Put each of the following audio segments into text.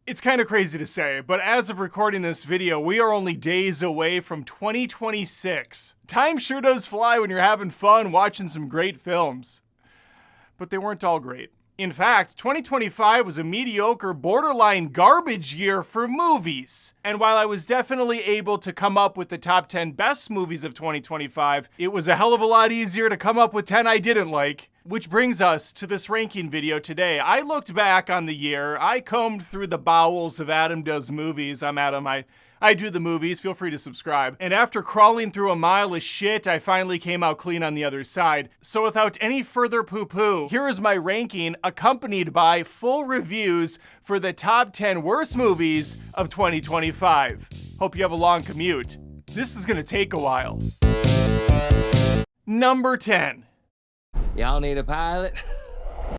It's kind of crazy to say, but as of recording this video, we are only days away from 2026. Time sure does fly when you're having fun watching some great films. But they weren't all great. In fact, 2025 was a mediocre, borderline garbage year for movies. And while I was definitely able to come up with the top 10 best movies of 2025, it was a hell of a lot easier to come up with 10 I didn't like. Which brings us to this ranking video today. I looked back on the year. I combed through the bowels of Adam Does Movies. I'm Adam. I do the movies. Feel free to subscribe. And after crawling through a mile of shit, I finally came out clean on the other side. So without any further poo-poo, here is my ranking accompanied by full reviews for the top 10 worst movies of 2025. Hope you have a long commute. This is gonna take a while. Number 10. Y'all need a pilot?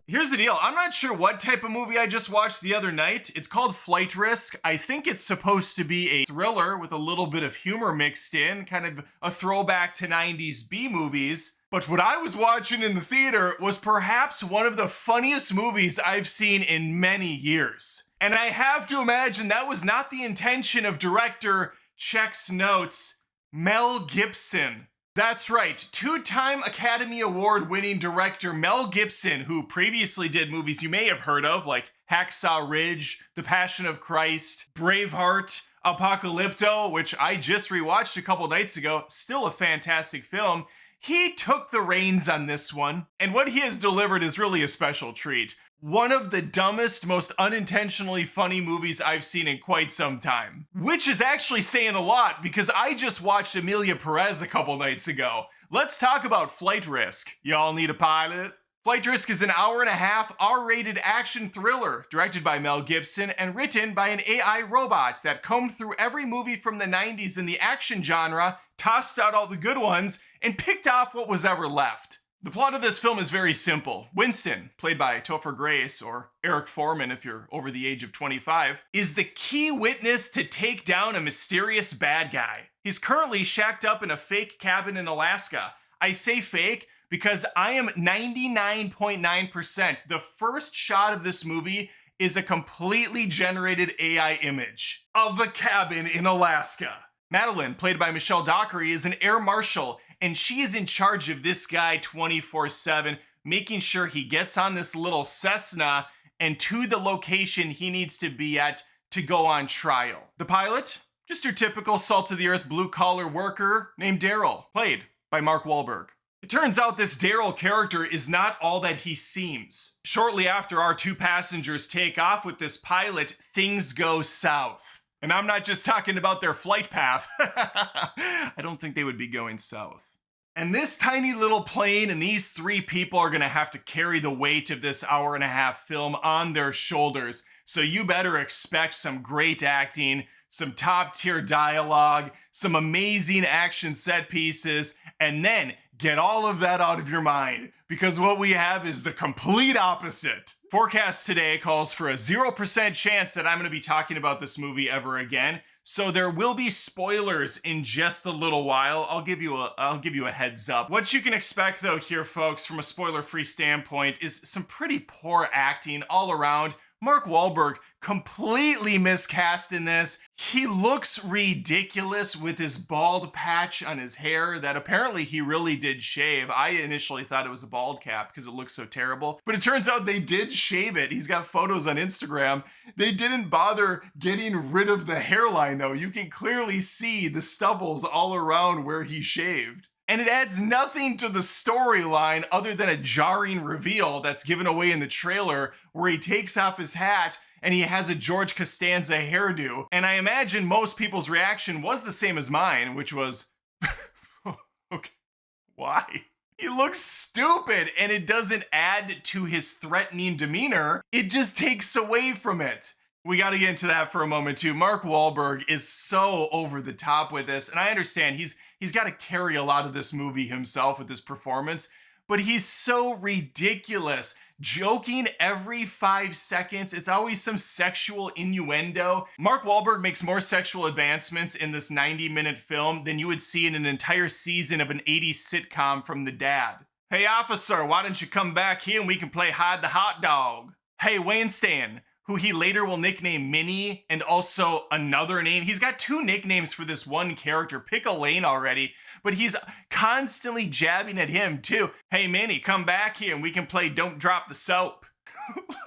Here's the deal. I'm not sure what type of movie I just watched the other night. It's called Flight Risk. I think it's supposed to be a thriller with a little bit of humor mixed in, kind of a throwback to 90s B movies. But what I was watching in the theater was perhaps one of the funniest movies I've seen in many years. And I have to imagine that was not the intention of director, checks notes, Mel Gibson. That's right, two-time Academy Award-winning director Mel Gibson, who previously did movies you may have heard of, like Hacksaw Ridge, The Passion of Christ, Braveheart, Apocalypto, which I just rewatched a couple nights ago, still a fantastic film. He took the reins on this one, and what he has delivered is really a special treat. One of the dumbest, most unintentionally funny movies I've seen in quite some time. Which is actually saying a lot because I just watched Emilia Perez a couple nights ago. Let's talk about Flight Risk. Y'all need a pilot? Flight Risk is an hour-and-a-half R-rated action thriller directed by Mel Gibson and written by an AI robot that combed through every movie from the 90s in the action genre, tossed out all the good ones, and picked off what was ever left. The plot of this film is very simple. Winston, played by Topher Grace, or Eric Foreman if you're over the age of 25, is the key witness to take down a mysterious bad guy. He's currently shacked up in a fake cabin in Alaska. I say fake because I am 99.9%. The first shot of this movie is a completely generated AI image of a cabin in Alaska. Madeline, played by Michelle Dockery, is an air marshal, and she is in charge of this guy 24/7, making sure he gets on this little Cessna and to the location he needs to be at to go on trial. The pilot? Just your typical salt-of-the-earth blue-collar worker named Daryl, played by Mark Wahlberg. It turns out this Daryl character is not all that he seems. Shortly after our two passengers take off with this pilot, things go south. And I'm not just talking about their flight path. I don't think they would be going south. And this tiny little plane and these three people are gonna have to carry the weight of this hour-and-a-half film on their shoulders. So you better expect some great acting, some top-tier dialogue, some amazing action set pieces, and then get all of that out of your mind, because what we have is the complete opposite. Forecast today calls for a 0% chance that I'm going to be talking about this movie ever again, so there will be spoilers in just a little while. I'll give you a heads up. What you can expect though here, folks, from a spoiler-free standpoint, is some pretty poor acting all around. Mark Wahlberg completely miscast in this. He looks ridiculous with his bald patch on his hair that apparently he really did shave. I initially thought it was a bald cap because it looks so terrible, but it turns out they did shave it. He's got photos on Instagram. They didn't bother getting rid of the hairline though. You can clearly see the stubbles all around where he shaved. And it adds nothing to the storyline other than a jarring reveal that's given away in the trailer where he takes off his hat and he has a George Costanza hairdo. And I imagine most people's reaction was the same as mine, which was, okay, why? He looks stupid and it doesn't add to his threatening demeanor. It just takes away from it. We got to get into that for a moment too. Mark Wahlberg is so over the top with this, and I understand he's got to carry a lot of this movie himself with his performance, but he's so ridiculous. Joking every 5 seconds. It's always some sexual innuendo. Mark Wahlberg makes more sexual advancements in this 90-minute film than you would see in an entire season of an 80s sitcom from The Dad. Hey officer, why don't you come back here and we can play hide the hot dog? Hey Wayne Stan, who he later will nickname Minnie, and also another name. He's got 2 nicknames for this one character. Pick a lane already. But he's constantly jabbing at him too. Hey Minnie, come back here and we can play Don't Drop the Soap.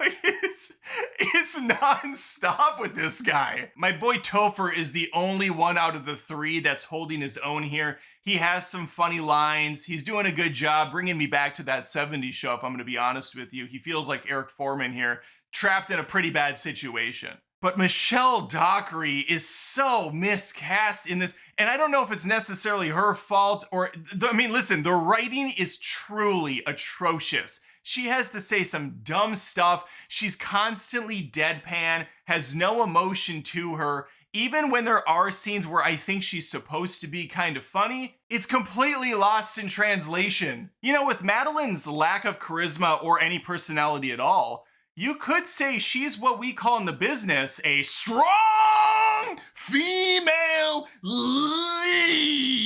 Like it's non-stop with this guy. My boy Topher is the only one out of the 3 that's holding his own here. He has some funny lines. He's doing a good job bringing me back to that 70s show, if I'm gonna be honest with you. He feels like Eric Foreman here, trapped in a pretty bad situation. But Michelle Dockery is so miscast in this, and I don't know if it's necessarily her fault or, I mean, listen, the writing is truly atrocious. She has to say some dumb stuff. She's constantly deadpan, has no emotion to her. Even when there are scenes where I think she's supposed to be kind of funny, it's completely lost in translation. You know, with Madeline's lack of charisma or any personality at all, you could say she's what we call in the business a strong female lead.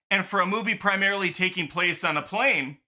And for a movie primarily taking place on a plane,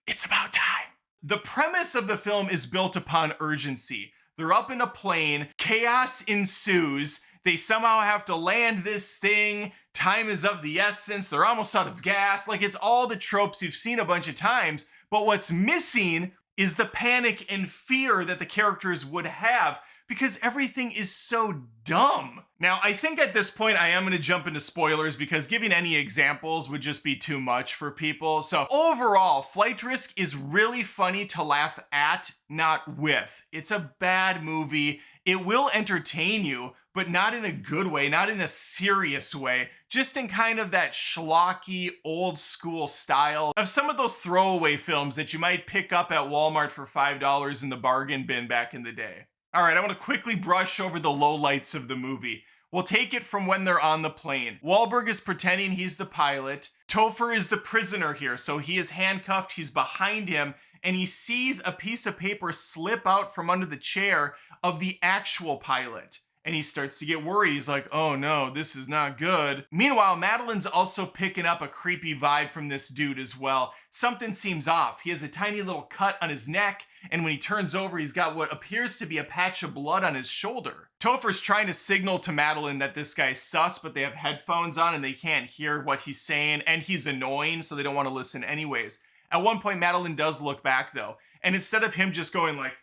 it's about time. The premise of the film is built upon urgency. They're up in a plane, chaos ensues, they somehow have to land this thing, time is of the essence, they're almost out of gas. Like, it's all the tropes you've seen a bunch of times, but what's missing is the panic and fear that the characters would have, because everything is so dumb. Now, I think at this point I am going to jump into spoilers because giving any examples would just be too much for people. So overall, Flight Risk is really funny to laugh at, not with. It's a bad movie. It will entertain you, but not in a good way, not in a serious way, just in kind of that schlocky, old school style of some of those throwaway films that you might pick up at Walmart for $5 in the bargain bin back in the day. All right, I want to quickly brush over the lowlights of the movie. We'll take it from when they're on the plane. Wahlberg is pretending he's the pilot. Topher is the prisoner here, so he is handcuffed, he's behind him, and he sees a piece of paper slip out from under the chair of the actual pilot. And he starts to get worried. He's like, oh no, this is not good. Meanwhile, Madeline's also picking up a creepy vibe from this dude as well. Something seems off. He has a tiny little cut on his neck, and when he turns over, he's got what appears to be a patch of blood on his shoulder. Topher's trying to signal to Madeline that this guy's sus, but they have headphones on and they can't hear what he's saying, and he's annoying, so they don't want to listen anyways. At one point, Madeline does look back though, and instead of him just going like,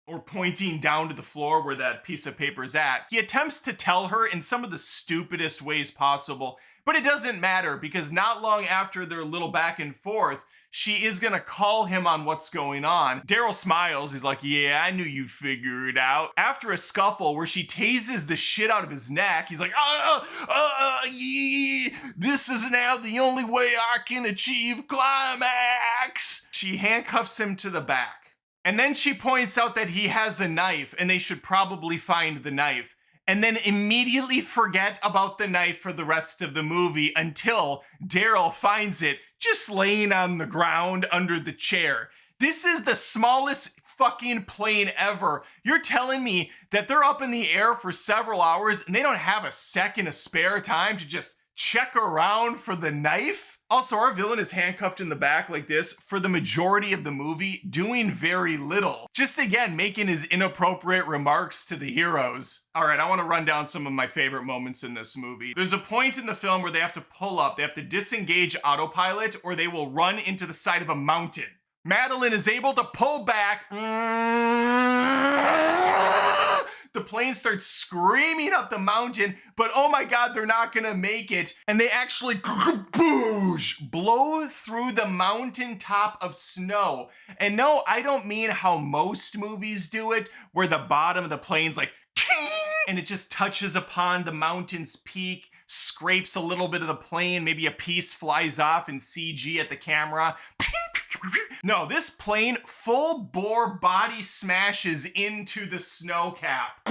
or pointing down to the floor where that piece of paper is at, he attempts to tell her in some of the stupidest ways possible, but it doesn't matter because not long after their little back and forth, she is gonna call him on what's going on. Daryl smiles, he's like, yeah, I knew you'd figure it out. After a scuffle where she tases the shit out of his neck, he's like, yeah, this is now the only way I can achieve climax. She handcuffs him to the back. And then she points out that he has a knife and they should probably find the knife. And then immediately forget about the knife for the rest of the movie until Daryl finds it just laying on the ground under the chair. This is the smallest fucking plane ever. You're telling me that they're up in the air for several hours and they don't have a second of spare time to just check around for the knife? Also, our villain is handcuffed in the back like this for the majority of the movie, doing very little. Just again, making his inappropriate remarks to the heroes. All right, I want to run down some of my favorite moments in this movie. There's a point in the film where they have to pull up, they have to disengage autopilot, or they will run into the side of a mountain. Madeline is able to pull back. The plane starts screaming up the mountain, but oh my God, they're not gonna make it. And they actually blow through the mountaintop of snow. And no, I don't mean how most movies do it, where the bottom of the plane's like, and it just touches upon the mountain's peak, scrapes a little bit of the plane, maybe a piece flies off in CG at the camera. No, this plane full bore body smashes into the snow cap.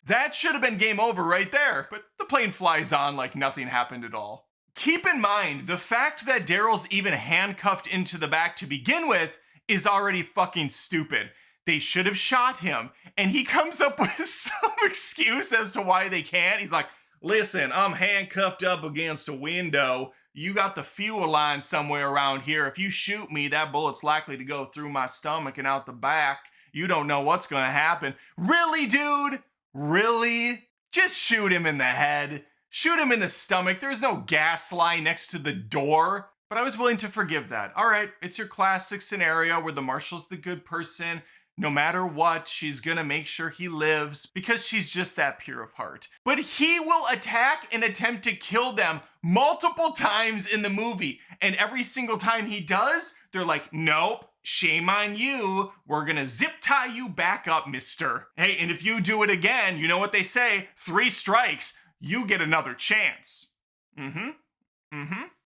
That should have been game over right there, but the plane flies on like nothing happened at all. Keep in mind, the fact that Daryl's even handcuffed into the back to begin with is already fucking stupid. They should have shot him, and he comes up with some excuse as to why they can't. He's like, listen, I'm handcuffed up against a window. You got the fuel line somewhere around here. If you shoot me, that bullet's likely to go through my stomach and out the back. You don't know what's gonna happen. Really, dude? Really? Just shoot him in the head. Shoot him in the stomach. There's no gas line next to the door. But I was willing to forgive that. All right, it's your classic scenario where the marshal's the good person. No matter what, she's gonna make sure he lives because she's just that pure of heart. But he will attack and attempt to kill them multiple times in the movie. And every single time he does, they're like, nope, shame on you. We're gonna zip tie you back up, mister. Hey, and if you do it again, you know what they say? 3 strikes, you get another chance.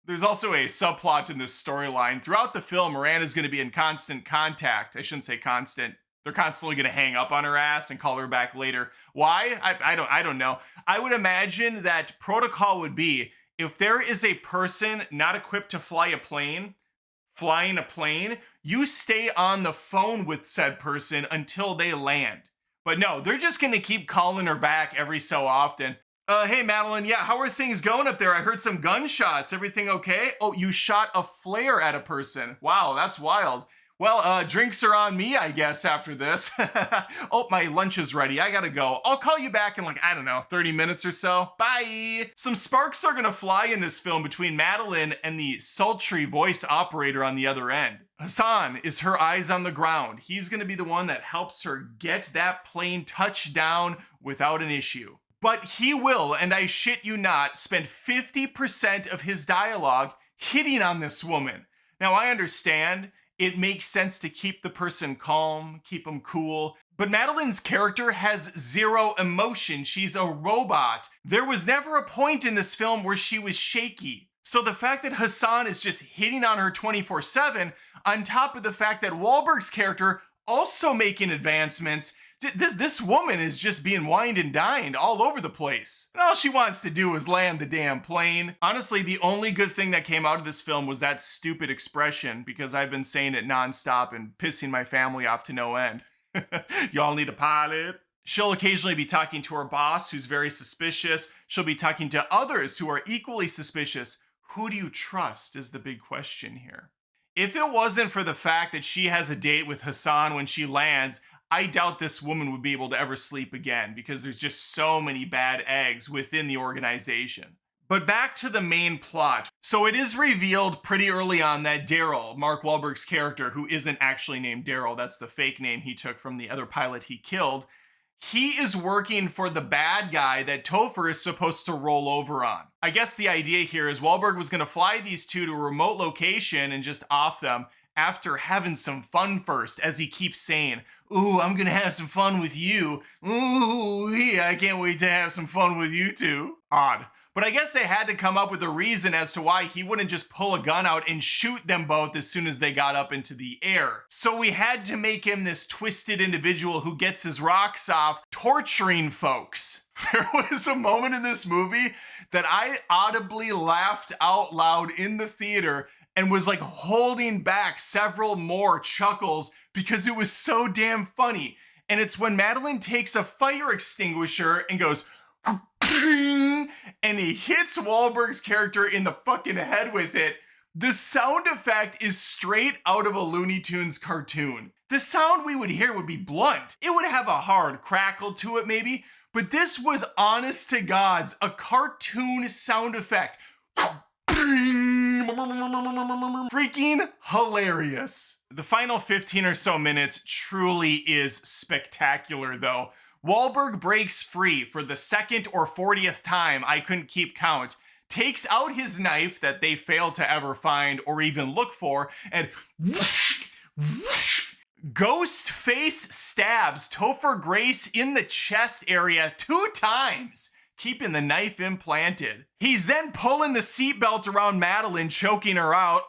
There's also a subplot in this storyline. Throughout the film, Miranda's going to be in constant contact. I shouldn't say constant. They're constantly going to hang up on her ass and call her back later. Why? I don't know. I would imagine that protocol would be if there is a person not equipped to flying a plane, you stay on the phone with said person until they land. But no, they're just going to keep calling her back every so often. Hey, Madeline, yeah, how are things going up there? I heard some gunshots. Everything okay? Oh, you shot a flare at a person. Wow, that's wild. Well, drinks are on me, I guess, after this. Oh, my lunch is ready. I gotta go. I'll call you back in 30 minutes or so. Bye. Some sparks are gonna fly in this film between Madeline and the sultry voice operator on the other end. Hassan is her eyes on the ground. He's gonna be the one that helps her get that plane touched down without an issue. But he will, and I shit you not, spend 50% of his dialogue hitting on this woman. Now, I understand it makes sense to keep the person calm, keep them cool, but Madeline's character has 0 emotion. She's a robot. There was never a point in this film where she was shaky. So the fact that Hassan is just hitting on her 24/7, on top of the fact that Wahlberg's character also making advancements, this woman is just being wined and dined all over the place. And all she wants to do is land the damn plane. Honestly, the only good thing that came out of this film was that stupid expression, because I've been saying it nonstop and pissing my family off to no end. Y'all need a pilot. She'll occasionally be talking to her boss, who's very suspicious. She'll be talking to others who are equally suspicious. Who do you trust is the big question here. If it wasn't for the fact that she has a date with Hassan when she lands, I doubt this woman would be able to ever sleep again because there's just so many bad eggs within the organization. But back to the main plot. So it is revealed pretty early on that Daryl, Mark Wahlberg's character, who isn't actually named Daryl, that's the fake name he took from the other pilot he killed, he is working for the bad guy that Topher is supposed to roll over on. I guess the idea here is Wahlberg was going to fly these two to a remote location and just off them after having some fun first, as he keeps saying, ooh, I'm going to have some fun with you. Ooh, yeah, I can't wait to have some fun with you too. Odd. But I guess they had to come up with a reason as to why he wouldn't just pull a gun out and shoot them both as soon as they got up into the air. So we had to make him this twisted individual who gets his rocks off, torturing folks. There was a moment in this movie that I audibly laughed out loud in the theater and was holding back several more chuckles because it was so damn funny. And it's when Madeline takes a fire extinguisher and goes, and he hits Wahlberg's character in the fucking head with it. The sound effect is straight out of a Looney Tunes cartoon. The sound we would hear would be blunt. It would have a hard crackle to it maybe, but this was honest to God's a cartoon sound effect. Freaking hilarious. The final 15 or so minutes truly is spectacular though. Wahlberg breaks free for the 2nd or 40th time, I couldn't keep count, takes out his knife that they failed to ever find or even look for, and ghost face stabs Topher Grace in the chest area 2 times, keeping the knife implanted. He's then pulling the seatbelt around Madeline, choking her out.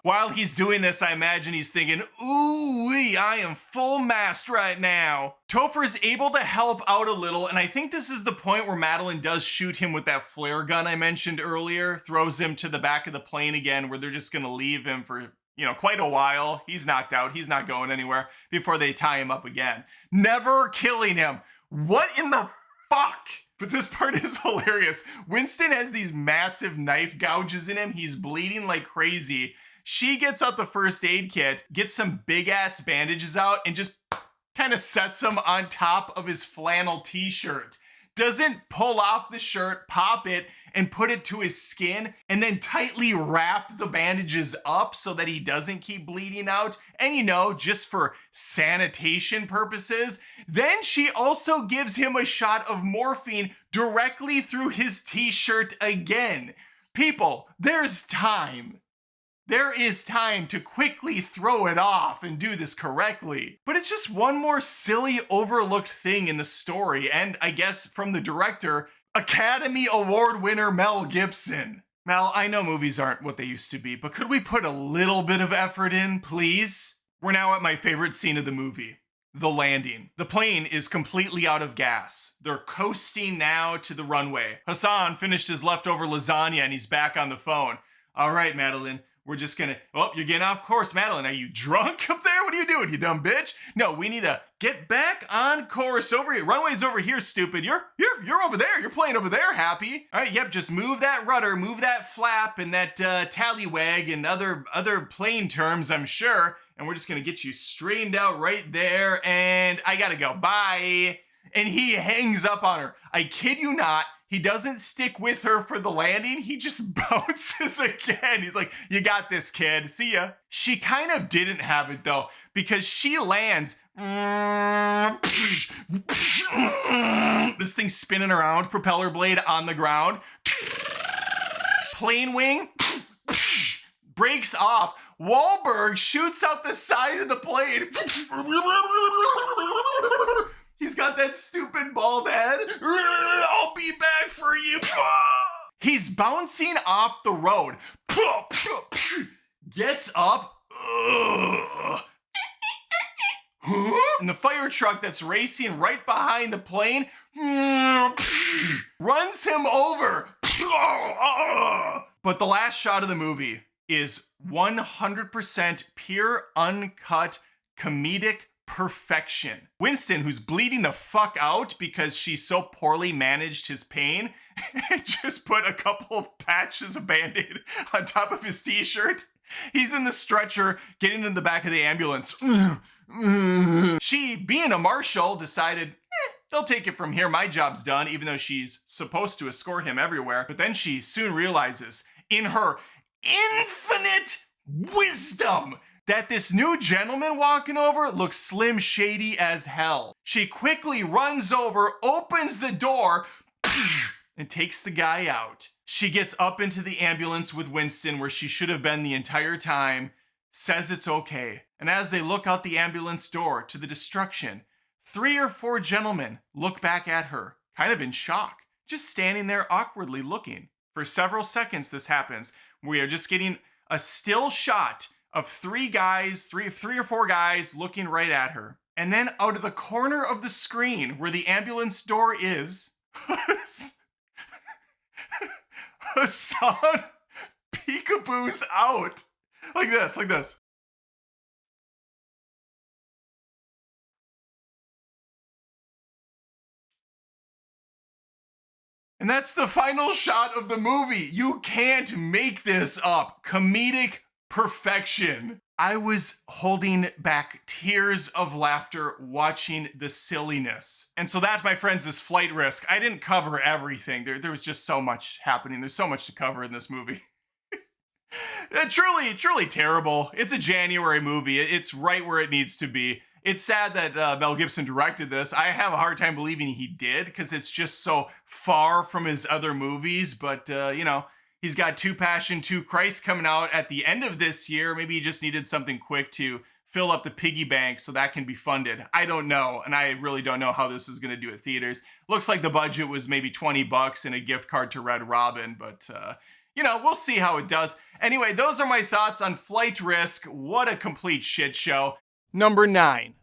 While he's doing this, I imagine he's thinking, ooh-wee, I am full mast right now. Topher's able to help out a little, and I think this is the point where Madeline does shoot him with that flare gun I mentioned earlier, throws him to the back of the plane again, where they're just gonna leave him for, quite a while. He's knocked out, he's not going anywhere, before they tie him up again. Never killing him. What in the fuck? But this part is hilarious. Winston has these massive knife gouges in him. He's bleeding like crazy. She gets out the first aid kit, gets some big ass bandages out, and just kind of sets them on top of his flannel t-shirt. Doesn't pull off the shirt, pop it, and put it to his skin, and then tightly wrap the bandages up so that he doesn't keep bleeding out. And just for sanitation purposes. Then she also gives him a shot of morphine directly through his t-shirt again. People, there's time. There is time to quickly throw it off and do this correctly. But it's just one more silly, overlooked thing in the story, and I guess from the director, Academy Award winner Mel Gibson. Mel, I know movies aren't what they used to be, but could we put a little bit of effort in, please? We're now at my favorite scene of the movie. The landing. The plane is completely out of gas. They're coasting now to the runway. Hassan finished his leftover lasagna and he's back on the phone. All right, Madeline. We're just gonna, you're getting off course. Madeline, are you drunk up there? What are you doing, you dumb bitch? No, we need to get back on course over here. Runway's over here, stupid. You're over there. You're playing over there, Happy. All right, yep, just move that rudder, move that flap and that tallywag and other plane terms, I'm sure. And we're just gonna get you straightened out right there. And I gotta go, bye. And he hangs up on her. I kid you not. He doesn't stick with her for the landing. He just bounces again. He's like, you got this, kid. See ya. She kind of didn't have it, though, because she lands. This thing's spinning around, propeller blade on the ground. Plane wing breaks off. Wahlberg shoots out the side of the plane. He's got that stupid bald head. I'll be back for you. He's bouncing off the road. Gets up. And the fire truck that's racing right behind the plane runs him over. But the last shot of the movie is 100% pure, uncut, comedic perfection. Winston, who's bleeding the fuck out because she so poorly managed his pain, just put a couple of patches of Band-Aid on top of his t-shirt. He's in the stretcher, getting in the back of the ambulance. She, being a marshal, decided, they'll take it from here. My job's done, even though she's supposed to escort him everywhere. But then she soon realizes, in her infinite wisdom, that this new gentleman walking over looks slim shady as hell. She quickly runs over, opens the door, and takes the guy out. She gets up into the ambulance with Winston, where she should have been the entire time, says it's okay. And as they look out the ambulance door to the destruction, 3 or 4 gentlemen look back at her, kind of in shock, just standing there awkwardly looking. For several seconds this happens. We are just getting a still shot of 3 or 4 guys looking right at her. And then out of the corner of the screen where the ambulance door is, Hassan peekaboos out. Like this. And that's the final shot of the movie. You can't make this up. Comedic perfection. I was holding back tears of laughter watching the silliness. And so that, my friends, is Flight Risk. I didn't cover everything. There was just so much happening. There's so much to cover in this movie. Truly terrible. It's a January movie. It's right where it needs to be. It's sad that Mel Gibson directed this. I have a hard time believing he did because it's just so far from his other movies. But, he's got 2 Passion, 2 Christ coming out at the end of this year. Maybe he just needed something quick to fill up the piggy bank so that can be funded. I don't know. And I really don't know how this is going to do at theaters. Looks like the budget was maybe $20 and a gift card to Red Robin. But, we'll see how it does. Anyway, those are my thoughts on Flight Risk. What a complete shit show. Number 9.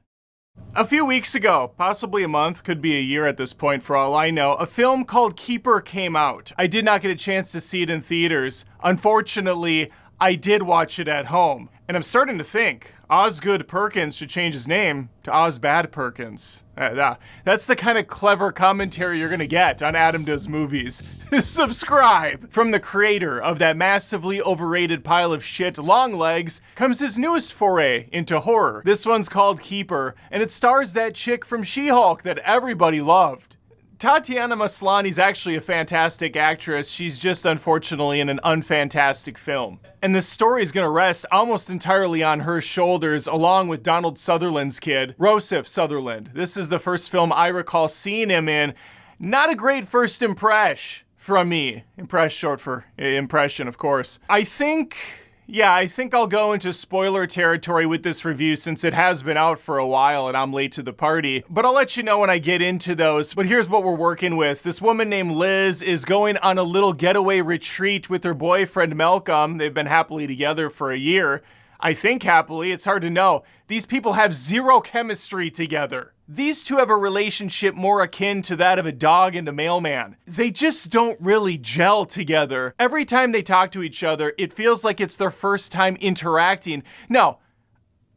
A few weeks ago, possibly a month, could be a year at this point for all I know, a film called Keeper came out. I did not get a chance to see it in theaters. Unfortunately, I did watch it at home, and I'm starting to think Osgood Perkins should change his name to Osbad Perkins. That's the kind of clever commentary you're gonna get on Adam Does Movies. Subscribe! From the creator of that massively overrated pile of shit, Longlegs, comes his newest foray into horror. This one's called Keeper, and it stars that chick from She-Hulk that everybody loved. Tatiana Maslany's actually a fantastic actress. She's just unfortunately in an unfantastic film. And this story is gonna rest almost entirely on her shoulders, along with Donald Sutherland's kid, Rossif Sutherland. This is the first film I recall seeing him in. Not a great first impression from me. Impress short for impression, of course. I think I'll go into spoiler territory with this review since it has been out for a while and I'm late to the party. But I'll let you know when I get into those. But here's what we're working with. This woman named Liz is going on a little getaway retreat with her boyfriend Malcolm. They've been happily together for a year. I think happily, it's hard to know. These people have zero chemistry together. These two have a relationship more akin to that of a dog and a mailman. They just don't really gel together. Every time they talk to each other, it feels like it's their first time interacting. No,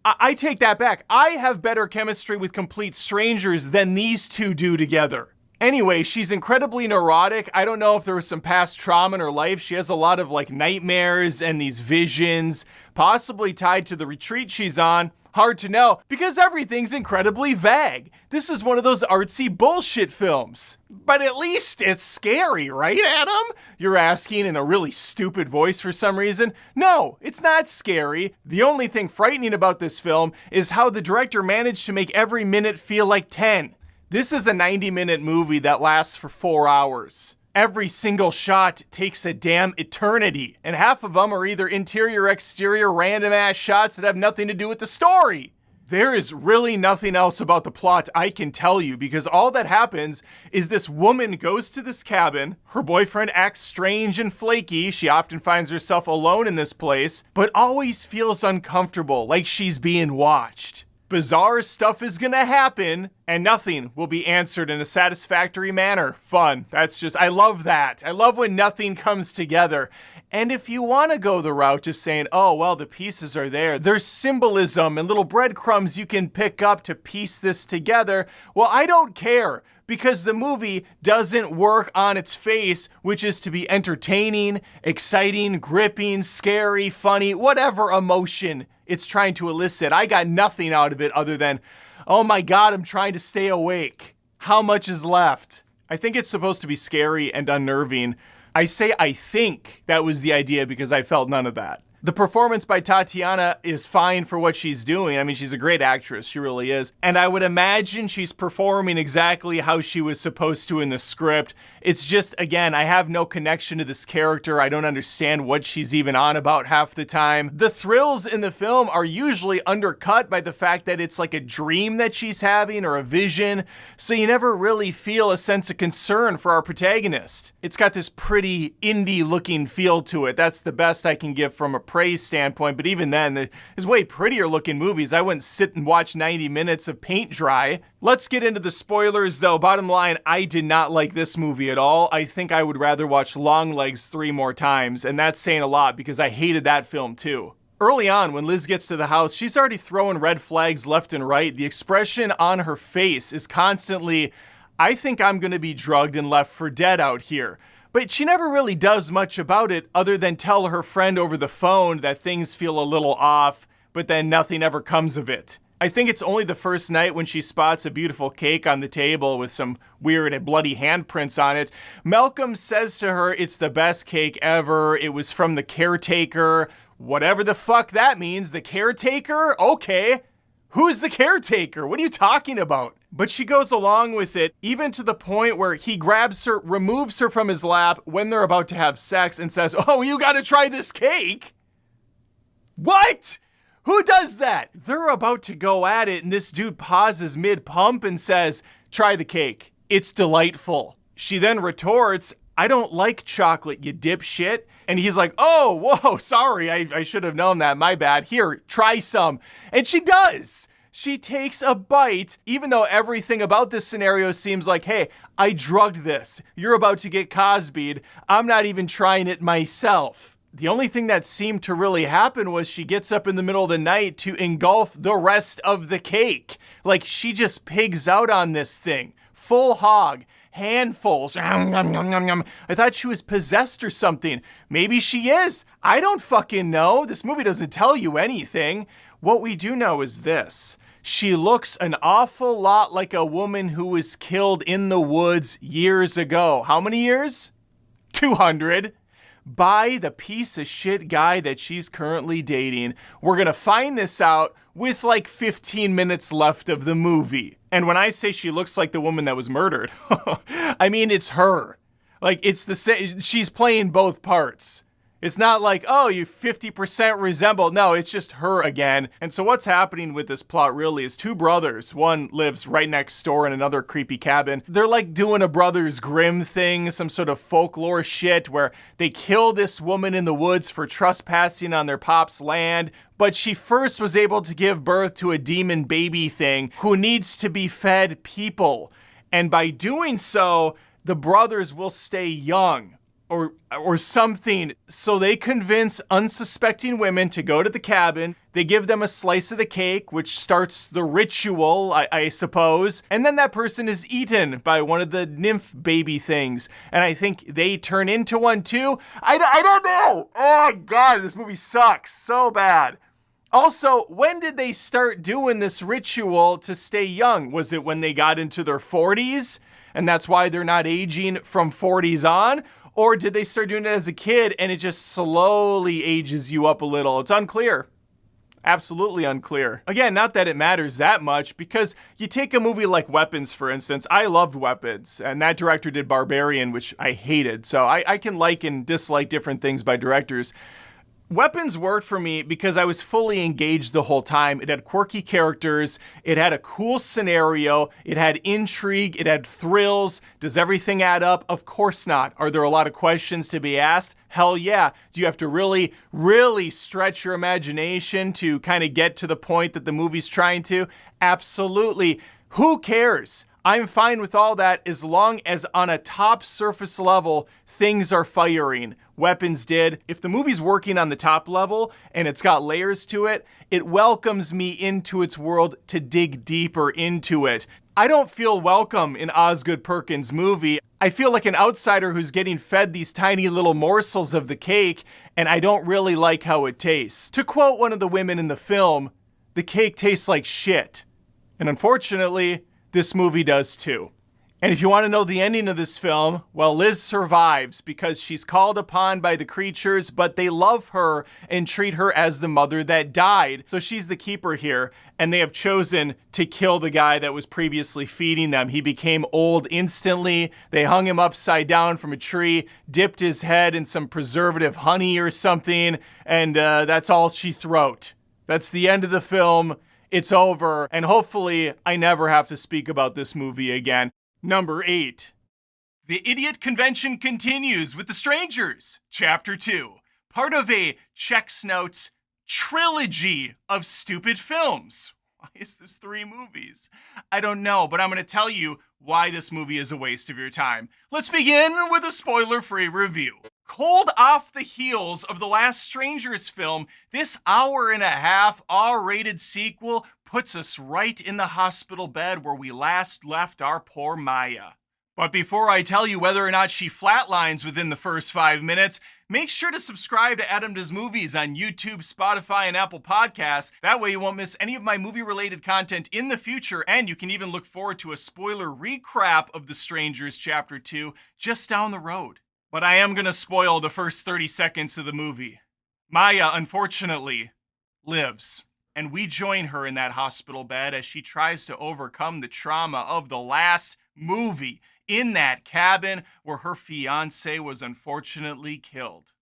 I take that back. I have better chemistry with complete strangers than these two do together. Anyway, she's incredibly neurotic. I don't know if there was some past trauma in her life. She has a lot of nightmares and these visions, possibly tied to the retreat she's on. Hard to know, because everything's incredibly vague. This is one of those artsy bullshit films. But at least it's scary, right, Adam? You're asking in a really stupid voice for some reason. No, it's not scary. The only thing frightening about this film is how the director managed to make every minute feel like 10. This is a 90-minute movie that lasts for 4 hours. Every single shot takes a damn eternity, and half of them are either interior, exterior, random-ass shots that have nothing to do with the story. There is really nothing else about the plot I can tell you, because all that happens is this woman goes to this cabin, her boyfriend acts strange and flaky, she often finds herself alone in this place, but always feels uncomfortable, like she's being watched. Bizarre stuff is gonna happen, and nothing will be answered in a satisfactory manner. Fun. I love that. I love when nothing comes together. And if you want to go the route of saying, oh, well, the pieces are there, there's symbolism and little breadcrumbs you can pick up to piece this together, well, I don't care, because the movie doesn't work on its face, which is to be entertaining, exciting, gripping, scary, funny, whatever emotion it's trying to elicit. I got nothing out of it other than, oh my God, I'm trying to stay awake. How much is left? I think it's supposed to be scary and unnerving. I say I think that was the idea because I felt none of that. The performance by Tatiana is fine for what she's doing. I mean, she's a great actress. She really is. And I would imagine she's performing exactly how she was supposed to in the script. It's just, again, I have no connection to this character. I don't understand what she's even on about half the time. The thrills in the film are usually undercut by the fact that it's like a dream that she's having or a vision. So you never really feel a sense of concern for our protagonist. It's got this pretty indie looking feel to it. That's the best I can give from a praise standpoint, but even then, there's way prettier looking movies. I wouldn't sit and watch 90 minutes of paint dry. Let's get into the spoilers though. Bottom line, I did not like this movie at all. I think I would rather watch Longlegs 3 more times, and that's saying a lot because I hated that film too. Early on, when Liz gets to the house, she's already throwing red flags left and right. The expression on her face is constantly, I think I'm gonna be drugged and left for dead out here. But she never really does much about it other than tell her friend over the phone that things feel a little off, but then nothing ever comes of it. I think it's only the first night when she spots a beautiful cake on the table with some weird and bloody handprints on it. Malcolm says to her it's the best cake ever, it was from the caretaker. Whatever the fuck that means, the caretaker? Okay. Who's the caretaker? What are you talking about? But she goes along with it, even to the point where he grabs her, removes her from his lap when they're about to have sex and says, oh, you gotta try this cake? What? Who does that? They're about to go at it and this dude pauses mid-pump and says, try the cake. It's delightful. She then retorts, I don't like chocolate, you dipshit. And he's like, oh, whoa, sorry, I should have known that, my bad. Here, try some. And she does. She takes a bite, even though everything about this scenario seems like, hey, I drugged this. You're about to get Cosby'd. I'm not even trying it myself. The only thing that seemed to really happen was she gets up in the middle of the night to engulf the rest of the cake. Like, she just pigs out on this thing. Full hog. Handfuls. I thought she was possessed or something. Maybe she is. I don't fucking know. This movie doesn't tell you anything. What we do know is this. She looks an awful lot like a woman who was killed in the woods years ago. How many years? 200. By the piece of shit guy that she's currently dating. We're gonna find this out with like 15 minutes left of the movie. And when I say she looks like the woman that was murdered, I mean, it's her. Like, it's the same, she's playing both parts. It's not like, oh, you 50% resemble. No, it's just her again. And so what's happening with this plot really is two brothers. One lives right next door in another creepy cabin. They're like doing a Brothers Grimm thing, some sort of folklore shit where they kill this woman in the woods for trespassing on their pop's land. But she first was able to give birth to a demon baby thing who needs to be fed people. And by doing so, the brothers will stay young. Or something. So they convince unsuspecting women to go to the cabin. They give them a slice of the cake, which starts the ritual, I suppose. And then that person is eaten by one of the nymph baby things. And I think they turn into one too. I don't know. Oh God, this movie sucks so bad. Also, when did they start doing this ritual to stay young? Was it when they got into their 40s? And that's why they're not aging from 40s on? Or did they start doing it as a kid and it just slowly ages you up a little? It's unclear. Absolutely unclear. Again, not that it matters that much, because you take a movie like Weapons, for instance. I loved Weapons, and that director did Barbarian, which I hated. So I can like and dislike different things by directors. Weapons worked for me because I was fully engaged the whole time. It had quirky characters, it had a cool scenario, it had intrigue, it had thrills. Does everything add up? Of course not. Are there a lot of questions to be asked? Hell yeah. Do you have to really, really stretch your imagination to kind of get to the point that the movie's trying to? Absolutely. Who cares? I'm fine with all that as long as on a top surface level, things are firing. Weapons did. If the movie's working on the top level and it's got layers to it, it welcomes me into its world to dig deeper into it. I don't feel welcome in Osgood Perkins' movie. I feel like an outsider who's getting fed these tiny little morsels of the cake, and I don't really like how it tastes. To quote one of the women in the film, the cake tastes like shit. And unfortunately, this movie does too. And if you want to know the ending of this film, well, Liz survives because she's called upon by the creatures, but they love her and treat her as the mother that died. So she's the keeper here, and they have chosen to kill the guy that was previously feeding them. He became old instantly. They hung him upside down from a tree, dipped his head in some preservative honey or something, and that's all she wrote. That's the end of the film. It's over, and hopefully I never have to speak about this movie again. Number 8. The Idiot Convention continues with The Strangers, Chapter 2, part of a Chex Notes trilogy of stupid films. Why is this 3 movies? I don't know, but I'm going to tell you why this movie is a waste of your time. Let's begin with a spoiler-free review. Cold off the heels of the last Strangers film, this hour-and-a-half R-rated sequel puts us right in the hospital bed where we last left our poor Maya. But before I tell you whether or not she flatlines within the first 5 minutes, make sure to subscribe to Adam Does Movies on YouTube, Spotify, and Apple Podcasts. That way you won't miss any of my movie-related content in the future, and you can even look forward to a spoiler recap of The Strangers Chapter 2 just down the road. But I am going to spoil the first 30 seconds of the movie. Maya, unfortunately, lives. And we join her in that hospital bed as she tries to overcome the trauma of the last movie in that cabin where her fiancé was unfortunately killed.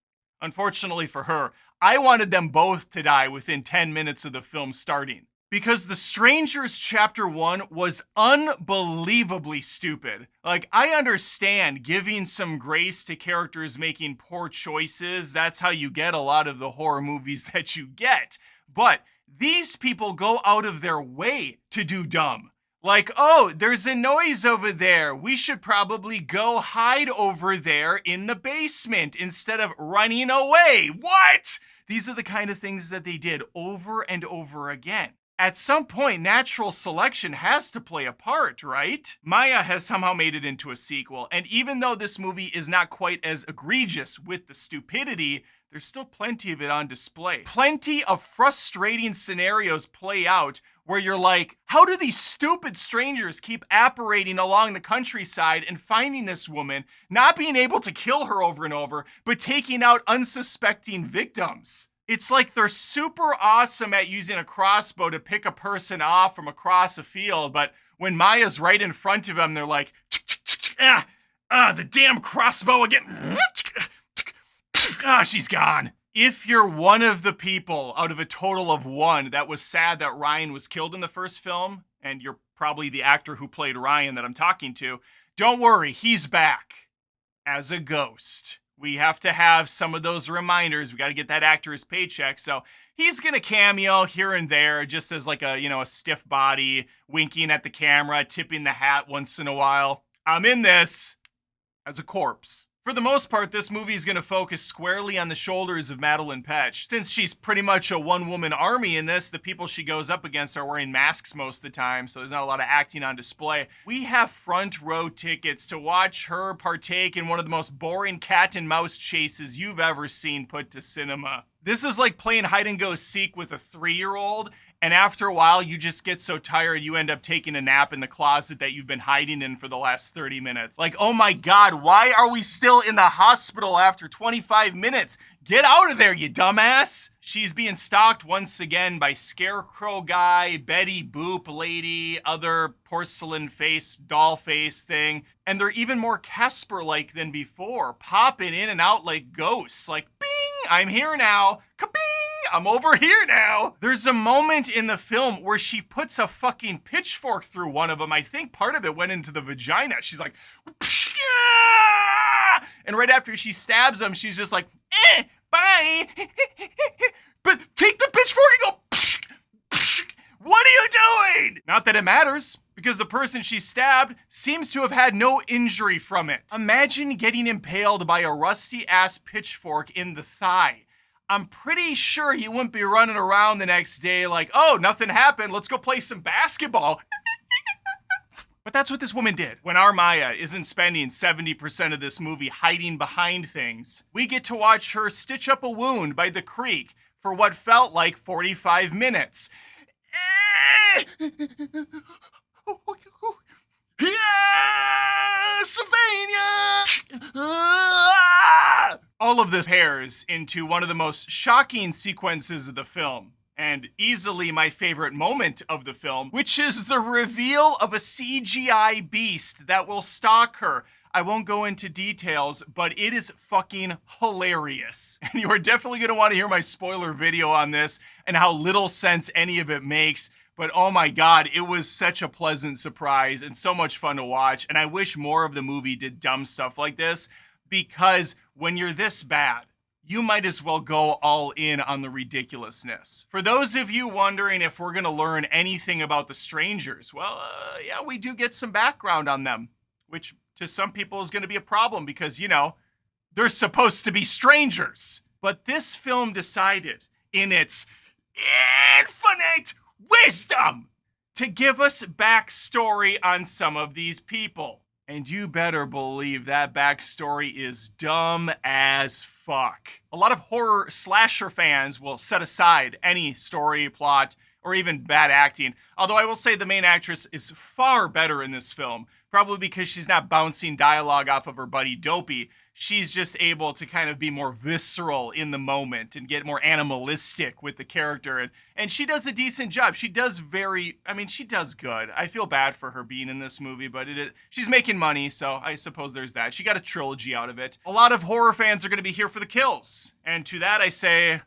Unfortunately for her, I wanted them both to die within 10 minutes of the film starting. Because The Strangers Chapter 1 was unbelievably stupid. Like, I understand giving some grace to characters making poor choices. That's how you get a lot of the horror movies that you get. But these people go out of their way to do dumb. Like, oh, there's a noise over there. We should probably go hide over there in the basement instead of running away. What? These are the kind of things that they did over and over again. At some point, natural selection has to play a part, right? Maya has somehow made it into a sequel, and even though this movie is not quite as egregious with the stupidity, there's still plenty of it on display. Plenty of frustrating scenarios play out where you're like, how do these stupid strangers keep apparating along the countryside and finding this woman, not being able to kill her over and over, but taking out unsuspecting victims? It's like they're super awesome at using a crossbow to pick a person off from across a field, but when Maya's right in front of them, they're like, the damn crossbow again. She's gone. If you're one of the people out of a total of one that was sad that Ryan was killed in the first film, and you're probably the actor who played Ryan that I'm talking to, don't worry, he's back as a ghost. We have to have some of those reminders. We got to get that actor his paycheck. So he's going to cameo here and there just as like a stiff body, winking at the camera, tipping the hat once in a while. I'm in this as a corpse. For the most part, this movie is going to focus squarely on the shoulders of Madeleine Petsch. Since she's pretty much a one-woman army in this, the people she goes up against are wearing masks most of the time, so there's not a lot of acting on display. We have front row tickets to watch her partake in one of the most boring cat and mouse chases you've ever seen put to cinema. This is like playing hide-and-go-seek with a 3-year-old, and after a while, you just get so tired, you end up taking a nap in the closet that you've been hiding in for the last 30 minutes. Like, oh my God, why are we still in the hospital after 25 minutes? Get out of there, you dumbass! She's being stalked once again by Scarecrow Guy, Betty Boop Lady, other porcelain face, doll face thing. And they're even more Casper-like than before, popping in and out like ghosts. Like, bing, I'm here now. Ka-bing! I'm over here now. There's a moment in the film where she puts a fucking pitchfork through one of them. I think part of it went into the vagina. She's like, and right after she stabs him, she's just like, bye. But take the pitchfork and go, what are you doing? Not that it matters, because the person she stabbed seems to have had no injury from it. Imagine getting impaled by a rusty-ass pitchfork in the thigh. I'm pretty sure you wouldn't be running around the next day like, oh, nothing happened, let's go play some basketball. But that's what this woman did. When our Maya isn't spending 70% of this movie hiding behind things, we get to watch her stitch up a wound by the creek for what felt like 45 minutes. Sylvania! All of this pairs into one of the most shocking sequences of the film, and easily my favorite moment of the film, which is the reveal of a CGI beast that will stalk her. I won't go into details, but it is fucking hilarious. And you are definitely going to want to hear my spoiler video on this and how little sense any of it makes. But oh my God, it was such a pleasant surprise and so much fun to watch. And I wish more of the movie did dumb stuff like this, because when you're this bad, you might as well go all in on the ridiculousness. For those of you wondering if we're gonna learn anything about the strangers, well, yeah, we do get some background on them, which to some people is gonna be a problem because, they're supposed to be strangers. But this film decided, in its infinite wisdom, to give us backstory on some of these people. And you better believe that backstory is dumb as fuck. A lot of horror slasher fans will set aside any story, plot, or even bad acting. Although I will say the main actress is far better in this film, probably because she's not bouncing dialogue off of her buddy Dopey. She's just able to kind of be more visceral in the moment and get more animalistic with the character. And she does a decent job. She does she does good. I feel bad for her being in this movie, but she's making money, so I suppose there's that. She got a trilogy out of it. A lot of horror fans are going to be here for the kills. And to that I say,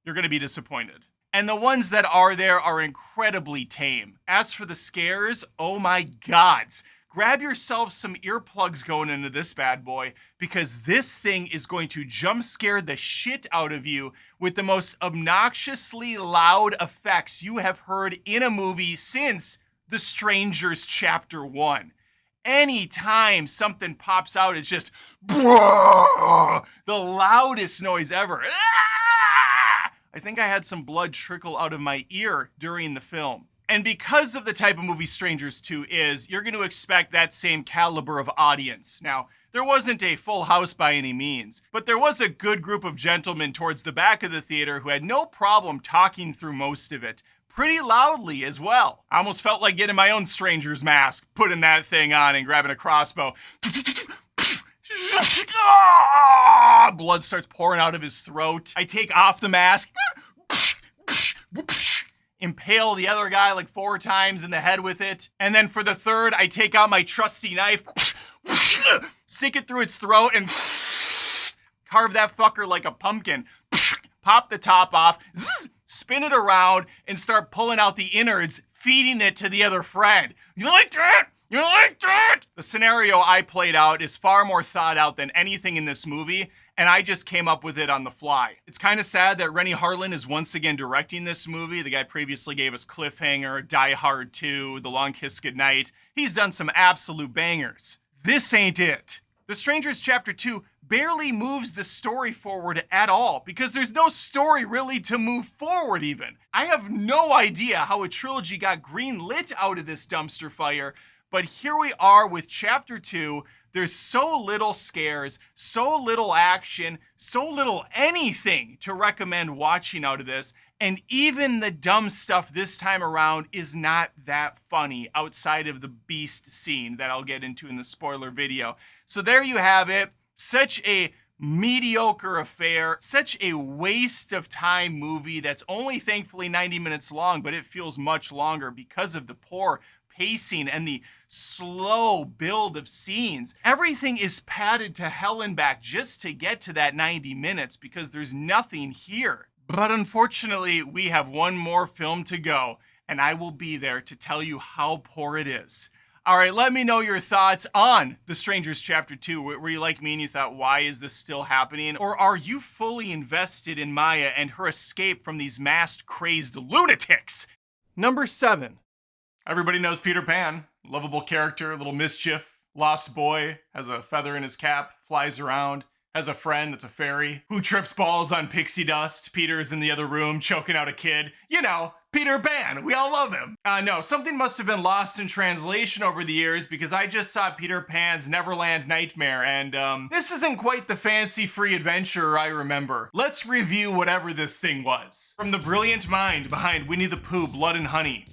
you're going to be disappointed. And the ones that are there are incredibly tame. As for the scares, oh my gods. Grab yourself some earplugs going into this bad boy, because this thing is going to jump scare the shit out of you with the most obnoxiously loud effects you have heard in a movie since The Strangers Chapter 1. Anytime something pops out, it's just the loudest noise ever. I think I had some blood trickle out of my ear during the film. And because of the type of movie Strangers 2 is, you're going to expect that same caliber of audience. Now, there wasn't a full house by any means, but there was a good group of gentlemen towards the back of the theater who had no problem talking through most of it, pretty loudly as well. I almost felt like getting my own stranger's mask, putting that thing on and grabbing a crossbow. Blood starts pouring out of his throat. I take off the mask, impale the other guy like 4 times in the head with it. And then for the third, I take out my trusty knife, stick it through its throat, and carve that fucker like a pumpkin. Pop the top off, spin it around, and start pulling out the innards, feeding it to the other friend. You like that? You like that? The scenario I played out is far more thought out than anything in this movie, and I just came up with it on the fly. It's kind of sad that Rennie Harlin is once again directing this movie. The guy previously gave us Cliffhanger, Die Hard 2, The Long Kiss Goodnight. He's done some absolute bangers. This ain't it. The Strangers Chapter 2 barely moves the story forward at all because there's no story really to move forward even. I have no idea how a trilogy got green-lit out of this dumpster fire, but here we are with Chapter 2. There's so little scares, so little action, so little anything to recommend watching out of this. And even the dumb stuff this time around is not that funny outside of the beast scene that I'll get into in the spoiler video. So there you have it. Such a mediocre affair, such a waste of time movie that's only thankfully 90 minutes long, but it feels much longer because of the poor pacing and the slow build of scenes. Everything is padded to hell and back just to get to that 90 minutes because there's nothing here. But unfortunately, we have one more film to go, and I will be there to tell you how poor it is. All right, let me know your thoughts on The Strangers Chapter 2. Were you like me and you thought, why is this still happening? Or are you fully invested in Maya and her escape from these masked, crazed lunatics? Number 7. Everybody knows Peter Pan. Lovable character, little mischief, lost boy, has a feather in his cap, flies around, has a friend that's a fairy, who trips balls on pixie dust. Peter's in the other room choking out a kid. You know, Peter Pan, we all love him. No, something must have been lost in translation over the years because I just saw Peter Pan's Neverland Nightmare and this isn't quite the fancy free adventure I remember. Let's review whatever this thing was. From the brilliant mind behind Winnie the Pooh, Blood and Honey,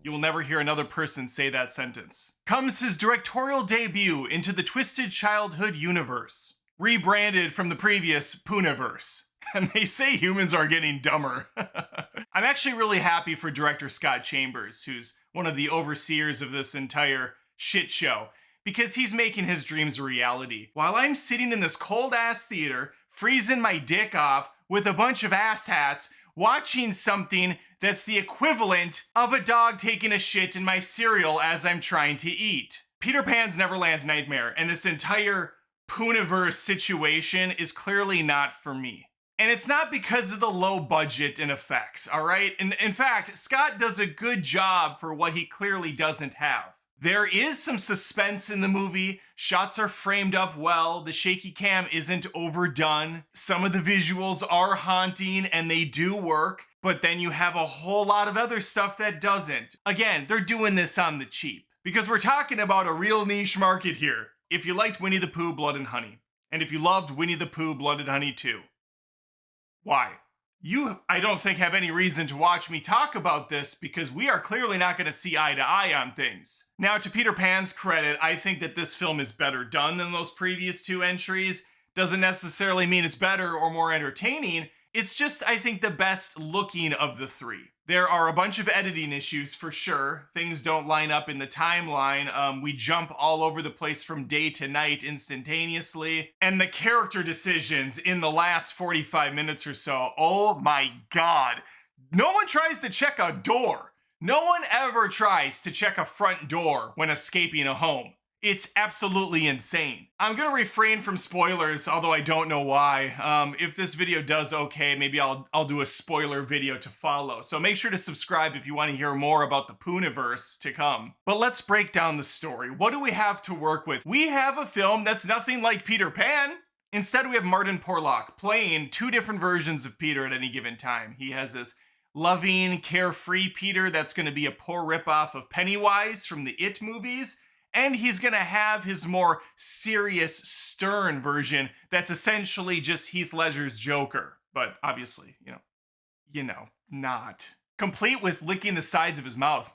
you will never hear another person say that sentence, comes his directorial debut into the Twisted Childhood universe, rebranded from the previous Pooniverse. And they say humans are getting dumber. I'm actually really happy for director Scott Chambers, who's one of the overseers of this entire shit show, because he's making his dreams a reality. While I'm sitting in this cold-ass theater, freezing my dick off with a bunch of asshats, watching something that's the equivalent of a dog taking a shit in my cereal as I'm trying to eat. Peter Pan's Neverland Nightmare and this entire Pooniverse situation is clearly not for me. And it's not because of the low budget and effects, all right? And in fact, Scott does a good job for what he clearly doesn't have. There is some suspense in the movie. Shots are framed up well. The shaky cam isn't overdone. Some of the visuals are haunting and they do work, but then you have a whole lot of other stuff that doesn't. Again, they're doing this on the cheap because we're talking about a real niche market here. If you liked Winnie the Pooh, Blood and Honey, and if you loved Winnie the Pooh, Blood and Honey 2, why? You, I don't think, have any reason to watch me talk about this because we are clearly not going to see eye to eye on things. Now, to Peter Pan's credit, I think that this film is better done than those previous 2 entries. Doesn't necessarily mean it's better or more entertaining. It's just, I think, the best looking of the 3. There are a bunch of editing issues for sure. Things don't line up in the timeline. We jump all over the place from day to night instantaneously. And the character decisions in the last 45 minutes or so, oh my God. No one tries to check a door. No one ever tries to check a front door when escaping a home. It's absolutely insane. I'm gonna refrain from spoilers, although I don't know why. If this video does okay, maybe I'll do a spoiler video to follow. So make sure to subscribe if you want to hear more about the Pooniverse to come. But let's break down the story. What do we have to work with? We have a film that's nothing like Peter Pan. Instead, we have Martin Porlock playing two different versions of Peter at any given time. He has this loving, carefree Peter that's gonna be a poor ripoff of Pennywise from the It movies. And he's gonna have his more serious, stern version that's essentially just Heath Ledger's Joker. But obviously, not. Complete with licking the sides of his mouth.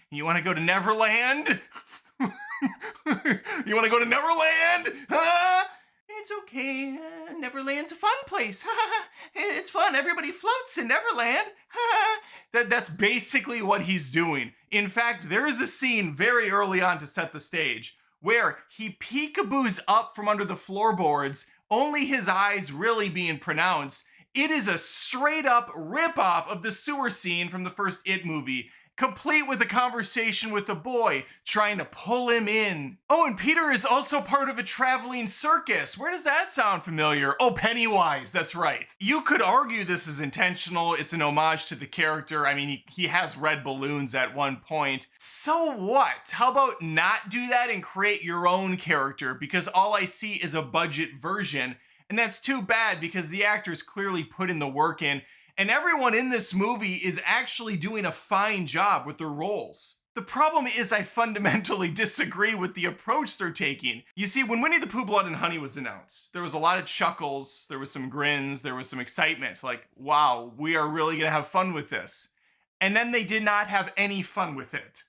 You wanna go to Neverland? You wanna go to Neverland? Huh? It's okay, Neverland's a fun place. It's fun, everybody floats in Neverland. That's basically what he's doing. In fact, there is a scene very early on to set the stage where he peekaboos up from under the floorboards, only his eyes really being pronounced. It is a straight up ripoff of the sewer scene from the first It movie, complete with a conversation with the boy trying to pull him in. Oh, and Peter is also part of a traveling circus. Where does that sound familiar? Oh, Pennywise, that's right. You could argue this is intentional. It's an homage to the character. I mean, he has red balloons at one point. So what? How about not do that and create your own character? Because all I see is a budget version. And that's too bad because the actors clearly put in the work in. And everyone in this movie is actually doing a fine job with their roles. The problem is I fundamentally disagree with the approach they're taking. You see, when Winnie the Pooh Blood and Honey was announced, there was a lot of chuckles, there was some grins, there was some excitement, like, wow, we are really gonna have fun with this. And then they did not have any fun with it.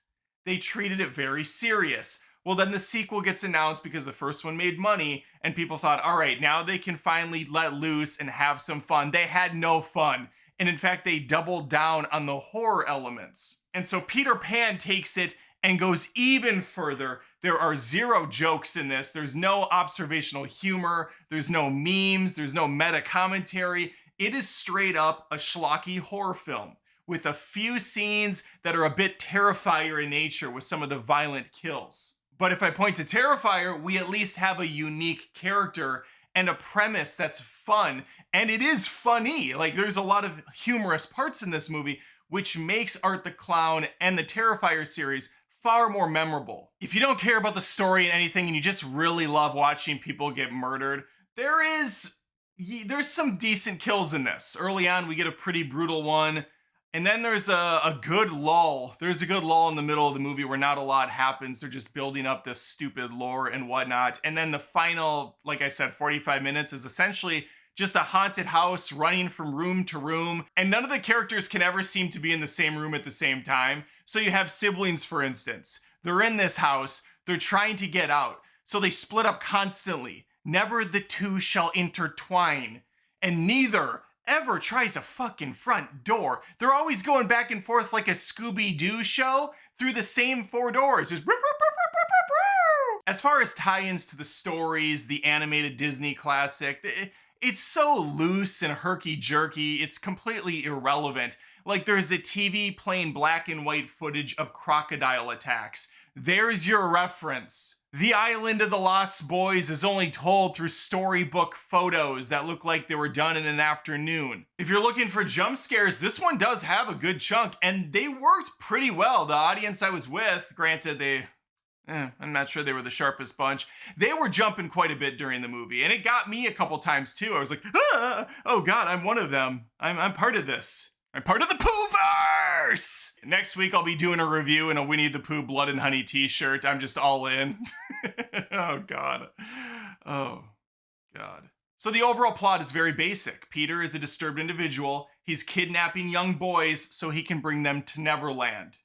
They treated it very serious. Well, then the sequel gets announced because the first one made money, and people thought, all right, now they can finally let loose and have some fun. They had no fun. And in fact, they doubled down on the horror elements. And so Peter Pan takes it and goes even further. There are zero jokes in this. There's no observational humor. There's no memes. There's no meta commentary. It is straight up a schlocky horror film with a few scenes that are a bit Terrifier in nature with some of the violent kills. But if I point to Terrifier, we at least have a unique character and a premise that's fun, and it is funny. Like, there's a lot of humorous parts in this movie, which makes Art the Clown and the Terrifier series far more memorable. If you don't care about the story and anything, and you just really love watching people get murdered, there's some decent kills in this. Early on, we get a pretty brutal one. And then there's a good lull. There's a good lull in the middle of the movie where not a lot happens. They're just building up this stupid lore and whatnot. And then the final, like I said, 45 minutes is essentially just a haunted house running from room to room. And none of the characters can ever seem to be in the same room at the same time. So you have siblings, for instance. They're in this house. They're trying to get out. So they split up constantly. Never the two shall intertwine. And neither ever tries a fucking front door. They're always going back and forth like a Scooby-Doo show through the same four doors. Just as far as tie-ins to the stories, the animated Disney classic, it's so loose and herky-jerky, it's completely irrelevant. Like, there's a TV playing black and white footage of crocodile attacks. There's your reference. The Island of the Lost Boys is only told through storybook photos that look like they were done in an afternoon. If you're looking for jump scares, this one does have a good chunk, and they worked pretty well. The audience I was with, granted, I'm not sure they were the sharpest bunch. They were jumping quite a bit during the movie, and it got me a couple times too. I was like, oh God, I'm one of them. I'm part of this. I'm part of the Poohverse! Next week, I'll be doing a review in a Winnie the Pooh Blood and Honey t-shirt. I'm just all in. Oh, God. Oh, God. So the overall plot is very basic. Peter is a disturbed individual. He's kidnapping young boys so he can bring them to Neverland.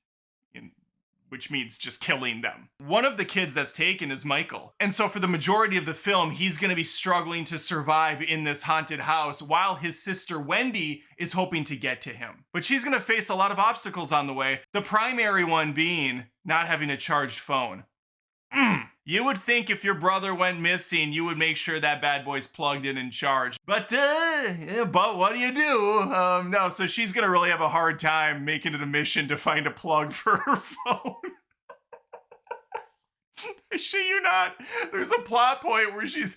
Which means just killing them. One of the kids that's taken is Michael. And so for the majority of the film, he's gonna be struggling to survive in this haunted house while his sister Wendy is hoping to get to him. But she's gonna face a lot of obstacles on the way, the primary one being not having a charged phone. You would think if your brother went missing, you would make sure that bad boy's plugged in and charged. But what do you do? No, so she's gonna really have a hard time making it a mission to find a plug for her phone. I shit you not. There's a plot point where she's...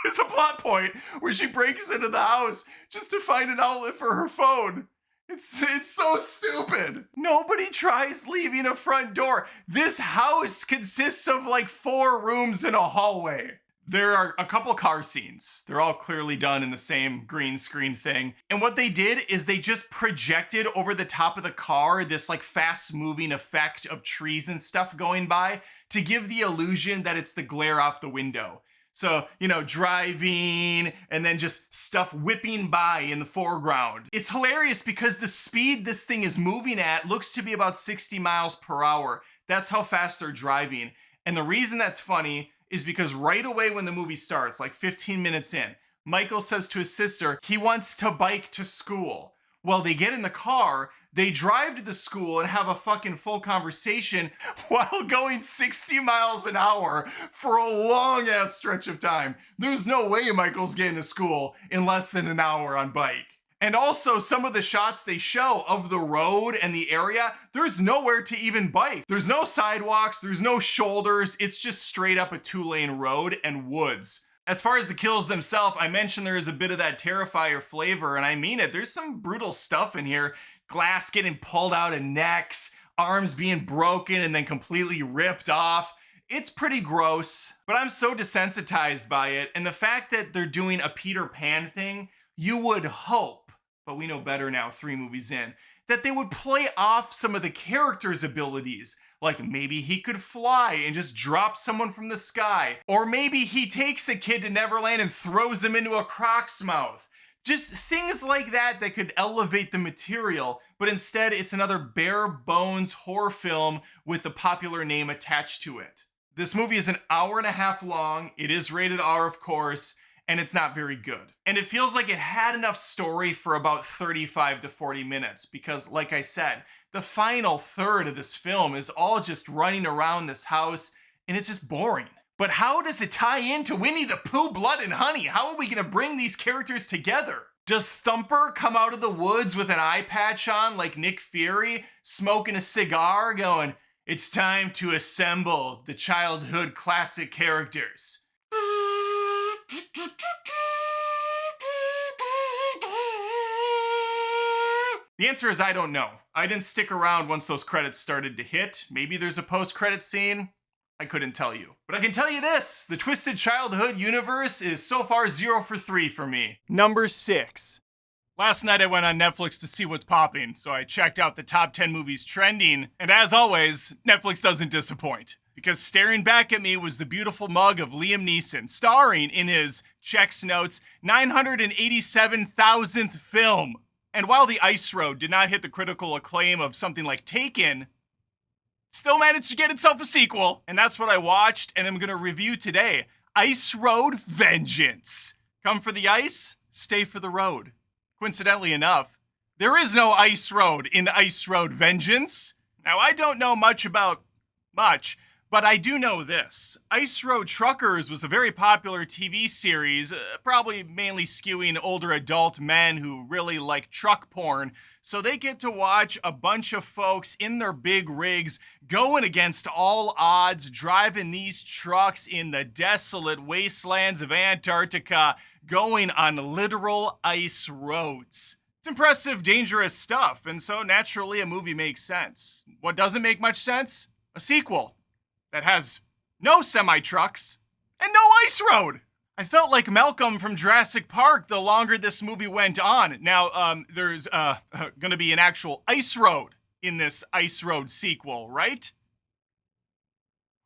There's a plot point where she breaks into the house just to find an outlet for her phone. It's so stupid. Nobody tries leaving a front door. This house consists of like 4 rooms and a hallway. There are a couple car scenes. They're all clearly done in the same green screen thing. And what they did is they just projected over the top of the car this like fast moving effect of trees and stuff going by to give the illusion that it's the glare off the window. So, you know, driving and then just stuff whipping by in the foreground. It's hilarious because the speed this thing is moving at looks to be about 60 miles per hour. That's how fast they're driving. And the reason that's funny is because right away when the movie starts, like 15 minutes in, Michael says to his sister he wants to bike to school. Well, they get in the car, they drive to the school and have a fucking full conversation while going 60 miles an hour for a long ass stretch of time. There's no way Michael's getting to school in less than an hour on bike. And also some of the shots they show of the road and the area, there's nowhere to even bike. There's no sidewalks, there's no shoulders. It's just straight up a 2-lane road and woods. As far as the kills themselves, I mentioned there is a bit of that Terrifier flavor, and I mean it. There's some brutal stuff in here. Glass getting pulled out of necks, arms being broken and then completely ripped off. It's pretty gross, but I'm so desensitized by it. And the fact that they're doing a Peter Pan thing, you would hope, but we know better now 3 movies in, that they would play off some of the characters' abilities. Like maybe he could fly and just drop someone from the sky. Or maybe he takes a kid to Neverland and throws him into a croc's mouth. Just things like that that could elevate the material, but instead it's another bare bones horror film with the popular name attached to it. This movie is an hour and a half long. It is rated R, of course, and it's not very good. And it feels like it had enough story for about 35 to 40 minutes because, like I said, the final third of this film is all just running around this house and it's just boring. But how does it tie into Winnie the Pooh, Blood and Honey? How are we gonna bring these characters together? Does Thumper come out of the woods with an eye patch on like Nick Fury, smoking a cigar going, "It's time to assemble the childhood classic characters"? The answer is I don't know. I didn't stick around once those credits started to hit. Maybe there's a post-credit scene. I couldn't tell you. But I can tell you this, the Twisted Childhood universe is so far 0 for 3 for me. Number 6. Last night I went on Netflix to see what's popping, so I checked out the top 10 movies trending, and as always, Netflix doesn't disappoint. Because staring back at me was the beautiful mug of Liam Neeson, starring in his, checks notes, 987,000th film. And while The Ice Road did not hit the critical acclaim of something like Taken, still managed to get itself a sequel. And that's what I watched and I'm gonna review today. Ice Road Vengeance. Come for the ice, stay for the road. Coincidentally enough, there is no ice road in Ice Road Vengeance. Now I don't know much about much, but I do know this. Ice Road Truckers was a very popular TV series, probably mainly skewing older adult men who really like truck porn. So they get to watch a bunch of folks in their big rigs going against all odds, driving these trucks in the desolate wastelands of Antarctica, going on literal ice roads. It's impressive, dangerous stuff, and so naturally a movie makes sense. What doesn't make much sense? A sequel that has no semi-trucks and no ice road. I felt like Malcolm from Jurassic Park the longer this movie went on. Now, there's gonna be an actual ice road in this Ice Road sequel, right?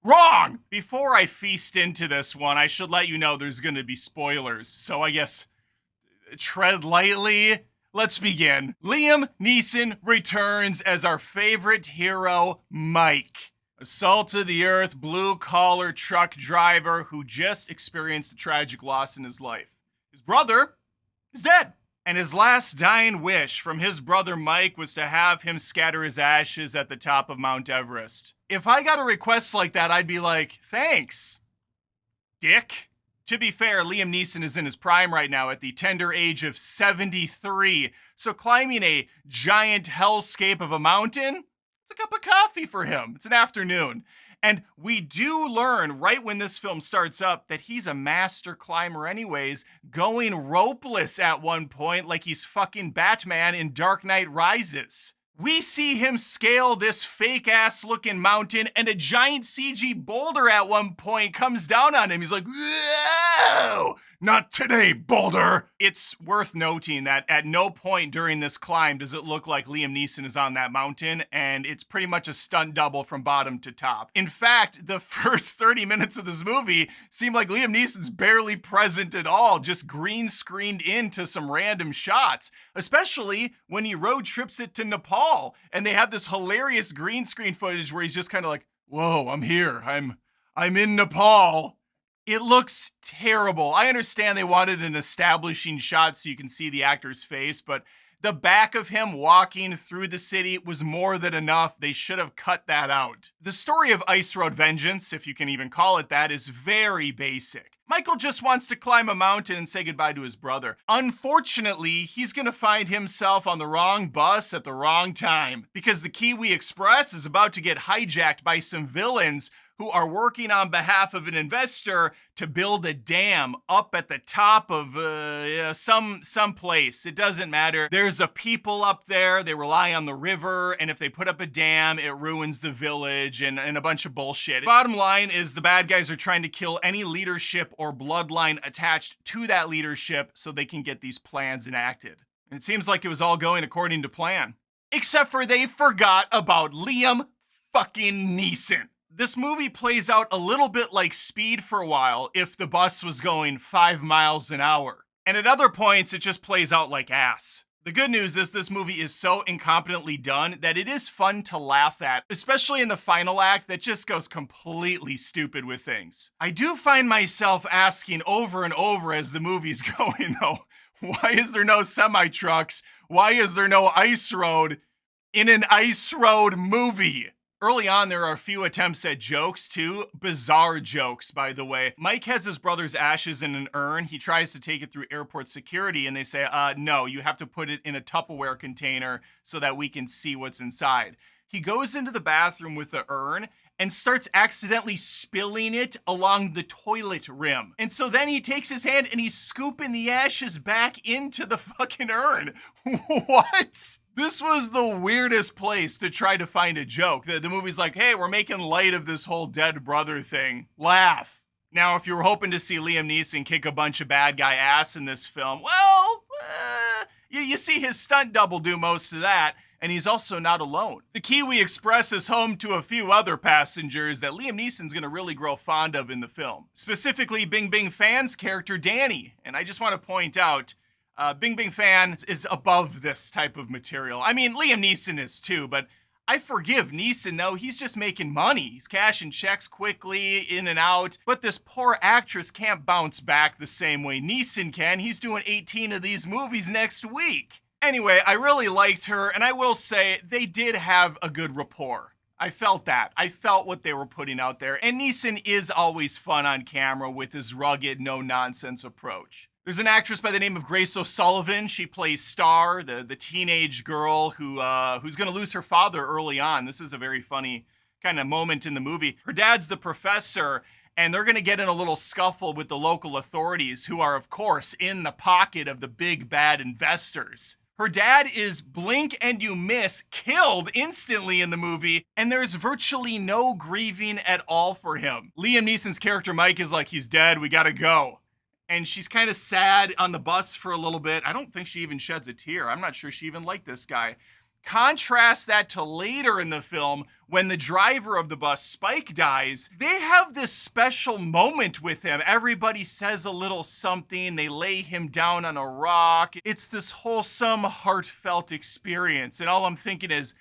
Wrong! Before I feast into this one, I should let you know there's gonna be spoilers. So I guess, tread lightly. Let's begin. Liam Neeson returns as our favorite hero, Mike. A salt-of-the-earth, blue-collar truck driver who just experienced a tragic loss in his life. His brother is dead. And his last dying wish from his brother Mike was to have him scatter his ashes at the top of Mount Everest. If I got a request like that, I'd be like, thanks, dick. To be fair, Liam Neeson is in his prime right now at the tender age of 73. So climbing a giant hellscape of a mountain, It's a cup of coffee for him. It's an afternoon. And we do learn right when this film starts up that he's a master climber anyways, going ropeless at one point like he's fucking Batman in Dark Knight Rises. We see him scale this fake ass looking mountain and a giant CG boulder at one point comes down on him. He's like, whoa, not today, boulder. It's worth noting that at no point during this climb does it look like Liam Neeson is on that mountain, and it's pretty much a stunt double from bottom to top. In fact, the first 30 minutes of this movie seem like Liam Neeson's barely present at all, just green screened into some random shots, especially when he road trips it to Nepal, and they have this hilarious green screen footage where he's just kind of like, whoa, I'm here. I'm in Nepal. It looks terrible. I understand they wanted an establishing shot so you can see the actor's face, but the back of him walking through the city was more than enough. They should have cut that out. The story of Ice Road Vengeance, if you can even call it that, is very basic. Michael just wants to climb a mountain and say goodbye to his brother. Unfortunately, he's gonna find himself on the wrong bus at the wrong time because the Kiwi Express is about to get hijacked by some villains who are working on behalf of an investor to build a dam up at the top of some place. It doesn't matter. There's a people up there. They rely on the river, and if they put up a dam, it ruins the village and a bunch of bullshit. Bottom line is the bad guys are trying to kill any leadership or bloodline attached to that leadership so they can get these plans enacted. And it seems like it was all going according to plan. Except for they forgot about Liam fucking Neeson. This movie plays out a little bit like Speed for a while if the bus was going 5 miles an hour. And at other points, it just plays out like ass. The good news is this movie is so incompetently done that it is fun to laugh at, especially in the final act that just goes completely stupid with things. I do find myself asking over and over as the movie's going though, why is there no semi-trucks? Why is there no ice road in an ice road movie? Early on, there are a few attempts at jokes too. Bizarre jokes, by the way. Mike has his brother's ashes in an urn. He tries to take it through airport security and they say, no, you have to put it in a Tupperware container so that we can see what's inside. He goes into the bathroom with the urn and starts accidentally spilling it along the toilet rim. And so then he takes his hand and he's scooping the ashes back into the fucking urn. What? This was the weirdest place to try to find a joke. The movie's like, hey, we're making light of this whole dead brother thing. Laugh. Now, if you were hoping to see Liam Neeson kick a bunch of bad guy ass in this film, well, you see his stunt double do most of that. And he's also not alone. The Kiwi Express is home to a few other passengers that Liam Neeson's gonna really grow fond of in the film. Specifically, Bing Bing Fan's character, Danny. And I just wanna point out, Bing Bing Fan is above this type of material. I mean, Liam Neeson is too, but I forgive Neeson though, he's just making money. He's cashing checks quickly, in and out. But this poor actress can't bounce back the same way Neeson can. He's doing 18 of these movies next week. Anyway, I really liked her, and I will say they did have a good rapport. I felt that. I felt what they were putting out there. And Neeson is always fun on camera with his rugged, no-nonsense approach. There's an actress by the name of Grace O'Sullivan. She plays Star, the teenage girl who's gonna lose her father early on. This is a very funny kind of moment in the movie. Her dad's the professor, and they're gonna get in a little scuffle with the local authorities, who are, of course, in the pocket of the big bad investors. Her dad is blink and you miss, killed instantly in the movie, and there's virtually no grieving at all for him. Liam Neeson's character Mike is like, he's dead, we gotta go. And she's kind of sad on the bus for a little bit. I don't think she even sheds a tear. I'm not sure she even liked this guy. Contrast that to later in the film when the driver of the bus, Spike, dies. They have this special moment with him. Everybody says a little something. They lay him down on a rock. It's this wholesome, heartfelt experience. And all I'm thinking is,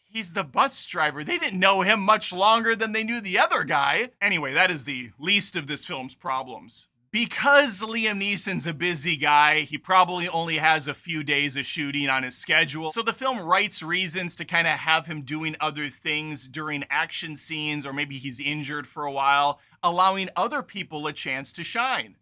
he's the bus driver. They didn't know him much longer than they knew the other guy. Anyway, that is the least of this film's problems. Because Liam Neeson's a busy guy, he probably only has a few days of shooting on his schedule. So the film writes reasons to kind of have him doing other things during action scenes, or maybe he's injured for a while, allowing other people a chance to shine.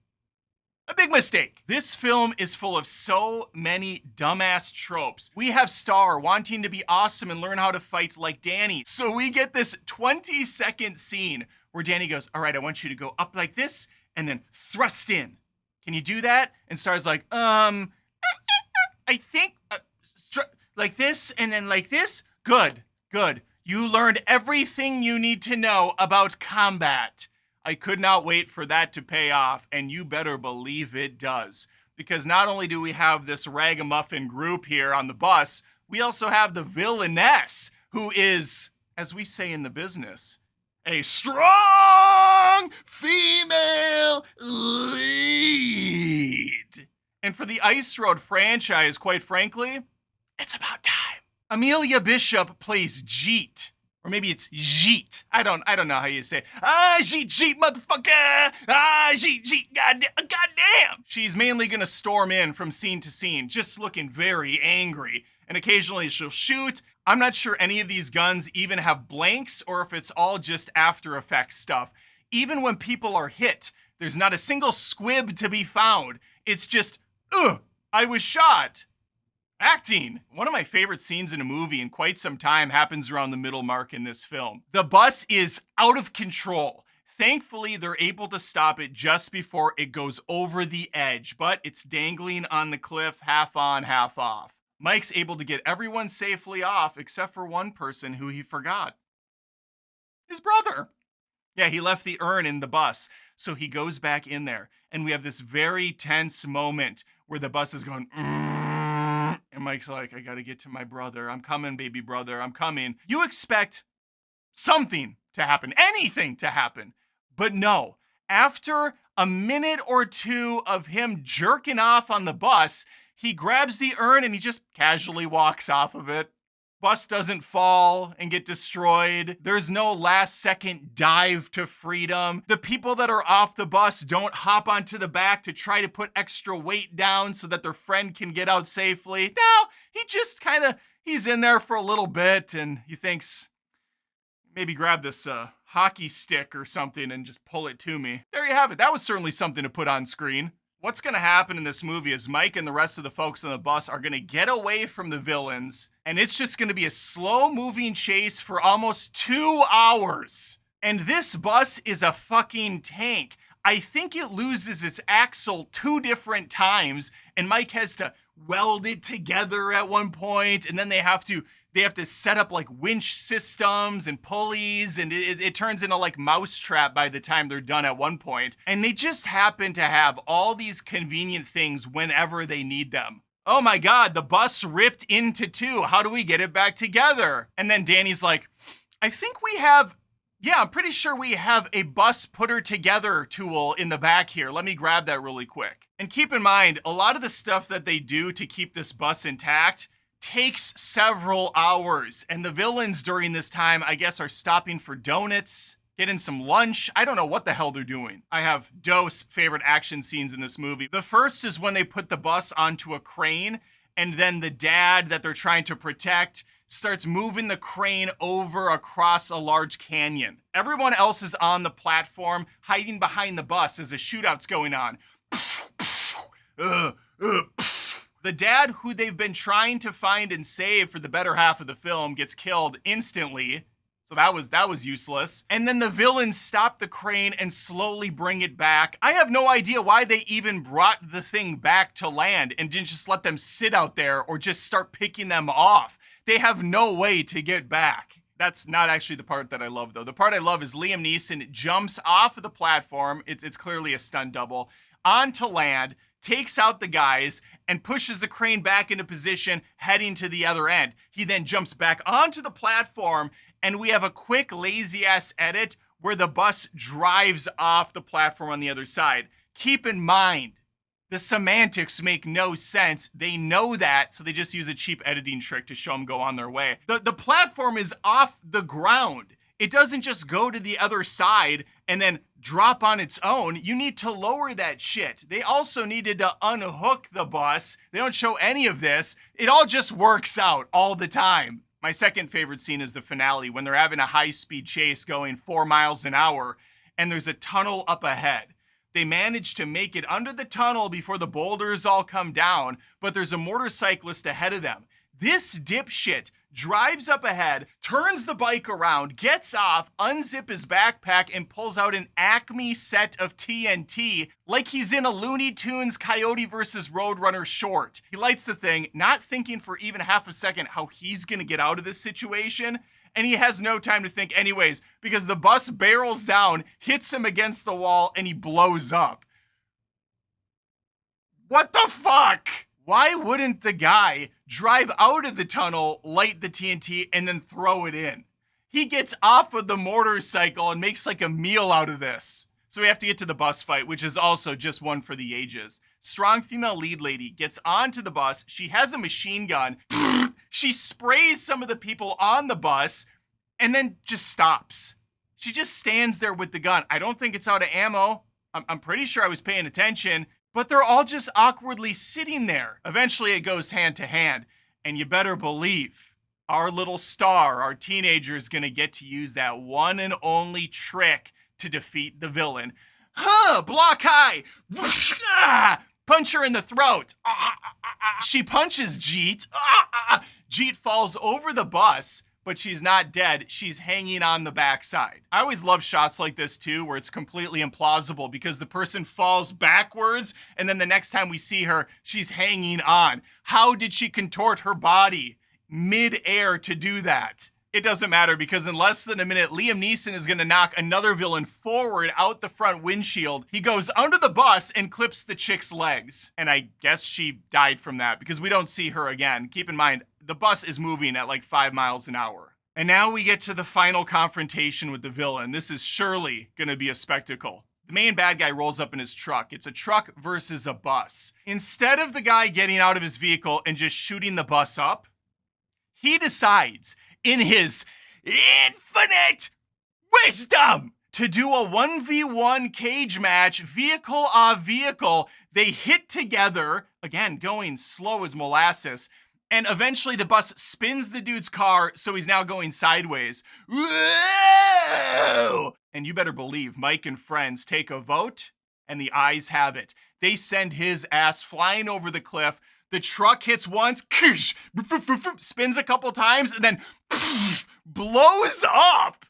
A big mistake. This film is full of so many dumbass tropes. We have Star wanting to be awesome and learn how to fight like Danny. So we get this 20-second scene where Danny goes, all right, I want you to go up like this and then thrust in. Can you do that? And Star's like, I think like this and then like this. Good. You learned everything you need to know about combat. I could not wait for that to pay off, and you better believe it does. Because not only do we have this ragamuffin group here on the bus, we also have the villainess, who is, as we say in the business, a strong female lead. And for the Ice Road franchise, quite frankly, it's about time. Amelia Bishop plays Jeet. Or maybe it's Jeet. I don't know how you say it. Jeet, motherfucker. Jeet, goddamn. She's mainly gonna storm in from scene to scene, just looking very angry. And occasionally she'll shoot. I'm not sure any of these guns even have blanks or if it's all just After Effects stuff. Even when people are hit, there's not a single squib to be found. It's just, I was shot. Acting. One of my favorite scenes in a movie in quite some time happens around the middle mark in this film. The bus is out of control. Thankfully, they're able to stop it just before it goes over the edge, but it's dangling on the cliff, half on, half off. Mike's able to get everyone safely off except for one person who he forgot. His brother. Yeah, he left the urn in the bus, so he goes back in there, and we have this very tense moment where the bus is going, and Mike's like, I gotta get to my brother. I'm coming, baby brother. I'm coming. You expect something to happen, anything to happen. But no, after a minute or two of him jerking off on the bus, he grabs the urn and he just casually walks off of it. Bus doesn't fall and get destroyed. There's no last second dive to freedom. The people that are off the bus don't hop onto the back to try to put extra weight down so that their friend can get out safely. No, he just he's in there for a little bit and he thinks, maybe grab this hockey stick or something and just pull it to me. There you have it. That was certainly something to put on screen. What's gonna happen in this movie is Mike and the rest of the folks on the bus are gonna get away from the villains, and it's just gonna be a slow-moving chase for almost 2 hours. And this bus is a fucking tank. I think it loses its axle 2 different times, and Mike has to weld it together at one point, and then they have to set up like winch systems and pulleys, and it turns into like mousetrap by the time they're done at one point. And they just happen to have all these convenient things whenever they need them. Oh my God, the bus ripped into 2. How do we get it back together? And then Danny's like, I think we have, I'm pretty sure we have a bus putter together tool in the back here. Let me grab that really quick. And keep in mind, a lot of the stuff that they do to keep this bus intact takes several hours, and the villains during this time, I guess, are stopping for donuts, getting some lunch. I don't know what the hell they're doing. I have dose favorite action scenes in this movie. The first is when they put the bus onto a crane, and then the dad that they're trying to protect starts moving the crane over across a large canyon. Everyone else is on the platform, hiding behind the bus as a shootout's going on. The dad, who they've been trying to find and save for the better half of the film, gets killed instantly. So that was useless. And then the villains stop the crane and slowly bring it back. I have no idea why they even brought the thing back to land and didn't just let them sit out there or just start picking them off. They have no way to get back. That's not actually the part that I love, though. The part I love is Liam Neeson jumps off of the platform. It's clearly a stunt double. Onto land, takes out the guys, and pushes the crane back into position, heading to the other end. He then jumps back onto the platform, and we have a quick, lazy-ass edit where the bus drives off the platform on the other side. Keep in mind, the semantics make no sense. They know that, so they just use a cheap editing trick to show them go on their way. The platform is off the ground. It doesn't just go to the other side and then drop on its own. You need to lower that shit. They also needed to unhook the bus. They don't show any of this. It all just works out all the time. My second favorite scene is the finale when they're having a high-speed chase going 4 miles an hour and there's a tunnel up ahead. They manage to make it under the tunnel before the boulders all come down, but there's a motorcyclist ahead of them. This dipshit drives up ahead, turns the bike around, gets off, unzips his backpack, and pulls out an Acme set of TNT like he's in a Looney Tunes Coyote vs. Roadrunner short. He lights the thing, not thinking for even half a second how he's gonna get out of this situation, and he has no time to think anyways, because the bus barrels down, hits him against the wall, and he blows up. What the fuck? Why wouldn't the guy drive out of the tunnel, light the TNT, and then throw it in? He gets off of the motorcycle and makes like a meal out of this. So we have to get to the bus fight, which is also just one for the ages. Strong female lead lady gets onto the bus. She has a machine gun. She sprays some of the people on the bus and then just stops. She just stands there with the gun. I don't think it's out of ammo. I'm pretty sure I was paying attention. But they're all just awkwardly sitting there. Eventually it goes hand to hand. And you better believe our little star, our teenager, is gonna get to use that one and only trick to defeat the villain. Block high. Punch her in the throat. She punches Jeet. Jeet falls over the bus, but she's not dead. She's hanging on the backside. I always love shots like this too, where it's completely implausible because the person falls backwards and then the next time we see her, she's hanging on. How did she contort her body mid-air to do that? It doesn't matter because in less than a minute, Liam Neeson is gonna knock another villain forward out the front windshield. He goes under the bus and clips the chick's legs. And I guess she died from that because we don't see her again. Keep in mind, the bus is moving at like 5 miles an hour. And now we get to the final confrontation with the villain. This is surely gonna be a spectacle. The main bad guy rolls up in his truck. It's a truck versus a bus. Instead of the guy getting out of his vehicle and just shooting the bus up, he decides in his infinite wisdom to do a 1v1 cage match, vehicle a vehicle. They hit together, again, going slow as molasses, and eventually the bus spins the dude's car, so he's now going sideways. Whoa! And you better believe Mike and friends take a vote, and the ayes have it. They send his ass flying over the cliff. The truck hits once, spins a couple times, and then blows up.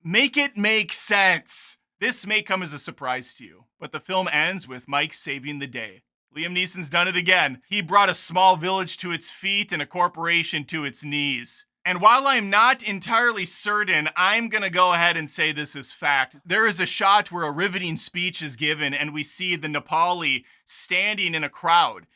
Make it make sense. This may come as a surprise to you, but the film ends with Mike saving the day. Liam Neeson's done it again. He brought a small village to its feet and a corporation to its knees. And while I'm not entirely certain, I'm gonna go ahead and say this is fact. There is a shot where a riveting speech is given and we see the Nepali standing in a crowd.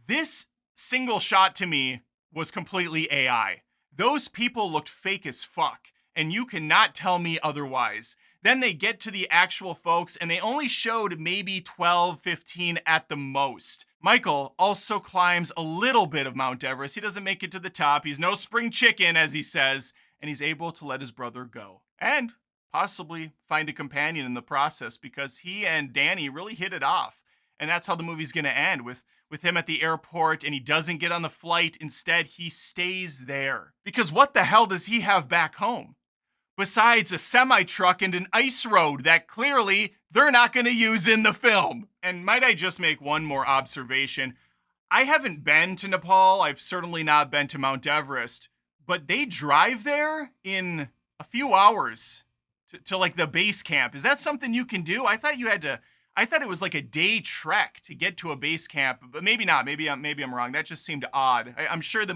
This single shot to me was completely AI. Those people looked fake as fuck, and you cannot tell me otherwise. Then they get to the actual folks, and they only showed maybe 12, 15 at the most. Michael also climbs a little bit of Mount Everest. He doesn't make it to the top. He's no spring chicken, as he says, and he's able to let his brother go. And possibly find a companion in the process, because he and Danny really hit it off. And that's how the movie's gonna end, with him at the airport, and he doesn't get on the flight. Instead, he stays there. Because what the hell does he have back home? Besides a semi-truck and an ice road that clearly they're not gonna use in the film. And might I just make one more observation? I haven't been to Nepal. I've certainly not been to Mount Everest, but they drive there in a few hours to like the base camp. Is that something you can do? I thought it was like a day trek to get to a base camp, but maybe not. Maybe I'm wrong. That just seemed odd. I'm sure the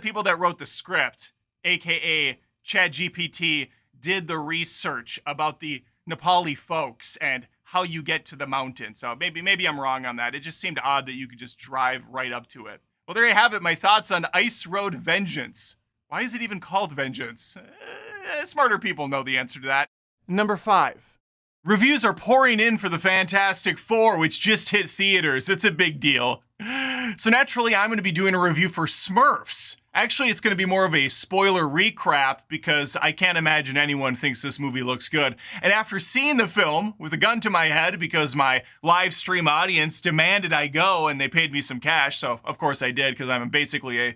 people that wrote the script, AKA ChatGPT, did the research about the Nepali folks and how you get to the mountain. So maybe I'm wrong on that. It just seemed odd that you could just drive right up to it. Well, there you have it. My thoughts on Ice Road Vengeance. Why is it even called Vengeance? Smarter people know the answer to that. Number 5. Reviews are pouring in for the Fantastic Four, which just hit theaters. It's a big deal. So naturally, I'm going to be doing a review for Smurfs. Actually, it's going to be more of a spoiler recap because I can't imagine anyone thinks this movie looks good. And after seeing the film with a gun to my head because my live stream audience demanded I go and they paid me some cash, so of course I did because I'm basically a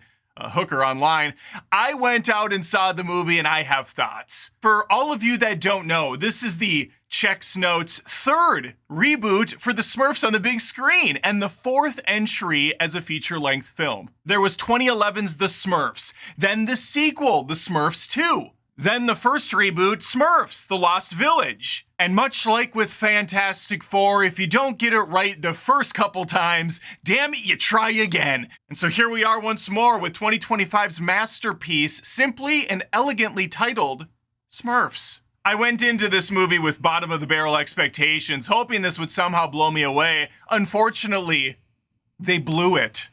hooker online, I went out and saw the movie and I have thoughts. For all of you that don't know, this is the Chex Note's third reboot for the Smurfs on the big screen, and the fourth entry as a feature-length film. There was 2011's The Smurfs, then the sequel, The Smurfs 2, then the first reboot, Smurfs, The Lost Village. And much like with Fantastic Four, if you don't get it right the first couple times, damn it, you try again. And so here we are once more with 2025's masterpiece, simply and elegantly titled Smurfs. I went into this movie with bottom of the barrel expectations, hoping this would somehow blow me away. Unfortunately, they blew it.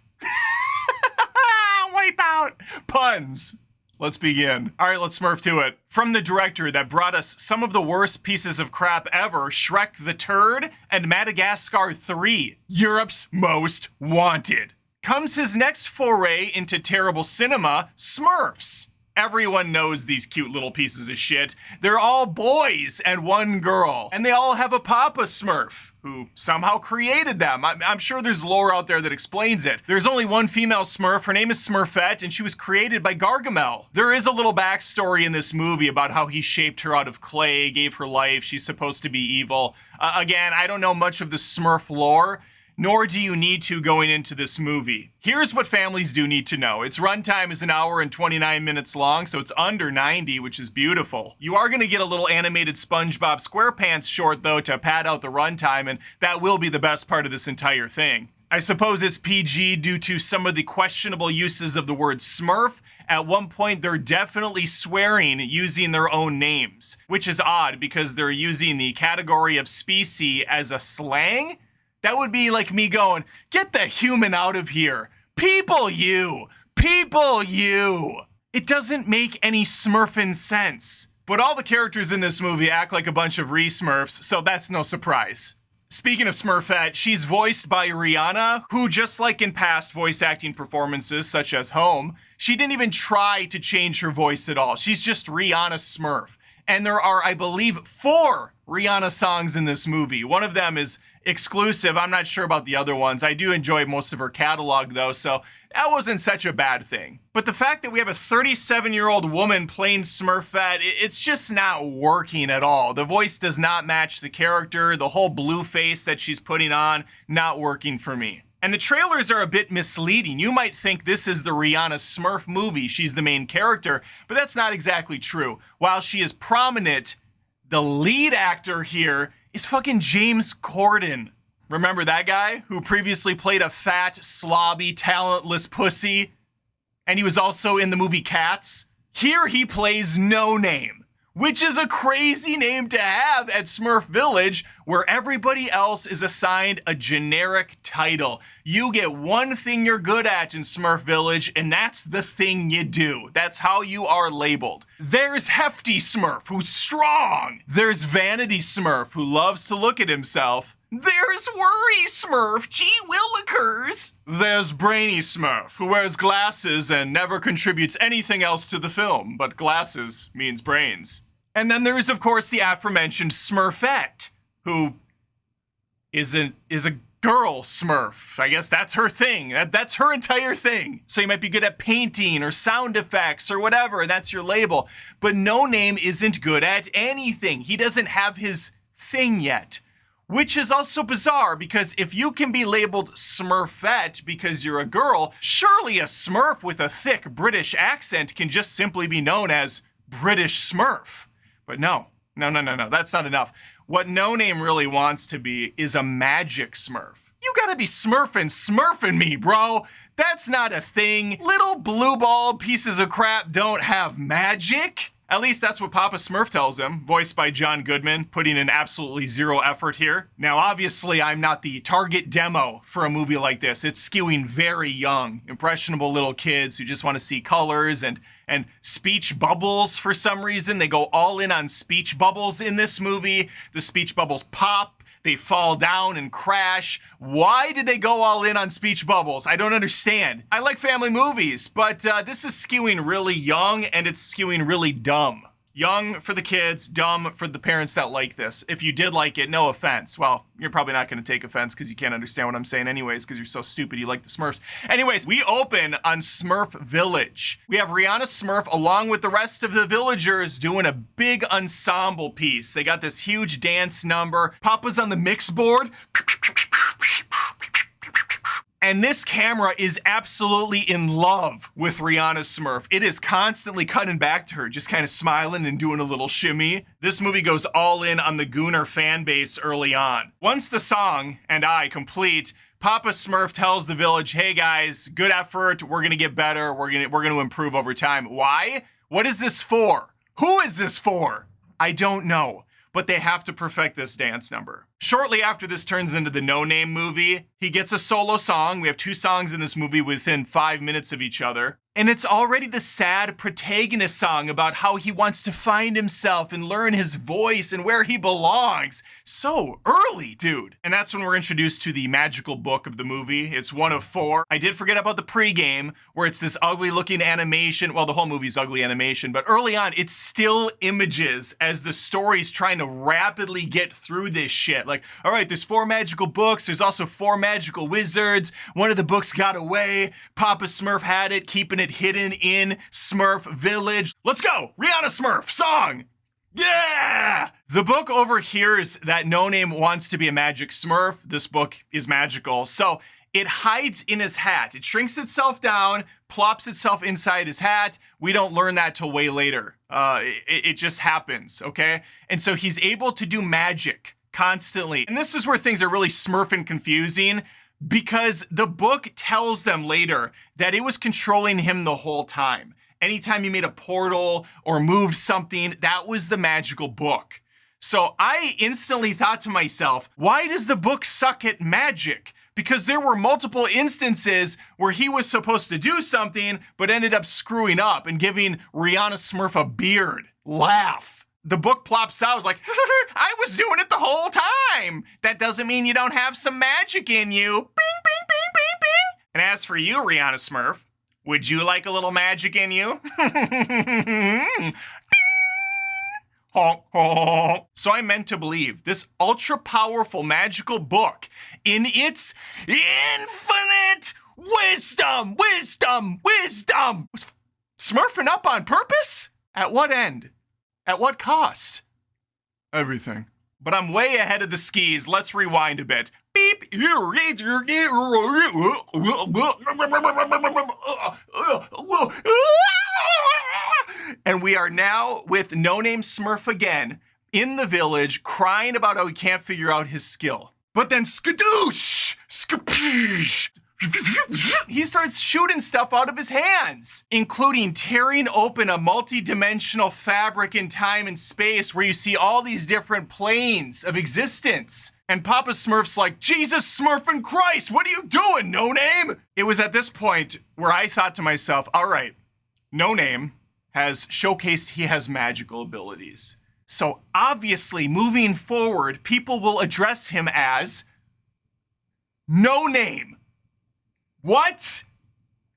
Wipe out. Puns. Let's begin. All right, let's Smurf to it. From the director that brought us some of the worst pieces of crap ever, Shrek the Turd and Madagascar 3, Europe's Most Wanted, comes his next foray into terrible cinema, Smurfs. Everyone knows these cute little pieces of shit. They're all boys and one girl, and they all have a Papa Smurf who somehow created them. I'm sure there's lore out there that explains it. There's only one female Smurf. Her name is Smurfette, and she was created by Gargamel. There is a little backstory in this movie about how he shaped her out of clay, gave her life. She's supposed to be evil. Again, I don't know much of the Smurf lore, nor do you need to going into this movie. Here's what families do need to know. Its runtime is 1 hour and 29 minutes long, so it's under 90, which is beautiful. You are gonna get a little animated SpongeBob SquarePants short though to pad out the runtime, and that will be the best part of this entire thing. I suppose it's PG due to some of the questionable uses of the word Smurf. At one point, they're definitely swearing using their own names, which is odd because they're using the category of species as a slang. That would be like me going, get the human out of here. People you. People you. It doesn't make any Smurfing sense. But all the characters in this movie act like a bunch of re-Smurfs, so that's no surprise. Speaking of Smurfette, she's voiced by Rihanna, who just like in past voice acting performances such as Home, she didn't even try to change her voice at all. She's just Rihanna Smurf. And there are, I believe, 4 Rihanna songs in this movie. One of them is exclusive. I'm not sure about the other ones. I do enjoy most of her catalog though, so that wasn't such a bad thing. But the fact that we have a 37-year-old woman playing Smurfette, it's just not working at all. The voice does not match the character. The whole blue face that she's putting on, not working for me. And the trailers are a bit misleading. You might think this is the Rihanna Smurf movie. She's the main character, but that's not exactly true. While she is prominent, the lead actor here is fucking James Corden. Remember that guy who previously played a fat, slobby, talentless pussy? And he was also in the movie Cats. Here he plays No Name, which is a crazy name to have at Smurf Village, where everybody else is assigned a generic title. You get one thing you're good at in Smurf Village, and that's the thing you do. That's how you are labeled. There's Hefty Smurf, who's strong. There's Vanity Smurf, who loves to look at himself. There's Worry Smurf, gee willikers. There's Brainy Smurf, who wears glasses and never contributes anything else to the film, but glasses means brains. And then there is, of course, the aforementioned Smurfette, who is a girl Smurf. I guess that's her thing. That's her entire thing. So you might be good at painting or sound effects or whatever, and that's your label. But No Name isn't good at anything. He doesn't have his thing yet. Which is also bizarre, because if you can be labeled Smurfette because you're a girl, surely a Smurf with a thick British accent can just simply be known as British Smurf. But no, that's not enough. What No Name really wants to be is a magic Smurf. You gotta be smurfing me, bro. That's not a thing. Little blue ball pieces of crap don't have magic. At least that's what Papa Smurf tells him, voiced by John Goodman, putting in absolutely zero effort here. Now, obviously, I'm not the target demo for a movie like this. It's skewing very young, impressionable little kids who just want to see colors and speech bubbles for some reason. They go all in on speech bubbles in this movie. The speech bubbles pop. They fall down and crash. Why did they go all in on speech bubbles? I don't understand. I like family movies, but this is skewing really young and it's skewing really dumb. Young for the kids, dumb for the parents that like this. If you did like it, no offense. Well, you're probably not going to take offense because you can't understand what I'm saying anyways because you're so stupid you like the Smurfs. Anyways, we open on Smurf Village. We have Rihanna Smurf along with the rest of the villagers doing a big ensemble piece. They got this huge dance number. Papa's on the mix board. And this camera is absolutely in love with Rihanna Smurf. It is constantly cutting back to her, just kind of smiling and doing a little shimmy. This movie goes all in on the Gooner fan base early on. Once the song, and I, complete, Papa Smurf tells the village, hey guys, good effort, we're gonna get better, we're gonna improve over time. Why? What is this for? Who is this for? I don't know, but they have to perfect this dance number. Shortly after this turns into the No Name movie, he gets a solo song. We have 2 songs in this movie within 5 minutes of each other. And it's already the sad protagonist song about how he wants to find himself and learn his voice and where he belongs. So early, dude. And that's when we're introduced to the magical book of the movie. It's 1 of 4. I did forget about the pregame, where it's this ugly looking animation. Well, the whole movie's ugly animation, but early on, it's still images as the story's trying to rapidly get through this shit. Like, all right, there's 4 magical books. There's also 4 magical wizards. One of the books got away. Papa Smurf had it, keeping it hidden in Smurf Village. Let's go! Rihanna Smurf song! Yeah! The book overhears that No Name wants to be a magic Smurf. This book is magical. So it hides in his hat. It shrinks itself down, plops itself inside his hat. We don't learn that till way later. It just happens, okay? And so he's able to do magic constantly. And this is where things are really Smurfing confusing, because the book tells them later that it was controlling him the whole time. Anytime he made a portal or moved something, that was the magical book. So I instantly thought to myself, why does the book suck at magic? Because there were multiple instances where he was supposed to do something, but ended up screwing up and giving Rihanna Smurf a beard. Laugh. The book plops out, I was like, I was doing it the whole time. That doesn't mean you don't have some magic in you. Bing, bing, bing, bing, bing. And as for you, Rihanna Smurf, would you like a little magic in you? Honk, honk. So I'm meant to believe this ultra powerful magical book in its infinite wisdom was smurfing up on purpose? At what end? At what cost? Everything. But I'm way ahead of the skis. Let's rewind a bit. Beep. And we are now with No Name Smurf again in the village, crying about how he can't figure out his skill. But then skadoosh, skapoosh. He starts shooting stuff out of his hands, including tearing open a multi-dimensional fabric in time and space where you see all these different planes of existence. And Papa Smurf's like, Jesus Smurfing Christ, what are you doing, No Name? It was at this point where I thought to myself, all right, No Name has showcased he has magical abilities. So obviously, moving forward, people will address him as No Name. What?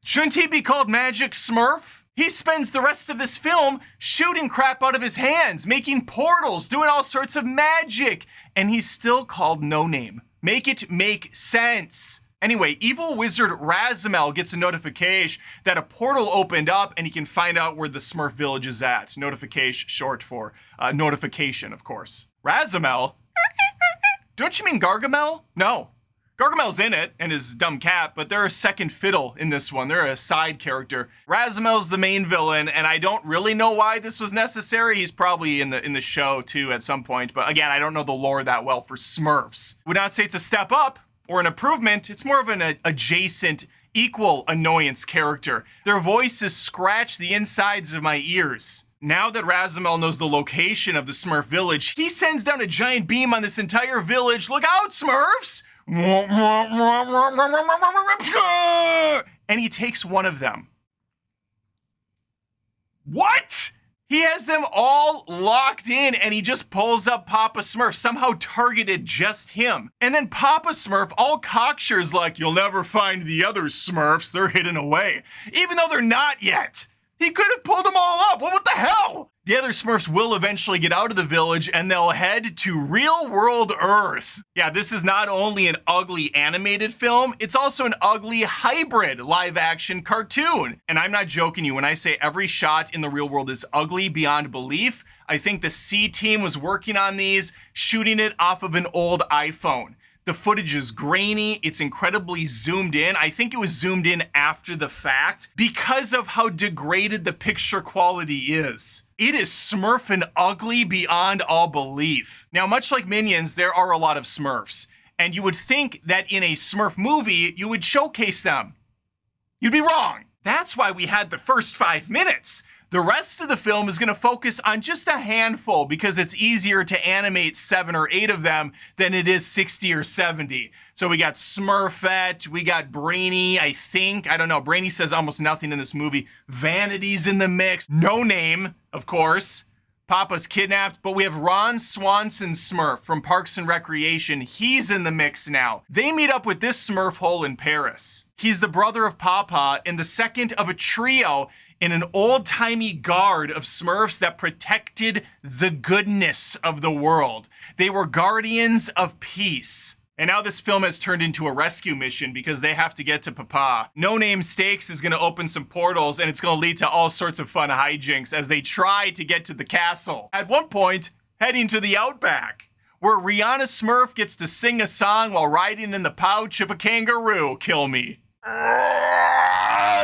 Shouldn't he be called Magic Smurf? He spends the rest of this film shooting crap out of his hands, making portals, doing all sorts of magic, and he's still called No Name. Make it make sense. Anyway, evil wizard Razamel gets a notification that a portal opened up and he can find out where the Smurf village is at. Notification, short for notification, of course. Razamel? Don't you mean Gargamel? No. Gargamel's in it and his dumb cat, but they're a second fiddle in this one. They're a side character. Razamel's the main villain, and I don't really know why this was necessary. He's probably in the show too at some point, but again, I don't know the lore that well for Smurfs. Would not say it's a step up or an improvement. It's more of an adjacent, equal annoyance character. Their voices scratch the insides of my ears. Now that Razamel knows the location of the Smurf village, he sends down a giant beam on this entire village. Look out, Smurfs! And he takes one of them. What? He has them all locked in and he just pulls up Papa Smurf, somehow targeted just him. And then Papa Smurf, all cocksure's like, you'll never find the other Smurfs, they're hidden away. Even though they're not yet. He could have pulled them all up. What the hell? The other Smurfs will eventually get out of the village and they'll head to real world Earth. Yeah, this is not only an ugly animated film, it's also an ugly hybrid live action cartoon. And I'm not joking you when I say every shot in the real world is ugly beyond belief. I think the C team was working on these, shooting it off of an old iPhone. The footage is grainy, it's incredibly zoomed in. I think it was zoomed in after the fact because of how degraded the picture quality is. It is Smurfing ugly beyond all belief. Now, much like Minions, there are a lot of Smurfs. And you would think that in a Smurf movie, you would showcase them. You'd be wrong. That's why we had the first 5 minutes. The rest of the film is going to focus on just a handful because it's easier to animate 7 or 8 of them than it is 60 or 70. So we got Smurfette, we got Brainy, I think. I don't know. Brainy says almost nothing in this movie. Vanity's in the mix. No Name, of course. Papa's kidnapped, but we have Ron Swanson Smurf from Parks and Recreation. He's in the mix now. They meet up with this Smurf hole in Paris. He's the brother of Papa and the second of a trio in an old-timey guard of Smurfs that protected the goodness of the world. They were guardians of peace. And now this film has turned into a rescue mission because they have to get to Papa. No Name Stakes is gonna open some portals and it's gonna lead to all sorts of fun hijinks as they try to get to the castle. At one point, heading to the outback, where Rihanna Smurf gets to sing a song while riding in the pouch of a kangaroo. Kill me.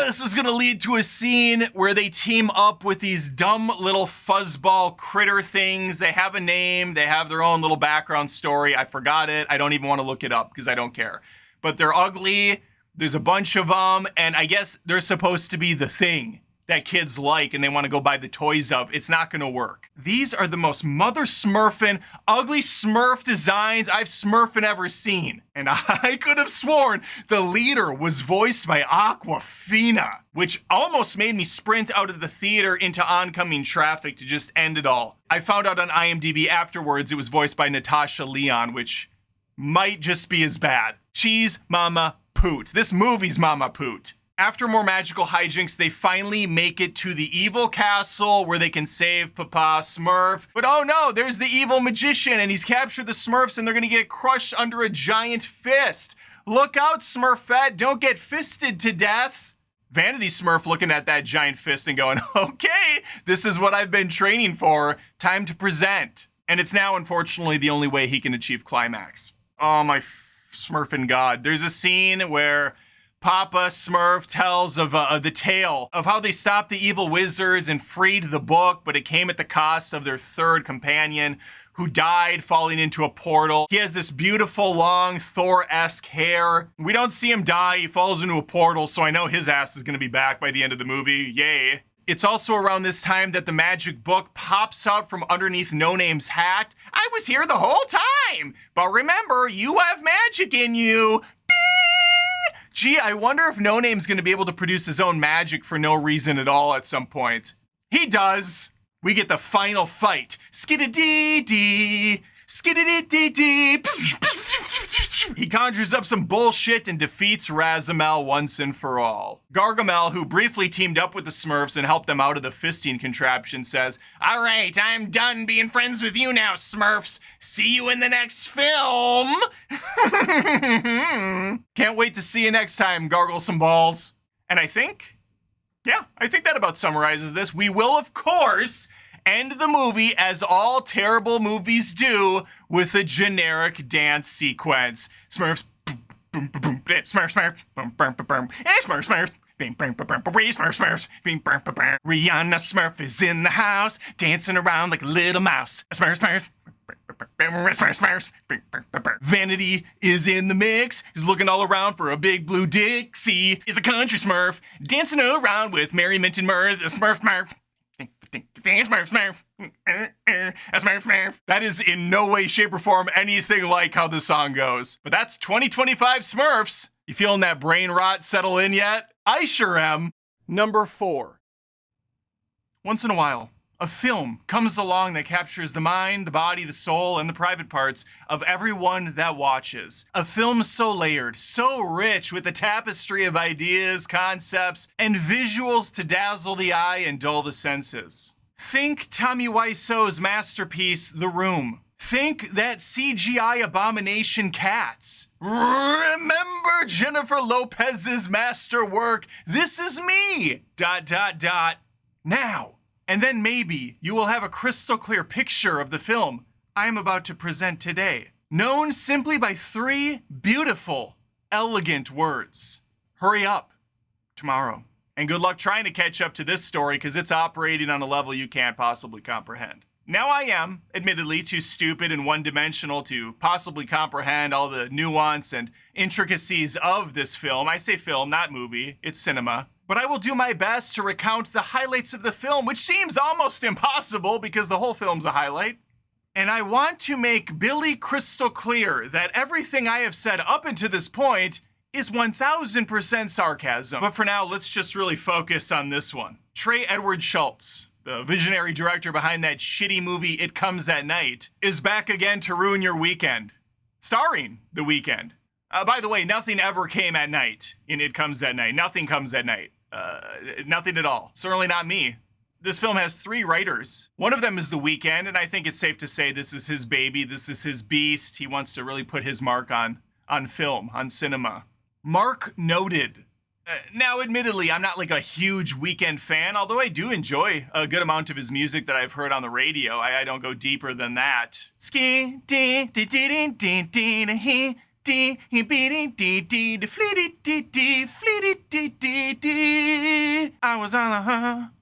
This is gonna lead to a scene where they team up with these dumb little fuzzball critter things. They have a name, they have their own little background story. I forgot it. I don't even want to look it up because I don't care. But they're ugly. There's a bunch of them, and I guess they're supposed to be the thing that kids like and they want to go buy the toys of. It's not gonna work. These are the most mother smurfing, ugly Smurf designs I've smurfing ever seen. And I could have sworn the leader was voiced by Aquafina, which almost made me sprint out of the theater into oncoming traffic to just end it all. I found out on IMDb afterwards it was voiced by Natasha Lyonne, which might just be as bad. She's Mama Poot. This movie's Mama Poot. After more magical hijinks, they finally make it to the evil castle where they can save Papa Smurf. But oh no, there's the evil magician and he's captured the Smurfs and they're gonna get crushed under a giant fist. Look out, Smurfette, don't get fisted to death. Vanity Smurf looking at that giant fist and going, okay, this is what I've been training for. Time to present. And it's now, unfortunately, the only way he can achieve climax. Oh my Smurfing God. There's a scene where Papa Smurf tells of the tale of how they stopped the evil wizards and freed the book, but it came at the cost of their third companion who died falling into a portal. He has this beautiful, long, Thor-esque hair. We don't see him die. He falls into a portal, so I know his ass is going to be back by the end of the movie. Yay. It's also around this time that the magic book pops out from underneath No Name's hat. I was here the whole time, but remember, you have magic in you. Gee, I wonder if No Name's gonna be able to produce his own magic for no reason at all at some point. He does. We get the final fight. Skidadee-dee, skidadee-dee-dee. He conjures up some bullshit and defeats Razamel once and for all. Gargamel, who briefly teamed up with the Smurfs and helped them out of the fisting contraption, says, all right, I'm done being friends with you now, Smurfs. See you in the next film. Can't wait to see you next time, gargle some balls. And I think that about summarizes this. We will, of course, end the movie, as all terrible movies do, with a generic dance sequence. Smurfs, boom, boom, boom, Smurf, Smurf, boom, boom, boom, boom, and Smurf, Smurf, bing, bing, bing, bing, bing, Smurf, Smurf, bing, bing, bing, bing. Rihanna Smurf is in the house, dancing around like a little mouse. Smurf, Smurf. Vanity is in the mix. He's looking all around for a big blue Dixie. Is a country Smurf dancing around with merriment and mirth. A Smurf, Smurf. Smurf, Smurf. Smurf, Smurf. That is in no way, shape, or form anything like how the song goes. But that's 2025 Smurfs. You feeling that brain rot settle in yet? I sure am. Number 4. Once in a while, A film comes along that captures the mind, the body, the soul, and the private parts of everyone that watches. A film so layered, so rich with a tapestry of ideas, concepts, and visuals to dazzle the eye and dull the senses. Think Tommy Wiseau's masterpiece, The Room. Think that CGI abomination Cats. Remember Jennifer Lopez's masterwork, This Is Me, ... now. And then maybe you will have a crystal clear picture of the film I am about to present today, known simply by 3 beautiful, elegant words. Hurry up tomorrow. And good luck trying to catch up to this story because it's operating on a level you can't possibly comprehend. Now I am, admittedly, too stupid and one-dimensional to possibly comprehend all the nuance and intricacies of this film. I say film, not movie. It's cinema. But I will do my best to recount the highlights of the film, which seems almost impossible because the whole film's a highlight. And I want to make Billy crystal clear that everything I have said up until this point is 1000% sarcasm. But for now, let's just really focus on this one. Trey Edward Schultz, the visionary director behind that shitty movie It Comes at Night, is back again to ruin your weekend. Starring The Weeknd. By the way, nothing ever came at night in It Comes at Night. Nothing comes at night. Nothing at all. Certainly not me. This film has 3 writers. One of them is The Weeknd, and I think it's safe to say this is his baby. This is his beast. He wants to really put his mark on film, on cinema. Mark Noted. Now, admittedly, I'm not like a huge Weeknd fan, although I do enjoy a good amount of his music that I've heard on the radio. I don't go deeper than that. Ski dee dee dee dee dee dee dee dee dee dee dee fleety dee dee fleety dee dee dee. I was on a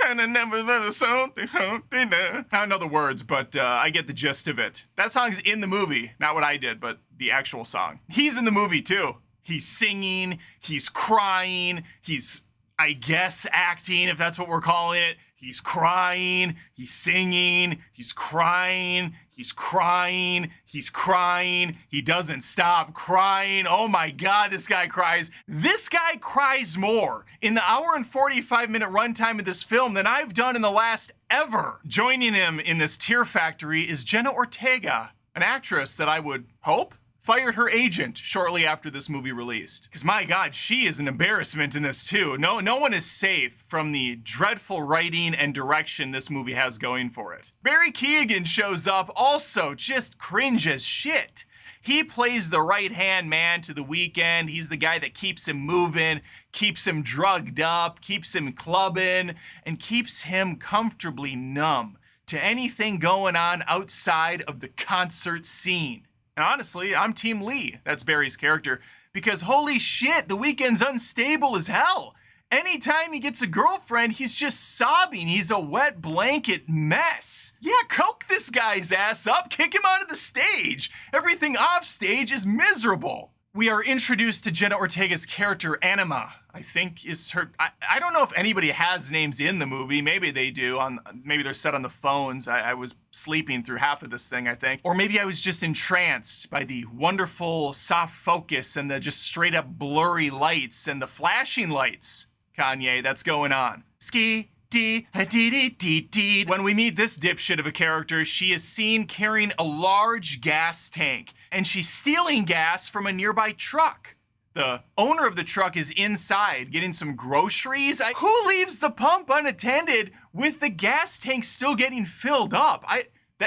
and I never let a something. I don't know the words, but I get the gist of it. That song's in the movie, not what I did, but the actual song. He's in the movie too. He's singing, he's crying, he's, I guess, acting, if that's what we're calling it. He's crying, he's singing, he's crying, he's crying, he's crying. He doesn't stop crying. Oh my God, this guy cries. This guy cries more in the hour and 45-minute runtime of this film than I've done in the last ever. Joining him in this tear factory is Jenna Ortega, an actress that I would hope fired her agent shortly after this movie released. Because my God, she is an embarrassment in this too. No one is safe from the dreadful writing and direction this movie has going for it. Barry Keoghan shows up, also just cringe as shit. He plays the right-hand man to The Weeknd. He's the guy that keeps him moving, keeps him drugged up, keeps him clubbing, and keeps him comfortably numb to anything going on outside of the concert scene. And honestly, I'm Team Lee, that's Barry's character, because holy shit, The Weeknd's unstable as hell. Anytime he gets a girlfriend, he's just sobbing. He's a wet blanket mess. Yeah, coke this guy's ass up, kick him onto the stage. Everything off stage is miserable. We are introduced to Jenna Ortega's character, Anima, I think is her. I don't know if anybody has names in the movie. Maybe they do. Maybe they're set on the phones. I was sleeping through half of this thing, I think. Or maybe I was just entranced by the wonderful soft focus and the just straight up blurry lights and the flashing lights, Kanye, that's going on. Ski. When we meet this dipshit of a character, she is seen carrying a large gas tank, and she's stealing gas from a nearby truck. The owner of the truck is inside getting some groceries. Who leaves the pump unattended with the gas tank still getting filled up?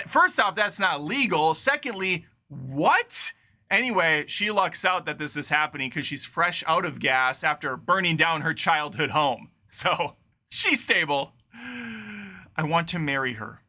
First off, that's not legal. Secondly, what? Anyway, she lucks out that this is happening because she's fresh out of gas after burning down her childhood home. So she's stable. I want to marry her.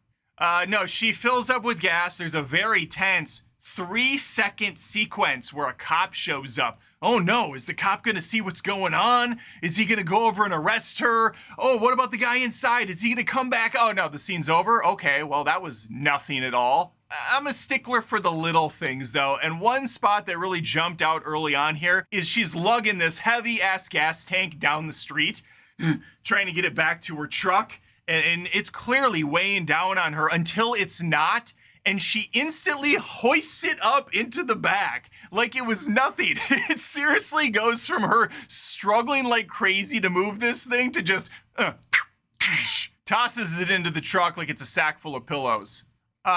No, she fills up with gas. There's a very tense 3-second sequence where a cop shows up. Oh no, is the cop gonna see what's going on? Is he gonna go over and arrest her? Oh, what about the guy inside? Is he gonna come back? Oh no, the scene's over? Okay, well that was nothing at all. I'm a stickler for the little things though, and one spot that really jumped out early on here is she's lugging this heavy ass gas tank down the street, trying to get it back to her truck, and it's clearly weighing down on her until it's not, and she instantly hoists it up into the back like it was nothing. It seriously goes from her struggling like crazy to move this thing to just tosses it into the truck like it's a sack full of pillows.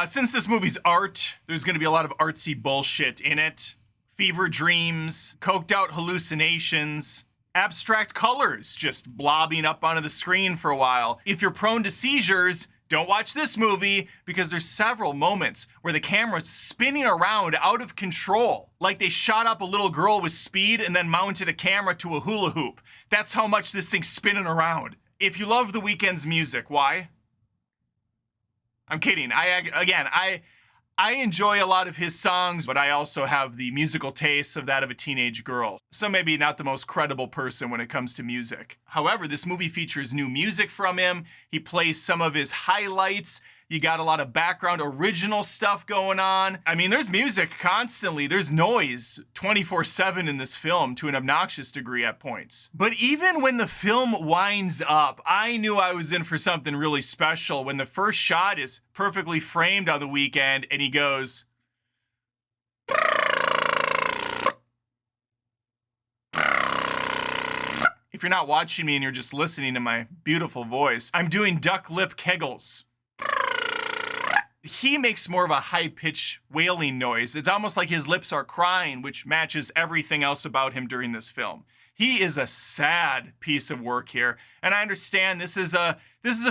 Since this movie's art, there's gonna be a lot of artsy bullshit in it. Fever dreams, coked out hallucinations, abstract colors just blobbing up onto the screen for a while. If you're prone to seizures, don't watch this movie because there's several moments where the camera's spinning around out of control. Like they shot up a little girl with speed and then mounted a camera to a hula hoop. That's how much this thing's spinning around. If you love The Weeknd's music, why? I'm kidding. I enjoy a lot of his songs, but I also have the musical taste of that of a teenage girl. So maybe not the most credible person when it comes to music. However, this movie features new music from him. He plays some of his highlights. You got a lot of background original stuff going on. I mean, there's music constantly. There's noise 24/7 in this film to an obnoxious degree at points. But even when the film winds up, I knew I was in for something really special when the first shot is perfectly framed on The Weeknd and he goes, if you're not watching me and you're just listening to my beautiful voice, I'm doing duck lip kegels. He makes more of a high-pitched wailing noise. It's almost like his lips are crying, which matches everything else about him during this film. He is a sad piece of work here, and I understand this is a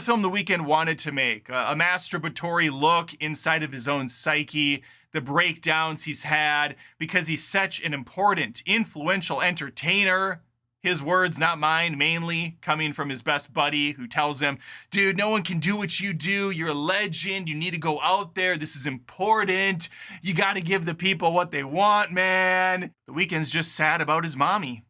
film The Weeknd wanted to make, a masturbatory look inside of his own psyche, the breakdowns he's had, because he's such an important, influential entertainer. His words, not mine, mainly coming from his best buddy who tells him, dude, no one can do what you do. You're a legend. You need to go out there. This is important. You got to give the people what they want, man. The Weeknd's just sad about his mommy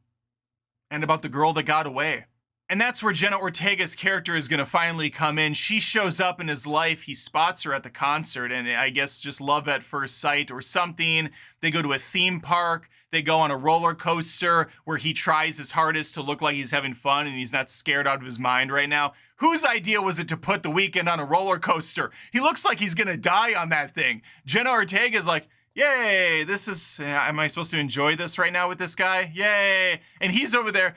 and about the girl that got away. And that's where Jenna Ortega's character is going to finally come in. She shows up in his life. He spots her at the concert, and I guess just love at first sight or something. They go to a theme park. They go on a roller coaster where he tries his hardest to look like he's having fun and he's not scared out of his mind right now. Whose idea was it to put The Weeknd on a roller coaster? He looks like he's going to die on that thing. Jenna Ortega's like, yay, this is, am I supposed to enjoy this right now with this guy? Yay. And he's over there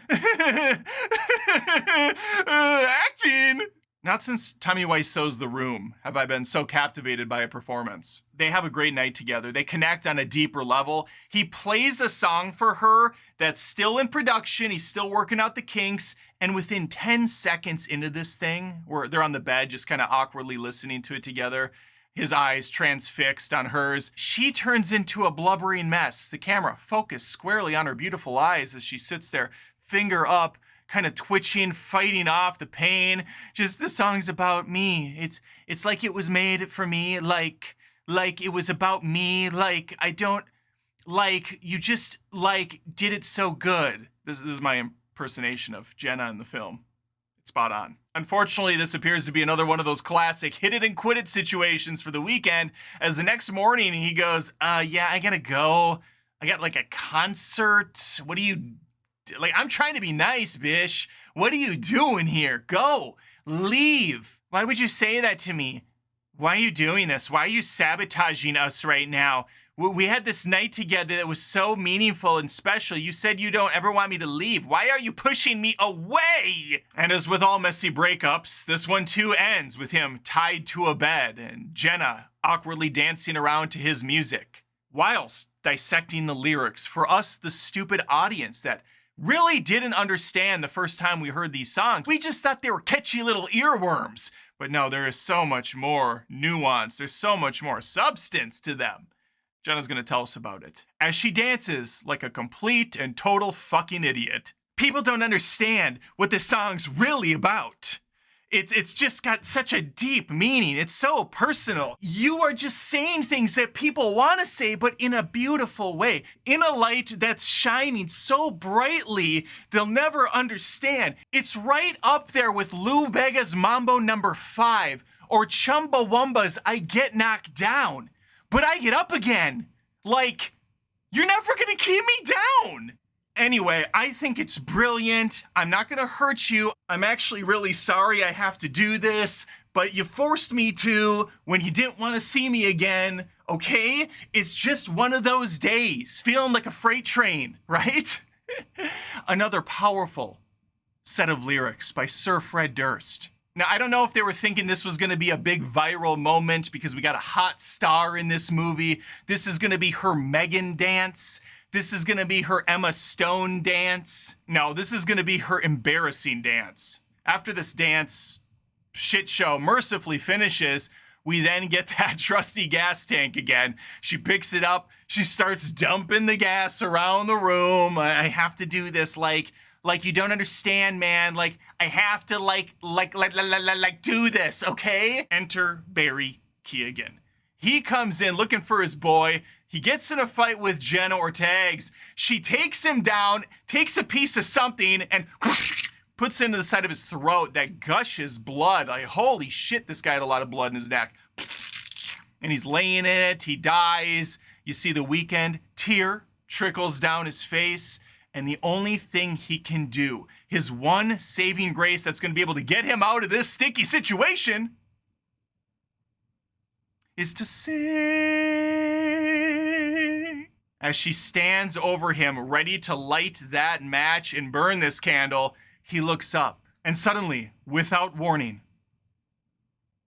acting. Not since Tommy Wiseau's The Room have I been so captivated by a performance. They have a great night together. They connect on a deeper level. He plays a song for her that's still in production. He's still working out the kinks. And within 10 seconds into this thing, where they're on the bed just kind of awkwardly listening to it together, his eyes transfixed on hers, she turns into a blubbering mess. The camera focused squarely on her beautiful eyes as she sits there, finger up, kind of twitching, fighting off the pain. Just, the song's about me. It's like it was made for me, like it was about me, like I don't, like you just like did it so good. This is my impersonation of Jenna in the film. It's spot on. Unfortunately, this appears to be another one of those classic hit it and quit it situations for The Weeknd, as the next morning he goes, yeah, I gotta go. I got like a concert. What do you, like, I'm trying to be nice, bish. What are you doing here? Go, leave. Why would you say that to me? Why are you doing this? Why are you sabotaging us right now? We had this night together that was so meaningful and special. You said you don't ever want me to leave. Why are you pushing me away? And as with all messy breakups, this one too ends with him tied to a bed and Jenna awkwardly dancing around to his music, whilst dissecting the lyrics for us, the stupid audience that really didn't understand the first time we heard these songs. We just thought they were catchy little earworms. But no, there is so much more nuance. There's so much more substance to them. Jenna's gonna tell us about it, as she dances like a complete and total fucking idiot. People don't understand what this song's really about. It's just got such a deep meaning. It's so personal. You are just saying things that people want to say, but in a beautiful way, in a light that's shining so brightly they'll never understand. It's right up there with Lou Bega's Mambo No. 5 or Chumbawamba's I Get Knocked Down, but I get up again. Like, you're never gonna keep me down. Anyway, I think it's brilliant. I'm not gonna hurt you. I'm actually really sorry I have to do this, but you forced me to when you didn't want to see me again, okay? It's just one of those days, feeling like a freight train, right? Another powerful set of lyrics by Sir Fred Durst. Now, I don't know if they were thinking this was going to be a big viral moment because we got a hot star in this movie. This is going to be her Megan dance. This is going to be her Emma Stone dance. No, this is going to be her embarrassing dance. After this dance shit show mercifully finishes, we then get that trusty gas tank again. She picks it up. She starts dumping the gas around the room. I have to do this like you don't understand, man. Like, I have to like do this, okay? Enter Barry Keoghan. He comes in looking for his boy. He gets in a fight with Jenna Ortegs. She takes him down, takes a piece of something, and puts it into the side of his throat that gushes blood. Like, holy shit, this guy had a lot of blood in his neck. And he's laying in it. He dies. You see the Weeknd. Tear trickles down his face. And the only thing he can do, his one saving grace that's going to be able to get him out of this sticky situation, is to sing. As she stands over him, ready to light that match and burn this candle, he looks up. And suddenly, without warning,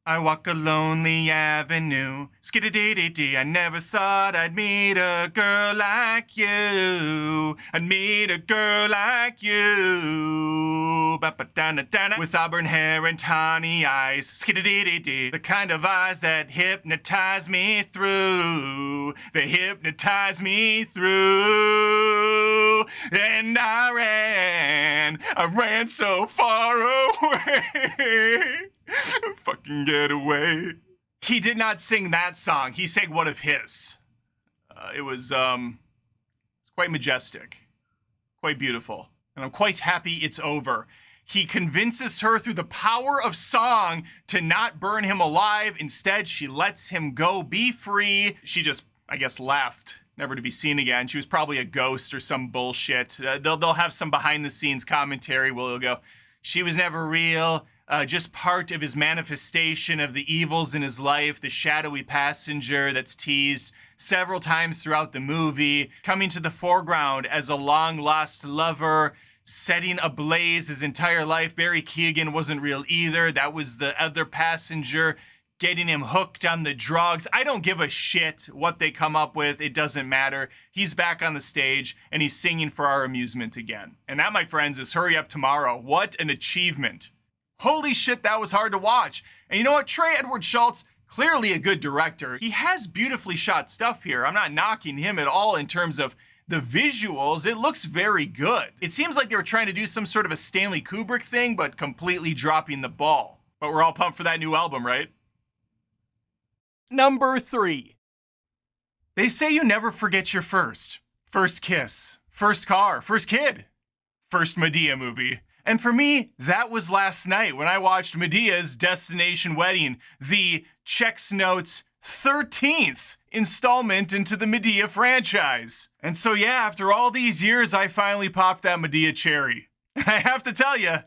I walk a lonely avenue, skiddy-dee-dee-dee. I never thought I'd meet a girl like you. I'd meet a girl like you. Ba-ba-da-na-da-na. With auburn hair and tawny eyes, skiddy-dee-dee-dee. The kind of eyes that hypnotize me through. They hypnotize me through. And I ran so far away. Fucking get away. He did not sing that song. He sang one of his. It was quite majestic, quite beautiful, and I'm quite happy it's over. He convinces her through the power of song to not burn him alive. Instead, she lets him go, be free. She just, I guess, left, never to be seen again. She was probably a ghost or some bullshit. They'll have some behind-the-scenes commentary where they'll go, she was never real. Just part of his manifestation of the evils in his life, the shadowy passenger that's teased several times throughout the movie, coming to the foreground as a long-lost lover, setting ablaze his entire life. Barry Keoghan wasn't real either. That was the other passenger, getting him hooked on the drugs. I don't give a shit what they come up with. It doesn't matter. He's back on the stage, and he's singing for our amusement again. And that, my friends, is Hurry Up Tomorrow. What an achievement. Holy shit, that was hard to watch. And you know what? Trey Edward Schultz, clearly a good director. He has beautifully shot stuff here. I'm not knocking him at all in terms of the visuals. It looks very good. It seems like they were trying to do some sort of a Stanley Kubrick thing, but completely dropping the ball. But we're all pumped for that new album, right? Number 3. They say you never forget your first. First kiss. First car. First kid. First Madea movie. And for me, that was last night when I watched Madea's Destination Wedding, the Chex Notes 13th installment into the Madea franchise. And so yeah, after all these years, I finally popped that Madea cherry. I have to tell you,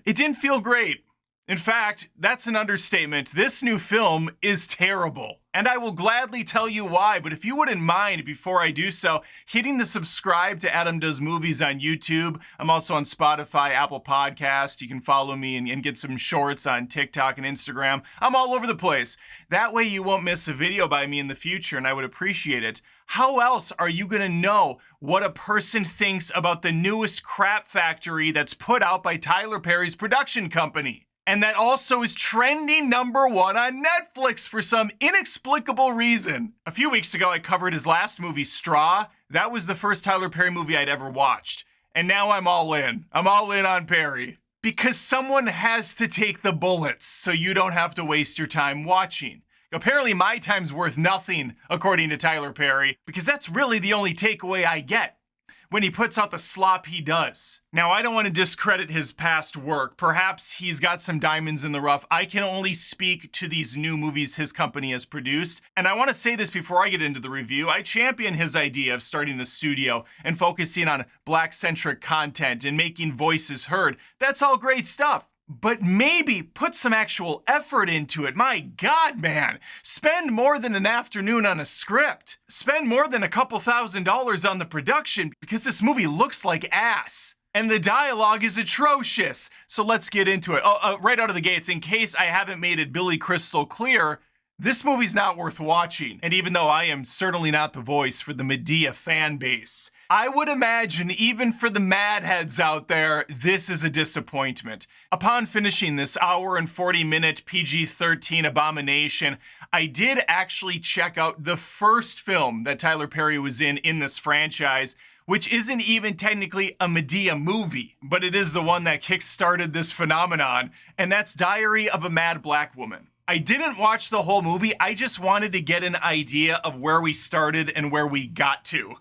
it didn't feel great. In fact, that's an understatement. This new film is terrible. And I will gladly tell you why, but if you wouldn't mind, before I do so, hitting the subscribe to Adam Does Movies on YouTube. I'm also on Spotify, Apple Podcast. You can follow me and get some shorts on TikTok and Instagram. I'm all over the place. That way you won't miss a video by me in the future, and I would appreciate it. How else are you gonna know what a person thinks about the newest crap factory that's put out by Tyler Perry's production company? And that also is trending number 1 on Netflix for some inexplicable reason. A few weeks ago, I covered his last movie, Straw. That was the first Tyler Perry movie I'd ever watched. And now I'm all in. I'm all in on Perry. Because someone has to take the bullets so you don't have to waste your time watching. Apparently my time's worth nothing, according to Tyler Perry, because that's really the only takeaway I get when he puts out the slop he does. Now, I don't want to discredit his past work. Perhaps he's got some diamonds in the rough. I can only speak to these new movies his company has produced. And I want to say this before I get into the review. I champion his idea of starting a studio and focusing on Black-centric content and making voices heard. That's all great stuff. But maybe put some actual effort into it. My God, man. Spend more than an afternoon on a script. Spend more than a couple $1,000s on the production because this movie looks like ass. And the dialogue is atrocious. So let's get into it. Right out of the gates, in case I haven't made it Billy crystal clear, this movie's not worth watching. And even though I am certainly not the voice for the Madea fan base, I would imagine even for the mad heads out there, this is a disappointment. Upon finishing this hour and 40-minute PG-13 abomination, I did actually check out the first film that Tyler Perry was in this franchise, which isn't even technically a Madea movie, but it is the one that kickstarted this phenomenon, and that's Diary of a Mad Black Woman. I didn't watch the whole movie, I just wanted to get an idea of where we started and where we got to.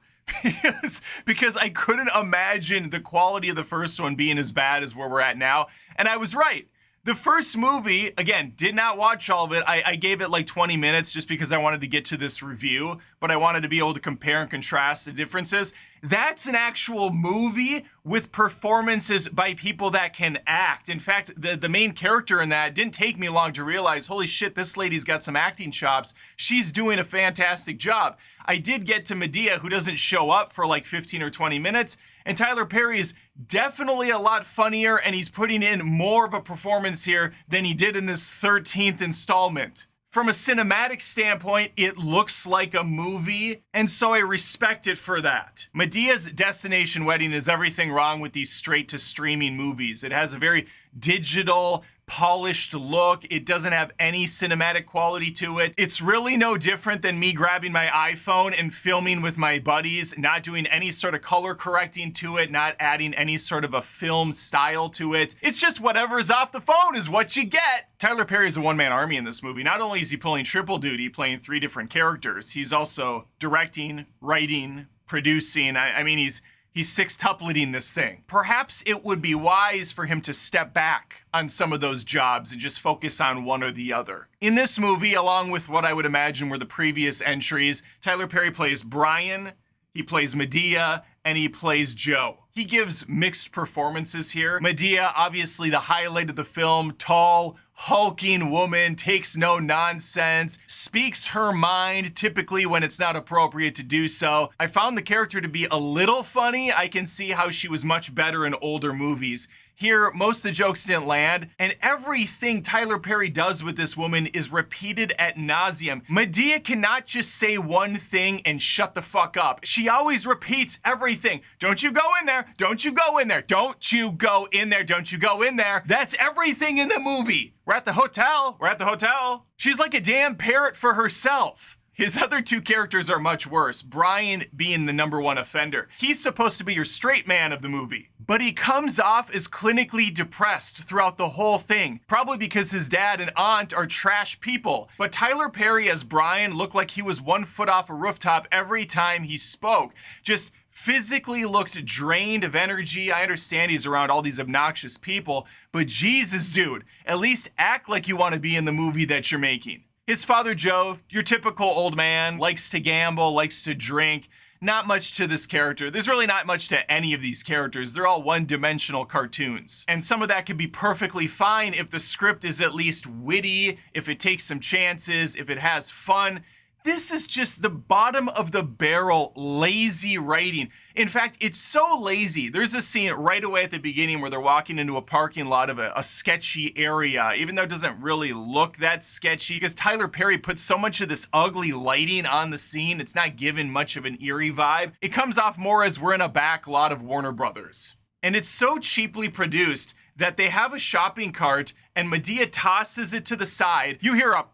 Because I couldn't imagine the quality of the first one being as bad as where we're at now, and I was right. The first movie, again, did not watch all of it. I gave it like 20 minutes just because I wanted to get to this review, but I wanted to be able to compare and contrast the differences. That's an actual movie with performances by people that can act. In fact, the main character in that didn't take me long to realize, holy shit, this lady's got some acting chops. She's doing a fantastic job. I did get to Madea, who doesn't show up for like 15 or 20 minutes, and Tyler Perry is definitely a lot funnier, and he's putting in more of a performance here than he did in this 13th installment. From a cinematic standpoint, it looks like a movie, and so I respect it for that. Medea's Destination Wedding is everything wrong with these straight-to-streaming movies. It has a very digital, polished look. It doesn't have any cinematic quality to it. It's really no different than me grabbing my iPhone and filming with my buddies, not doing any sort of color correcting to it, not adding any sort of a film style to it. It's just whatever's off the phone is what you get. Tyler Perry is a one-man army in this movie. Not only is he pulling triple duty, playing 3 different characters, he's also directing, writing, producing. I mean, he's sextupleting this thing. Perhaps it would be wise for him to step back on some of those jobs and just focus on one or the other. In this movie, along with what I would imagine were the previous entries, Tyler Perry plays Brian, he plays Madea, and he plays Joe. He gives mixed performances here. Madea, obviously the highlight of the film, tall, hulking woman, takes no nonsense, speaks her mind, typically when it's not appropriate to do so. I found the character to be a little funny. I can see how she was much better in older movies. Here, most of the jokes didn't land, and everything Tyler Perry does with this woman is repeated ad nauseum. Madea cannot just say one thing and shut the fuck up. She always repeats everything. Don't you go in there. Don't you go in there. Don't you go in there. Don't you go in there. That's everything in the movie. We're at the hotel. We're at the hotel. She's like a damn parrot for herself. His other 2 characters are much worse, Brian being the #1 offender. He's supposed to be your straight man of the movie, but he comes off as clinically depressed throughout the whole thing, probably because his dad and aunt are trash people. But Tyler Perry as Brian looked like he was 1 foot off a rooftop every time he spoke. Just physically looked drained of energy. I understand he's around all these obnoxious people, but Jesus, dude, at least act like you want to be in the movie that you're making. His father, Joe, your typical old man, likes to gamble, likes to drink. Not much to this character. There's really not much to any of these characters. They're all one-dimensional cartoons. And some of that could be perfectly fine if the script is at least witty, if it takes some chances, if it has fun. This is just the bottom of the barrel lazy writing. In fact, it's so lazy. There's a scene right away at the beginning where they're walking into a parking lot of a sketchy area, even though it doesn't really look that sketchy, because Tyler Perry puts so much of this ugly lighting on the scene, it's not given much of an eerie vibe. It comes off more as we're in a back lot of Warner Brothers. And it's so cheaply produced that they have a shopping cart and Madea tosses it to the side. You hear a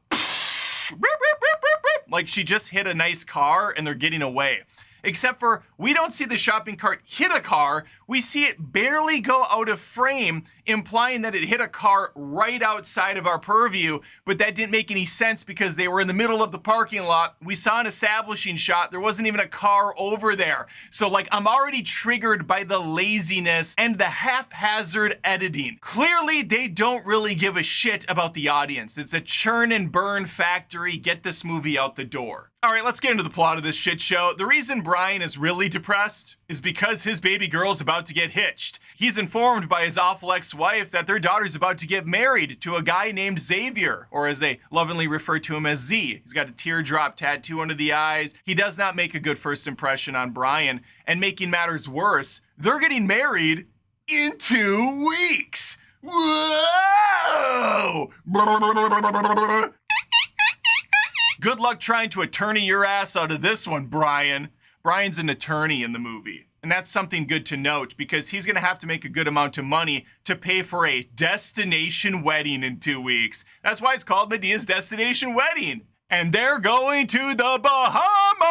like she just hit a nice car and they're getting away. Except for we don't see the shopping cart hit a car, we see it barely go out of frame, implying that it hit a car right outside of our purview, but that didn't make any sense because they were in the middle of the parking lot. We saw an establishing shot, there wasn't even a car over there. So like, I'm already triggered by the laziness and the haphazard editing. Clearly, they don't really give a shit about the audience. It's a churn and burn factory, get this movie out the door. All right, let's get into the plot of this shit show. The reason Brian is really depressed is because his baby girl's about to get hitched. He's informed by his awful ex-wife that their daughter's about to get married to a guy named Xavier, or as they lovingly refer to him as Z. He's got a teardrop tattoo under the eyes. He does not make a good first impression on Brian, and making matters worse, they're getting married in 2 weeks. Whoa! Good luck trying to attorney your ass out of this one, Brian. Brian's an attorney in the movie. And that's something good to note because he's going to have to make a good amount of money to pay for a destination wedding in 2 weeks. That's why it's called Medea's Destination Wedding. And they're going to the Bahamas!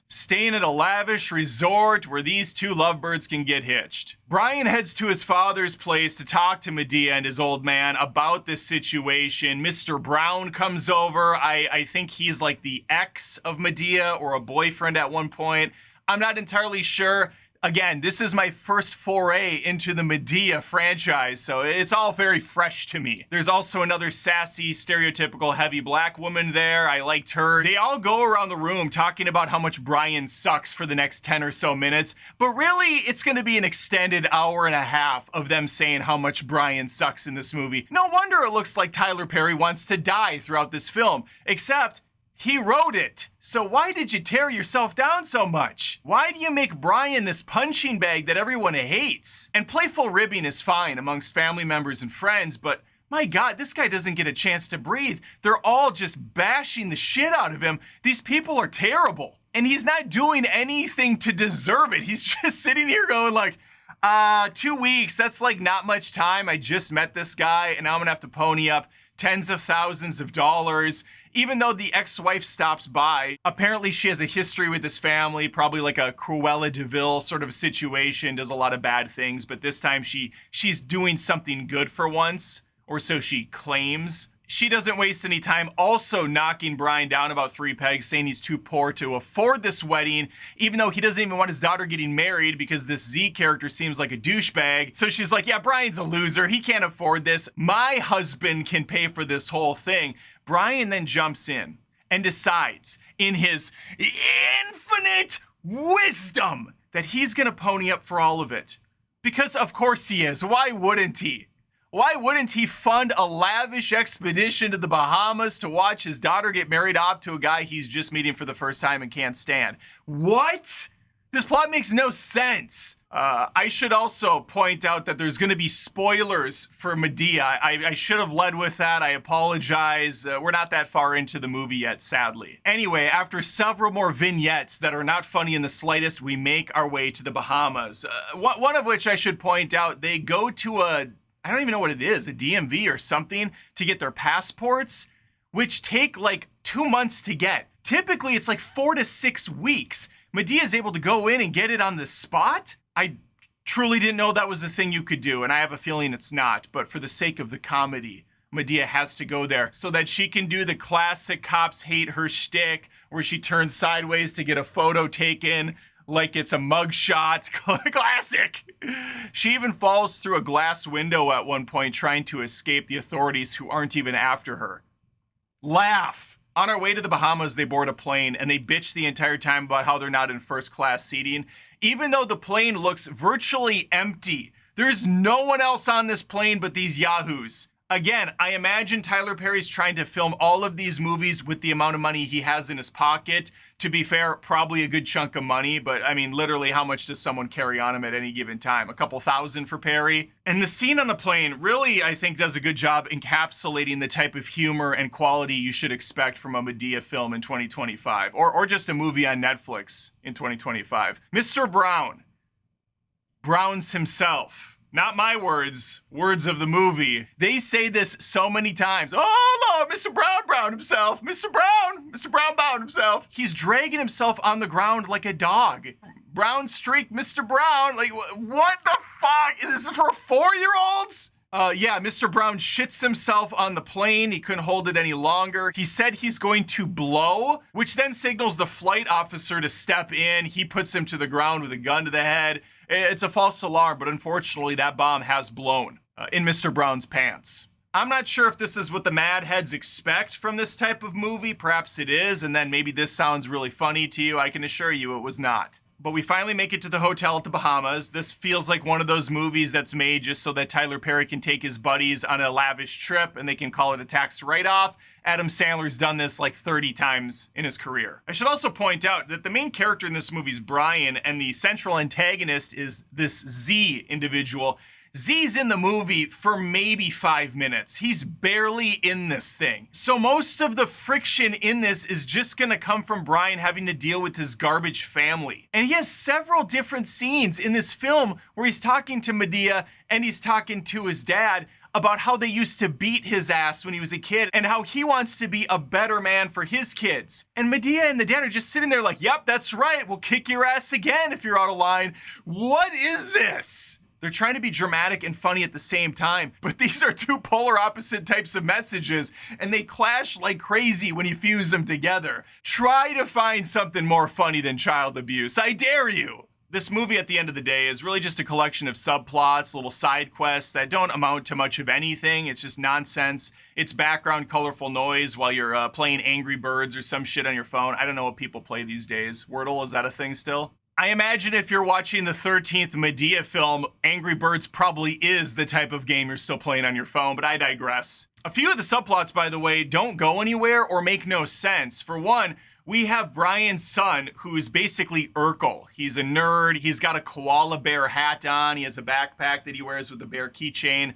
Staying at a lavish resort where these two lovebirds can get hitched. Brian heads to his father's place to talk to Madea and his old man about this situation. Mr. Brown comes over. I think he's like the ex of Madea or a boyfriend at one point. I'm not entirely sure. Again, this is my first foray into the Madea franchise, so it's all very fresh to me. There's also another sassy, stereotypical heavy black woman there. I liked her. They all go around the room talking about how much Brian sucks for the next 10 or so minutes, but really, it's gonna be an extended hour and a half of them saying how much Brian sucks in this movie. No wonder it looks like Tyler Perry wants to die throughout this film, except he wrote it. So why did you tear yourself down so much? Why do you make Brian this punching bag that everyone hates? And playful ribbing is fine amongst family members and friends, but my God, this guy doesn't get a chance to breathe. They're all just bashing the shit out of him. These people are terrible. And he's not doing anything to deserve it. He's just sitting here going like, 2 weeks, that's like not much time. I just met this guy and now I'm gonna have to pony up tens of thousands of dollars. Even though the ex-wife stops by, apparently she has a history with this family, probably like a Cruella de Vil sort of situation, does a lot of bad things, but this time she's doing something good for once, or so she claims. She doesn't waste any time also knocking Brian down about 3 pegs, saying he's too poor to afford this wedding, even though he doesn't even want his daughter getting married because this Z character seems like a douchebag. So she's like, yeah, Brian's a loser. He can't afford this. My husband can pay for this whole thing. Brian then jumps in and decides in his infinite wisdom that he's gonna pony up for all of it. Because of course he is. Why wouldn't he? Why wouldn't he fund a lavish expedition to the Bahamas to watch his daughter get married off to a guy he's just meeting for the first time and can't stand? What? This plot makes no sense. I should also point out that there's gonna be spoilers for Madea. I should have led with that. I apologize. We're not that far into the movie yet, sadly. Anyway, after several more vignettes that are not funny in the slightest, we make our way to the Bahamas. One of which I should point out, they go to I don't even know what it is, a DMV or something, to get their passports, which take like 2 months to get. Typically, it's like 4 to 6 weeks. Madea is able to go in and get it on the spot? I truly didn't know that was a thing you could do, and I have a feeling it's not, but for the sake of the comedy, Madea has to go there so that she can do the classic cops hate her shtick, where she turns sideways to get a photo taken, like it's a mugshot. Classic. She even falls through a glass window at one point trying to escape the authorities who aren't even after her. Laugh. On our way to the Bahamas, they board a plane and they bitch the entire time about how they're not in first class seating, even though the plane looks virtually empty. There's no one else on this plane but these yahoos. Again, I imagine Tyler Perry's trying to film all of these movies with the amount of money he has in his pocket. To be fair, probably a good chunk of money, but I mean, literally, how much does someone carry on him at any given time? A couple thousand for Perry? And the scene on the plane really, I think, does a good job encapsulating the type of humor and quality you should expect from a Madea film in 2025, or just a movie on Netflix in 2025. Mr. Brown. Brown's himself. Not my words, words of the movie. They say this so many times. Oh, Lord, Mr. Brown himself. Mr. Brown himself. He's dragging himself on the ground like a dog. Brown streak, Mr. Brown. Like, what the fuck? Is this for 4-year-olds? Yeah, Mr. Brown shits himself on the plane. He couldn't hold it any longer. He said he's going to blow, which then signals the flight officer to step in. He puts him to the ground with a gun to the head. It's a false alarm, but unfortunately that bomb has blown in Mr. Brown's pants. I'm not sure if this is what the mad heads expect from this type of movie. Perhaps it is, and then maybe this sounds really funny to you. I can assure you it was not. But we finally make it to the hotel at the Bahamas. This feels like one of those movies that's made just so that Tyler Perry can take his buddies on a lavish trip and they can call it a tax write-off. Adam Sandler's done this like 30 times in his career. I should also point out that the main character in this movie is Brian, and the central antagonist is this Z individual. Z's in the movie for maybe 5 minutes. He's barely in this thing. So most of the friction in this is just gonna come from Brian having to deal with his garbage family. And he has several different scenes in this film where he's talking to Madea and he's talking to his dad about how they used to beat his ass when he was a kid and how he wants to be a better man for his kids. And Madea and the dad are just sitting there like, yep, that's right, we'll kick your ass again if you're out of line. What is this? They're trying to be dramatic and funny at the same time, but these are two polar opposite types of messages, and they clash like crazy when you fuse them together. Try to find something more funny than child abuse. I dare you! This movie, at the end of the day, is really just a collection of subplots, little side quests that don't amount to much of anything. It's just nonsense. It's background colorful noise while you're playing Angry Birds or some shit on your phone. I don't know what people play these days. Wordle, is that a thing still? I imagine if you're watching the 13th Madea film, Angry Birds probably is the type of game you're still playing on your phone, but I digress. A few of the subplots, by the way, don't go anywhere or make no sense. For one, we have Brian's son, who is basically Urkel. He's a nerd, he's got a koala bear hat on, he has a backpack that he wears with a bear keychain.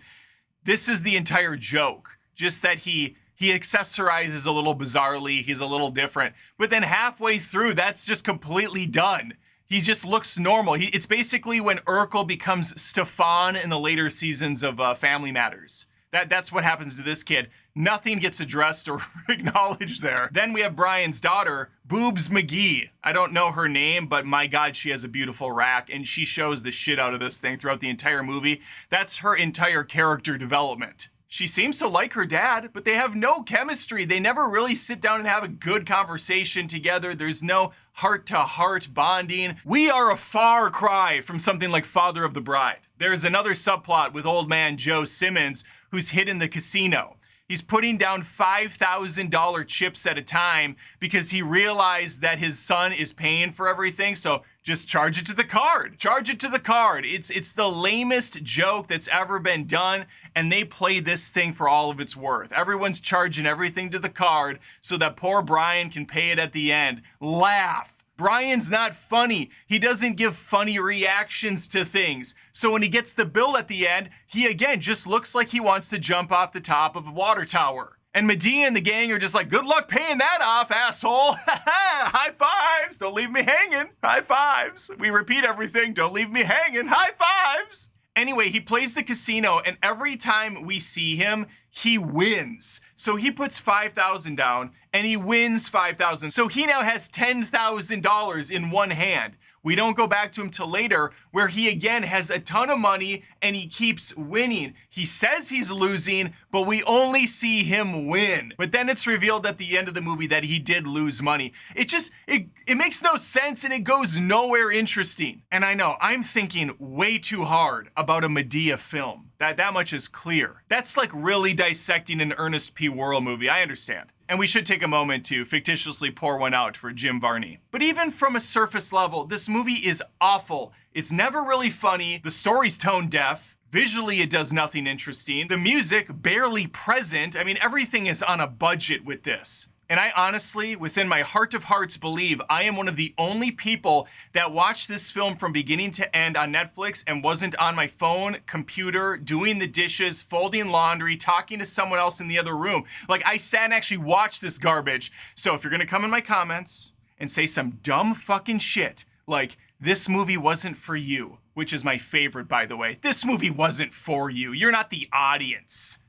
This is the entire joke, just that he accessorizes a little bizarrely, he's a little different, but then halfway through, that's just completely done. He just looks normal. It's basically when Urkel becomes Stefan in the later seasons of Family Matters. That's what happens to this kid. Nothing gets addressed or acknowledged there. Then we have Brian's daughter, Boobs McGee. I don't know her name, but my God, she has a beautiful rack, and she shows the shit out of this thing throughout the entire movie. That's her entire character development. She seems to like her dad, but they have no chemistry. They never really sit down and have a good conversation together. There's no heart-to-heart bonding. We are a far cry from something like Father of the Bride. There's another subplot with old man Joe Simmons, who's hid in the casino. He's putting down $5,000 chips at a time because he realized that his son is paying for everything, so just charge it to the card. Charge it to the card. It's the lamest joke that's ever been done, and they play this thing for all of its worth. Everyone's charging everything to the card so that poor Brian can pay it at the end. Laugh. Brian's not funny. He doesn't give funny reactions to things. So when he gets the bill at the end, he again just looks like he wants to jump off the top of a water tower. And Madea and the gang are just like, good luck paying that off, asshole. High fives. Don't leave me hanging. High fives. We repeat everything. Don't leave me hanging. High fives. Anyway, he plays the casino, and every time we see him, he wins. So he puts $5,000 down, and he wins $5,000. So he now has $10,000 in one hand. We don't go back to him till later, where he again has a ton of money, and he keeps winning. He says he's losing, but we only see him win. But then it's revealed at the end of the movie that he did lose money. It makes no sense, and it goes nowhere interesting. And I know, I'm thinking way too hard about a Madea film. That much is clear. That's like really dissecting an Ernest P. Worrell movie, I understand. And we should take a moment to fictitiously pour one out for Jim Varney. But even from a surface level, this movie is awful. It's never really funny, the story's tone deaf, visually it does nothing interesting, the music barely present. I mean, everything is on a budget with this. And I honestly, within my heart of hearts, believe I am one of the only people that watched this film from beginning to end on Netflix and wasn't on my phone, computer, doing the dishes, folding laundry, talking to someone else in the other room. Like, I sat and actually watched this garbage. So if you're gonna come in my comments and say some dumb fucking shit, like, this movie wasn't for you, which is my favorite, by the way. This movie wasn't for you. You're not the audience.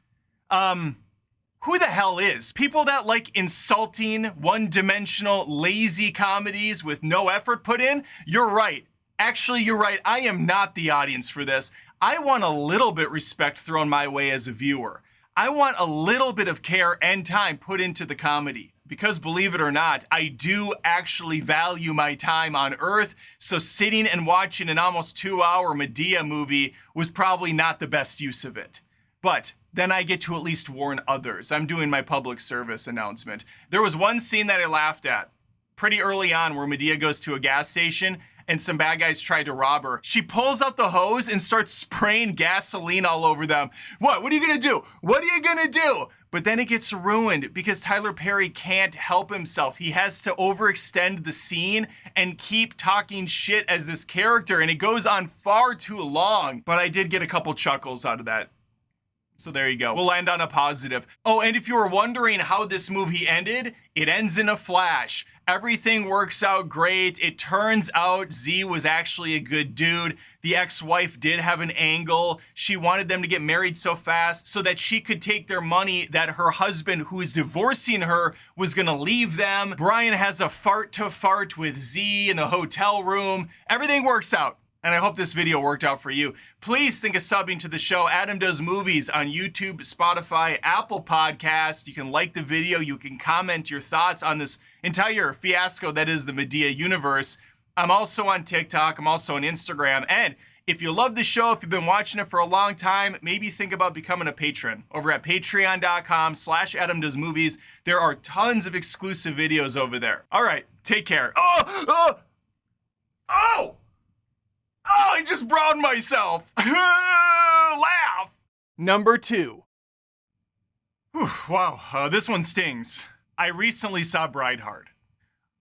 Who the hell is? People that like insulting, one-dimensional, lazy comedies with no effort put in? You're right. Actually, you're right. I am not the audience for this. I want a little bit respect thrown my way as a viewer. I want a little bit of care and time put into the comedy. Because believe it or not, I do actually value my time on Earth, so sitting and watching an almost 2-hour Madea movie was probably not the best use of it. But then I get to at least warn others. I'm doing my public service announcement. There was one scene that I laughed at pretty early on where Madea goes to a gas station and some bad guys tried to rob her. She pulls out the hose and starts spraying gasoline all over them. What are you gonna do? What are you gonna do? But then it gets ruined because Tyler Perry can't help himself. He has to overextend the scene and keep talking shit as this character, and it goes on far too long. But I did get a couple chuckles out of that. So there you go. We'll end on a positive. Oh, and if you were wondering how this movie ended, it ends in a flash. Everything works out great. It turns out Z was actually a good dude. The ex-wife did have an angle. She wanted them to get married so fast so that she could take their money that her husband, who is divorcing her, was gonna leave them. Brian has a fart-to-fart with Z in the hotel room. Everything works out. And I hope this video worked out for you. Please think of subbing to the show Adam Does Movies on YouTube, Spotify, Apple Podcast. You can like the video. You can comment your thoughts on this entire fiasco that is the Madea universe. I'm also on TikTok. I'm also on Instagram. And if you love the show, if you've been watching it for a long time, maybe think about becoming a patron over at patreon.com/AdamDoesMovies. There are tons of exclusive videos over there. All right, take care. Oh! Oh, I just browned myself. Laugh. Number 2. Whew, wow, this one stings. I recently saw Brideheart,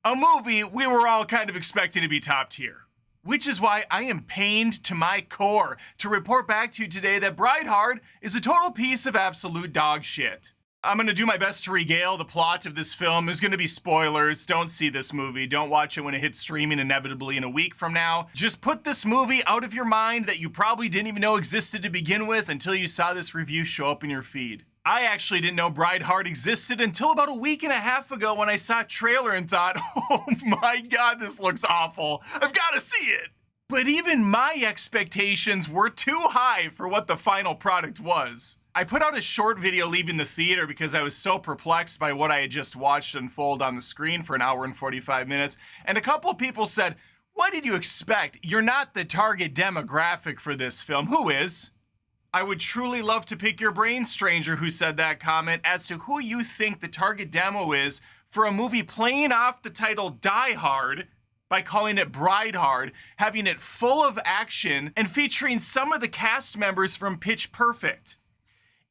a movie we were all kind of expecting to be top tier. Which is why I am pained to my core to report back to you today that Brideheart is a total piece of absolute dog shit. I'm gonna do my best to regale the plot of this film. There's gonna be spoilers. Don't see this movie. Don't watch it when it hits streaming inevitably in a week from now. Just put this movie out of your mind that you probably didn't even know existed to begin with until you saw this review show up in your feed. I actually didn't know Brideheart existed until about a week and a half ago when I saw a trailer and thought, oh my God, this looks awful. I've gotta see it. But even my expectations were too high for what the final product was. I put out a short video leaving the theater because I was so perplexed by what I had just watched unfold on the screen for an hour and 45 minutes. And a couple of people said, what did you expect? You're not the target demographic for this film. Who is? I would truly love to pick your brain, stranger who said that comment, as to who you think the target demo is for a movie playing off the title Die Hard by calling it Brideheart, having it full of action, and featuring some of the cast members from Pitch Perfect.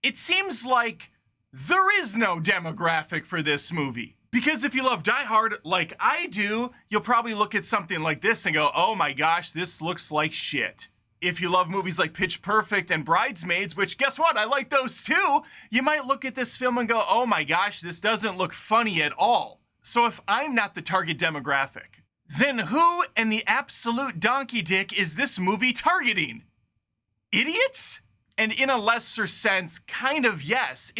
It seems like there is no demographic for this movie. Because if you love Die Hard like I do, you'll probably look at something like this and go, oh my gosh, this looks like shit. If you love movies like Pitch Perfect and Bridesmaids, which guess what, I like those too, you might look at this film and go, oh my gosh, this doesn't look funny at all. So if I'm not the target demographic, then who in the absolute donkey dick is this movie targeting? Idiots? And in a lesser sense, kind of yes.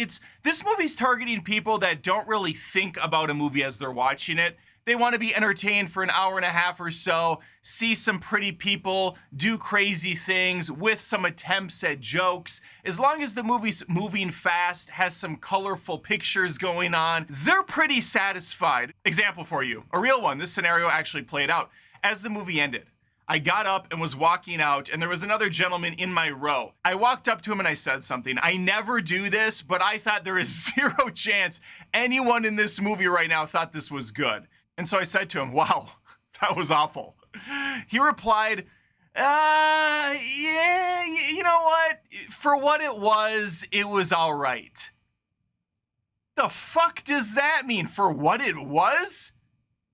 This movie's targeting people that don't really think about a movie as they're watching it. They want to be entertained for an hour and a half or so, see some pretty people do crazy things with some attempts at jokes. As long as the movie's moving fast, has some colorful pictures going on, they're pretty satisfied. Example for you, a real one. This scenario actually played out. As the movie ended, I got up and was walking out, and there was another gentleman in my row. I walked up to him and I said something. I never do this, but I thought there is zero chance anyone in this movie right now thought this was good. And so I said to him, wow, that was awful. He replied, yeah, you know what? For what it was all right. The fuck does that mean? For what it was?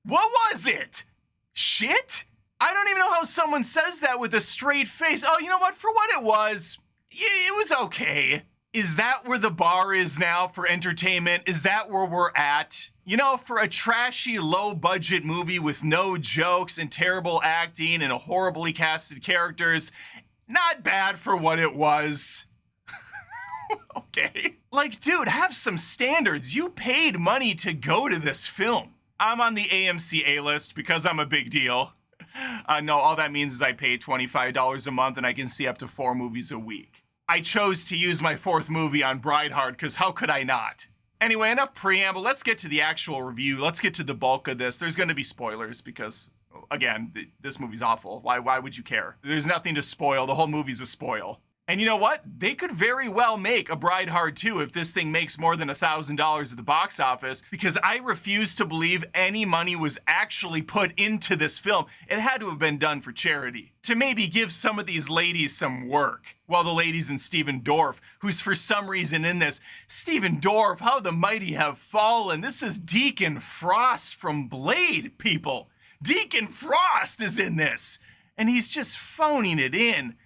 What was it? Shit? I don't even know how someone says that with a straight face. Oh, you know what? For what it was okay. Is that where the bar is now for entertainment? Is that where we're at? You know, for a trashy, low-budget movie with no jokes and terrible acting and horribly casted characters, not bad for what it was. Okay. Like, dude, have some standards. You paid money to go to this film. I'm on the AMC A-list because I'm a big deal. No, all that means is I pay $25 a month and I can see up to 4 movies a week. I chose to use my 4th movie on Brideheart because how could I not? Anyway, enough preamble. Let's get to the actual review. Let's get to the bulk of this. There's going to be spoilers because, again, this movie's awful. Why would you care? There's nothing to spoil. The whole movie's a spoil. And you know what? They could very well make a Bride Hard 2 if this thing makes more than $1,000 at the box office, because I refuse to believe any money was actually put into this film. It had to have been done for charity, to maybe give some of these ladies some work. Well, the ladies and Stephen Dorff, who's for some reason in this. Stephen Dorff, how the mighty have fallen. This is Deacon Frost from Blade, people. Deacon Frost is in this, and he's just phoning it in.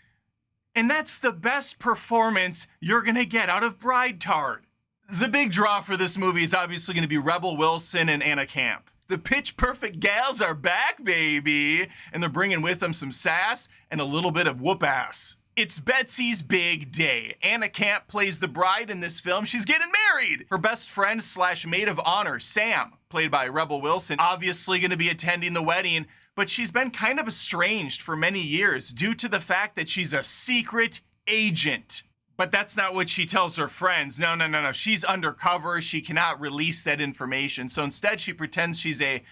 And that's the best performance you're gonna get out of Bride Tard. The big draw for this movie is obviously gonna be Rebel Wilson and Anna Camp. The Pitch Perfect gals are back, baby! And they're bringing with them some sass and a little bit of whoop ass. It's Betsy's big day. Anna Camp plays the bride in this film. She's getting married! Her best friend slash maid of honor, Sam, played by Rebel Wilson, obviously gonna be attending the wedding, but she's been kind of estranged for many years due to the fact that she's a secret agent. But that's not what she tells her friends. No. She's undercover. She cannot release that information. So instead, she pretends she's a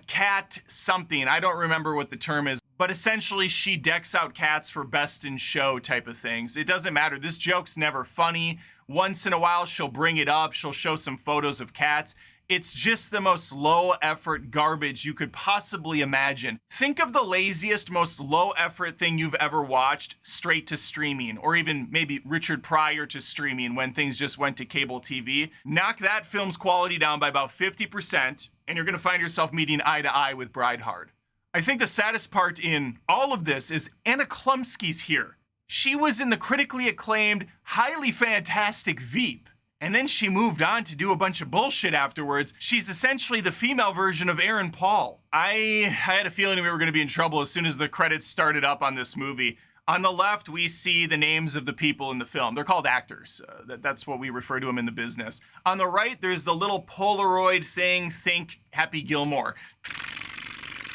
cat something. I don't remember what the term is. But essentially, she decks out cats for best in show type of things. It doesn't matter. This joke's never funny. Once in a while, she'll bring it up. She'll show some photos of cats. It's just the most low-effort garbage you could possibly imagine. Think of the laziest, most low-effort thing you've ever watched straight to streaming, or even maybe Richard Pryor to streaming when things just went to cable TV. Knock that film's quality down by about 50%, and you're gonna find yourself meeting eye to eye with Bride Hard. I think the saddest part in all of this is Anna Klumsky's here. She was in the critically acclaimed, highly fantastic Veep. And then she moved on to do a bunch of bullshit afterwards. She's essentially the female version of Aaron Paul. I had a feeling we were gonna be in trouble as soon as the credits started up on this movie. On the left, we see the names of the people in the film. They're called actors. That's what we refer to them in the business. On the right, there's the little Polaroid thing, think Happy Gilmore.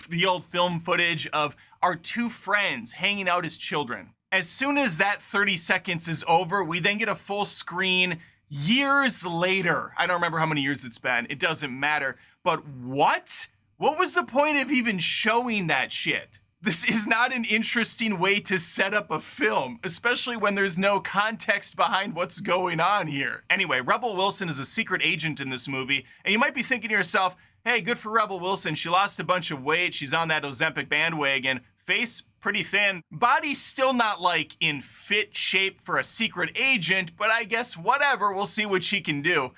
The old film footage of our two friends hanging out as children. As soon as that 30 seconds is over, we then get a full screen years later. I don't remember how many years it's been. It doesn't matter. But what? What was the point of even showing that shit? This is not an interesting way to set up a film, especially when there's no context behind what's going on here. Anyway, Rebel Wilson is a secret agent in this movie, and you might be thinking to yourself, hey, good for Rebel Wilson. She lost a bunch of weight. She's on that Ozempic bandwagon. Face pretty thin. Body's still not like in fit shape for a secret agent, but I guess whatever, we'll see what she can do.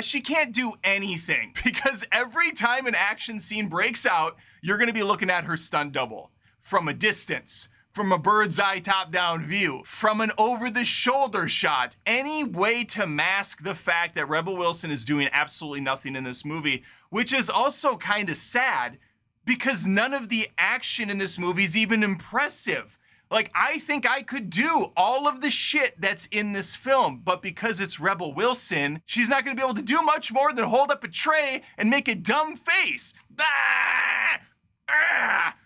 She can't do anything because every time an action scene breaks out, you're gonna be looking at her stunt double from a distance, from a bird's eye top-down view, from an over-the-shoulder shot, any way to mask the fact that Rebel Wilson is doing absolutely nothing in this movie, which is also kind of sad because none of the action in this movie is even impressive. Like, I think I could do all of the shit that's in this film, but because it's Rebel Wilson, she's not gonna be able to do much more than hold up a tray and make a dumb face. Ah! Ah!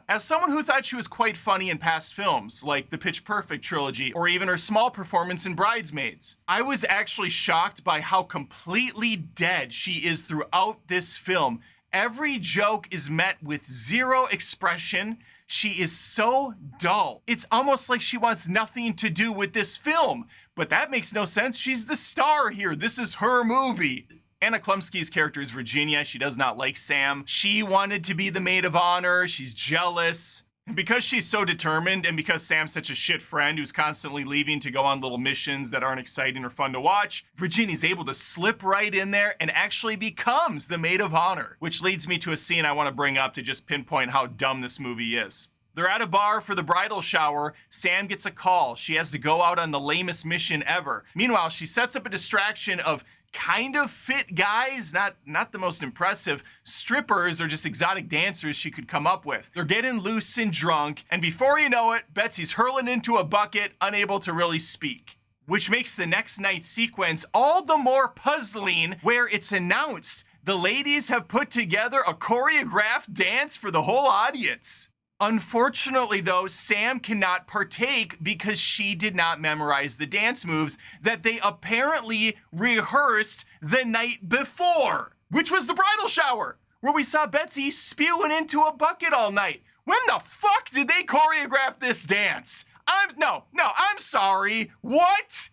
As someone who thought she was quite funny in past films, like the Pitch Perfect trilogy, or even her small performance in Bridesmaids, I was actually shocked by how completely dead she is throughout this film. Every joke is met with zero expression. She is so dull. It's almost like she wants nothing to do with this film, but that makes no sense. She's the star here. This is her movie. Anna Klumsky's character is Virginia. She does not like Sam. She wanted to be the maid of honor. She's jealous. And because she's so determined, and because Sam's such a shit friend who's constantly leaving to go on little missions that aren't exciting or fun to watch, Virginia's able to slip right in there and actually becomes the maid of honor. Which leads me to a scene I want to bring up to just pinpoint how dumb this movie is. They're at a bar for the bridal shower. Sam gets a call. She has to go out on the lamest mission ever. Meanwhile, she sets up a distraction of kind of fit guys, not the most impressive, strippers or just exotic dancers she could come up with. They're getting loose and drunk, and before you know it, Betsy's hurling into a bucket, unable to really speak. Which makes the next night sequence all the more puzzling, where it's announced the ladies have put together a choreographed dance for the whole audience. Unfortunately, though, Sam cannot partake because she did not memorize the dance moves that they apparently rehearsed the night before, which was the bridal shower, where we saw Betsy spewing into a bucket all night. When the fuck did they choreograph this dance? I'm sorry. What?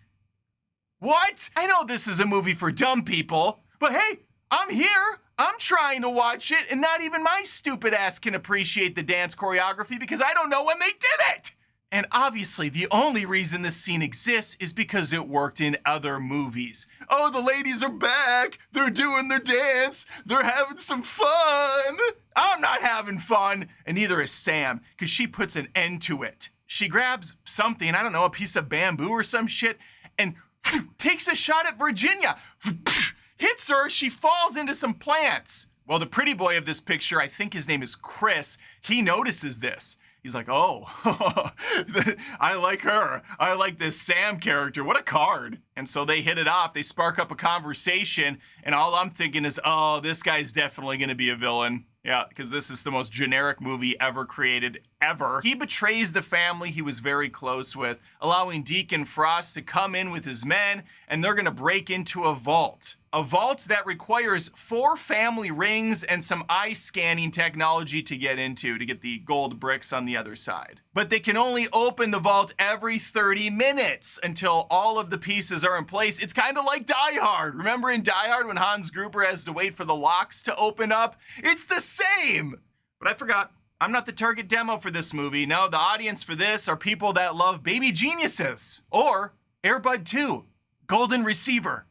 What? I know this is a movie for dumb people, but hey, I'm here. I'm trying to watch it, and not even my stupid ass can appreciate the dance choreography because I don't know when they did it. And obviously, the only reason this scene exists is because it worked in other movies. Oh, the ladies are back. They're doing their dance. They're having some fun. I'm not having fun, and neither is Sam, because she puts an end to it. She grabs something, I don't know, a piece of bamboo or some shit, and takes a shot at Virginia. Hits her, she falls into some plants. Well, the pretty boy of this picture, I think his name is Chris, he notices this. He's like, oh, I like her. I like this Sam character. What a card. And so they hit it off. They spark up a conversation. And all I'm thinking is, oh, this guy's definitely going to be a villain. Yeah, because this is the most generic movie ever created, ever. He betrays the family he was very close with, allowing Deacon Frost to come in with his men, and they're gonna break into a vault. A vault that requires 4 family rings and some eye scanning technology to get into, to get the gold bricks on the other side. But they can only open the vault every 30 minutes until all of the pieces are in place. It's kind of like Die Hard. Remember in Die Hard when Hans Gruber has to wait for the locks to open up? It's the same! But I forgot. I'm not the target demo for this movie. No, the audience for this are people that love Baby Geniuses or Air Bud 2, Golden Receiver.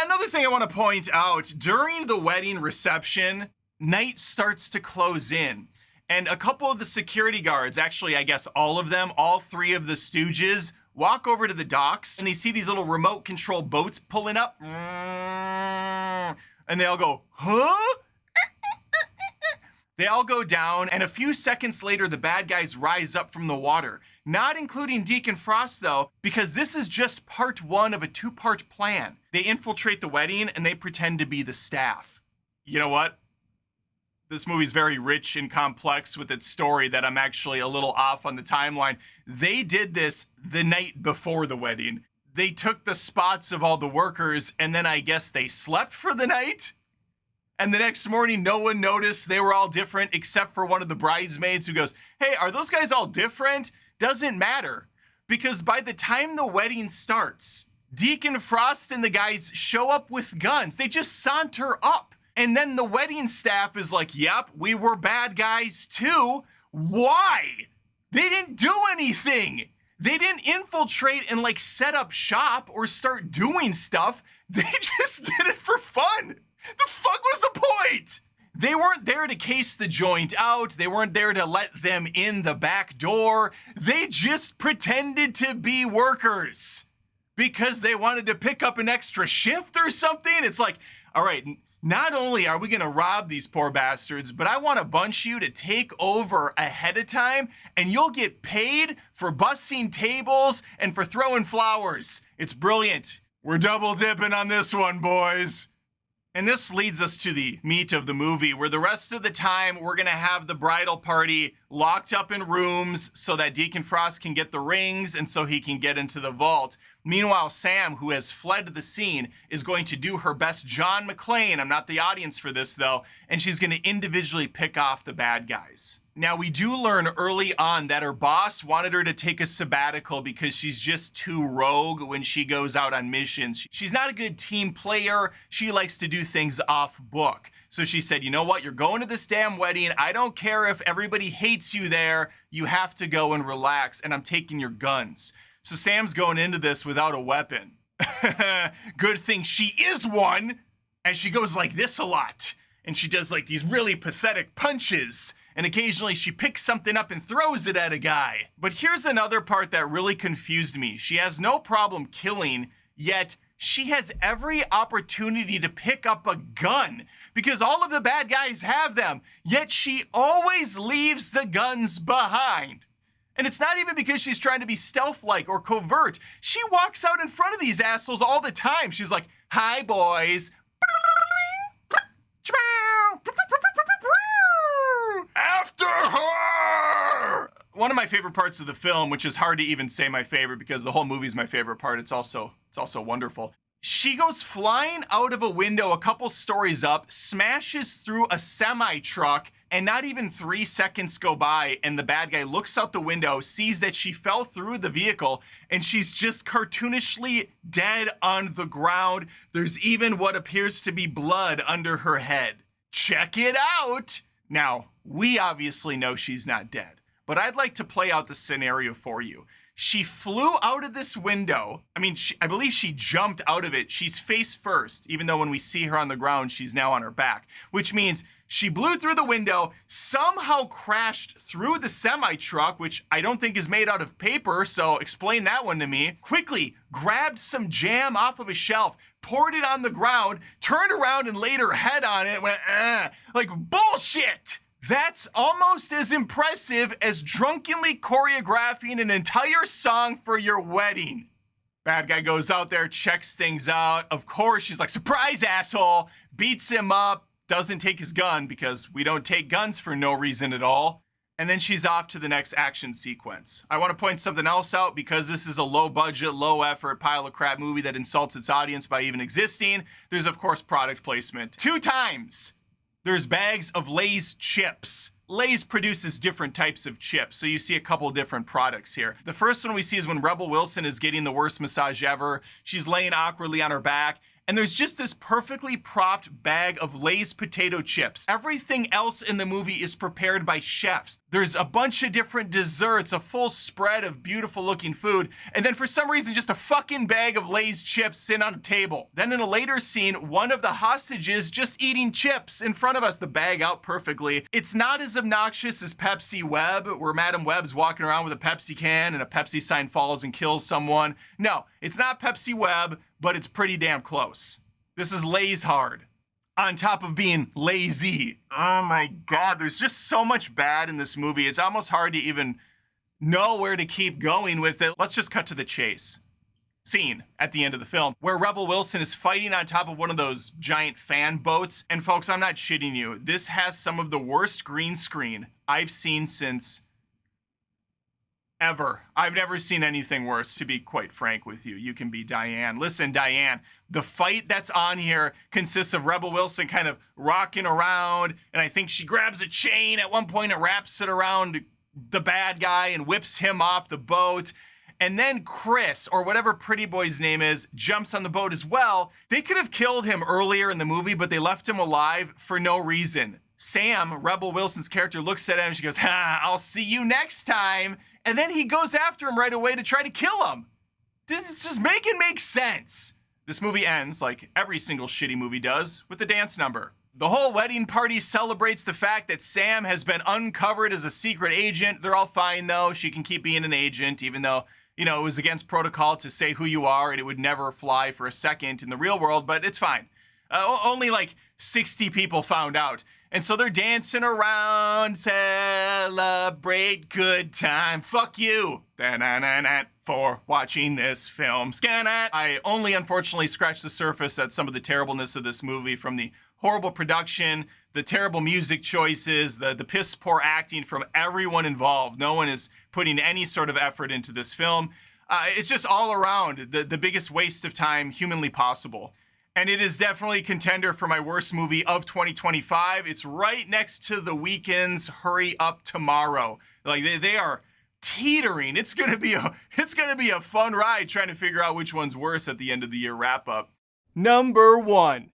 Another thing I want to point out, during the wedding reception, night starts to close in. And a couple of the security guards, actually I guess all of them, all 3 of the Stooges, walk over to the docks and they see these little remote control boats pulling up. And they all go, huh? They all go down, and a few seconds later, the bad guys rise up from the water. Not including Deacon Frost, though, because this is just part 1 of a 2-part plan. They infiltrate the wedding, and they pretend to be the staff. You know what? This movie's very rich and complex with its story that I'm actually a little off on the timeline. They did this the night before the wedding. They took the spots of all the workers, and then I guess they slept for the night? And the next morning, no one noticed they were all different except for one of the bridesmaids who goes, hey, are those guys all different? Doesn't matter. Because by the time the wedding starts, Deacon Frost and the guys show up with guns. They just saunter up. And then the wedding staff is like, yep, we were bad guys too. Why? They didn't do anything. They didn't infiltrate and like set up shop or start doing stuff. They just did it for fun. The fuck was the point? They weren't there to case the joint out. They weren't there to let them in the back door. They just pretended to be workers because they wanted to pick up an extra shift or something. It's like, all right, not only are we gonna rob these poor bastards, but I want to bunch you to take over ahead of time and you'll get paid for bussing tables and for throwing flowers. It's brilliant. We're double dipping on this one, boys. And this leads us to the meat of the movie, where the rest of the time we're gonna have the bridal party locked up in rooms so that Deacon Frost can get the rings and so he can get into the vault. Meanwhile, Sam, who has fled the scene, is going to do her best John McClane. I'm not the audience for this though, and she's gonna individually pick off the bad guys. Now, we do learn early on that her boss wanted her to take a sabbatical because she's just too rogue when she goes out on missions. She's not a good team player. She likes to do things off book. So she said, you know what? You're going to this damn wedding. I don't care if everybody hates you there. You have to go and relax, and I'm taking your guns. So Sam's going into this without a weapon. Good thing she is one, and she goes like this a lot. And she does like these really pathetic punches. And occasionally she picks something up and throws it at a guy. But here's another part that really confused me. She has no problem killing, yet she has every opportunity to pick up a gun because all of the bad guys have them, yet she always leaves the guns behind. And it's not even because she's trying to be stealth-like or covert. She walks out in front of these assholes all the time. She's like, hi, boys. After her! One of my favorite parts of the film, which is hard to even say my favorite because the whole movie is my favorite part. It's also wonderful. She goes flying out of a window a couple stories up, smashes through a semi-truck, and not even 3 seconds go by, and the bad guy looks out the window, sees that she fell through the vehicle, and she's just cartoonishly dead on the ground. There's even what appears to be blood under her head. Check it out! Now, we obviously know she's not dead, but I'd like to play out the scenario for you. She flew out of this window. I mean, I believe she jumped out of it. She's face first, even though when we see her on the ground, she's now on her back, which means she blew through the window, somehow crashed through the semi-truck, which I don't think is made out of paper, so explain that one to me. Quickly grabbed some jam off of a shelf, poured it on the ground, turned around and laid her head on it, and went, like bullshit! That's almost as impressive as drunkenly choreographing an entire song for your wedding. Bad guy goes out there, checks things out. Of course, she's like, surprise, asshole! Beats him up, doesn't take his gun because we don't take guns for no reason at all. And then she's off to the next action sequence. I want to point something else out because this is a low budget, low effort pile of crap movie that insults its audience by even existing. There's, of course, product placement. 2 times. There's bags of Lay's chips. Lay's produces different types of chips, so you see a couple different products here. The first one we see is when Rebel Wilson is getting the worst massage ever. She's laying awkwardly on her back, and there's just this perfectly propped bag of Lay's potato chips. Everything else in the movie is prepared by chefs. There's a bunch of different desserts, a full spread of beautiful looking food, and then for some reason just a fucking bag of Lay's chips sitting on a table. Then in a later scene, one of the hostages just eating chips in front of us, the bag out perfectly. It's not as obnoxious as Pepsi Web, where Madam Web's walking around with a Pepsi can and a Pepsi sign falls and kills someone. No, it's not Pepsi Web, but it's pretty damn close. This is Lay's hard, on top of being lazy. Oh my God, there's just so much bad in this movie. It's almost hard to even know where to keep going with it. Let's just cut to the chase. Scene at the end of the film where Rebel Wilson is fighting on top of one of those giant fan boats. And folks, I'm not shitting you. This has some of the worst green screen I've seen since ever. I've never seen anything worse, to be quite frank with you. You can be Diane. Listen, Diane, the fight that's on here consists of Rebel Wilson kind of rocking around, and I think she grabs a chain at one point and wraps it around the bad guy and whips him off the boat. And then Chris, or whatever Pretty Boy's name is, jumps on the boat as well. They could have killed him earlier in the movie, but they left him alive for no reason. Sam, Rebel Wilson's character, looks at him and she goes, I'll see you next time. And then he goes after him right away to try to kill him. This just make sense. This movie ends, like every single shitty movie does, with the dance number. The whole wedding party celebrates the fact that Sam has been uncovered as a secret agent. They're all fine, though. She can keep being an agent, even though, you know, it was against protocol to say who you are, and it would never fly for a second in the real world, but it's fine. Only like 60 people found out. And so they're dancing around, celebrate good time. Fuck you for watching this film. I only unfortunately scratched the surface at some of the terribleness of this movie, from the horrible production, the terrible music choices, the piss poor acting from everyone involved. No one is putting any sort of effort into this film. It's just all around the biggest waste of time humanly possible. And it is definitely a contender for my worst movie of 2025. It's right next to The Weeknd's Hurry Up Tomorrow. Like they are teetering. It's gonna be a fun ride trying to figure out which one's worse at the end of the year wrap up. Number 1,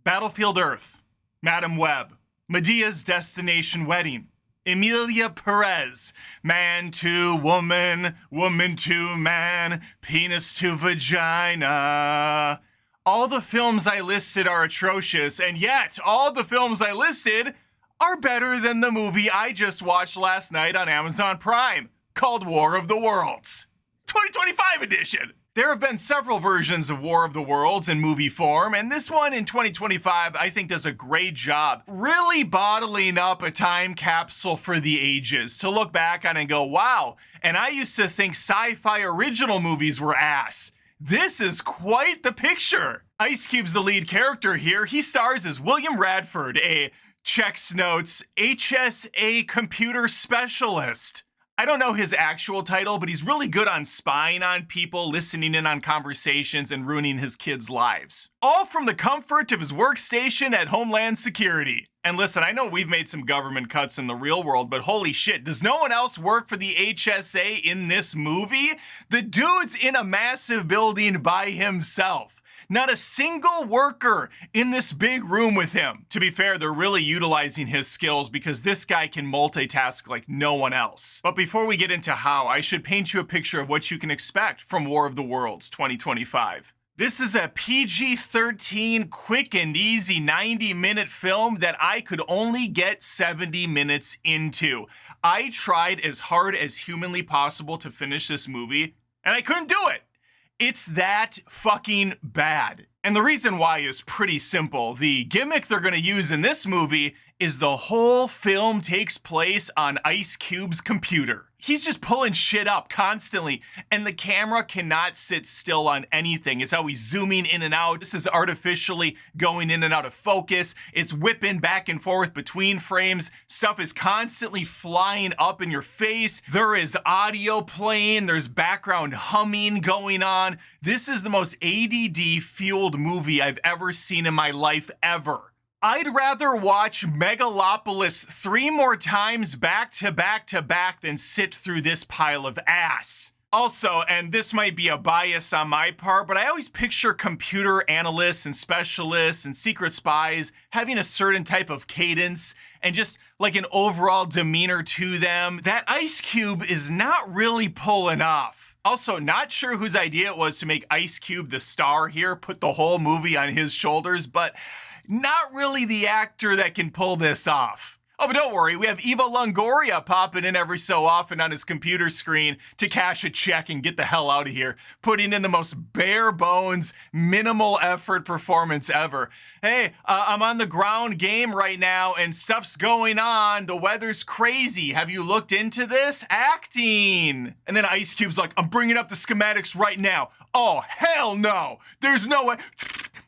Battlefield Earth, Madam Web, Medea's Destination Wedding, Emilia Perez, man to woman, woman to man, penis to vagina. All the films I listed are atrocious, and yet all the films I listed are better than the movie I just watched last night on Amazon Prime, called War of the Worlds, 2025 edition. There have been several versions of War of the Worlds in movie form, and this one in 2025 I think does a great job really bottling up a time capsule for the ages to look back on and go, wow, and I used to think sci-fi original movies were ass. This is quite the picture. Ice Cube's the lead character here. He stars as William Radford, a checks notes HSA computer specialist. I don't know his actual title, but he's really good on spying on people, listening in on conversations, and ruining his kids' lives. All from the comfort of his workstation at Homeland Security. And listen, I know we've made some government cuts in the real world, but holy shit, does no one else work for the HSA in this movie? The dude's in a massive building by himself. Not a single worker in this big room with him. To be fair, they're really utilizing his skills because this guy can multitask like no one else. But before we get into how, I should paint you a picture of what you can expect from War of the Worlds 2025. This is a PG-13, quick and easy 90-minute film that I could only get 70 minutes into. I tried as hard as humanly possible to finish this movie, and I couldn't do it. It's that fucking bad. And the reason why is pretty simple. The gimmick they're gonna use in this movie is the whole film takes place on Ice Cube's computer. He's just pulling shit up constantly, and the camera cannot sit still on anything. It's always zooming in and out. This is artificially going in and out of focus. It's whipping back and forth between frames. Stuff is constantly flying up in your face. There is audio playing. There's background humming going on. This is the most ADD-fueled movie I've ever seen in my life ever. I'd rather watch Megalopolis 3 more times back to back to back than sit through this pile of ass. Also, and this might be a bias on my part, but I always picture computer analysts and specialists and secret spies having a certain type of cadence and just like an overall demeanor to them that Ice Cube is not really pulling off. Also, not sure whose idea it was to make Ice Cube the star here, put the whole movie on his shoulders, but not really the actor that can pull this off. Oh, but don't worry, we have Eva Longoria popping in every so often on his computer screen to cash a check and get the hell out of here, putting in the most bare bones, minimal effort performance ever. Hey, I'm on the ground game right now and stuff's going on. The weather's crazy. Have you looked into this? Acting. And then Ice Cube's like, I'm bringing up the schematics right now. Oh, hell no. There's no way.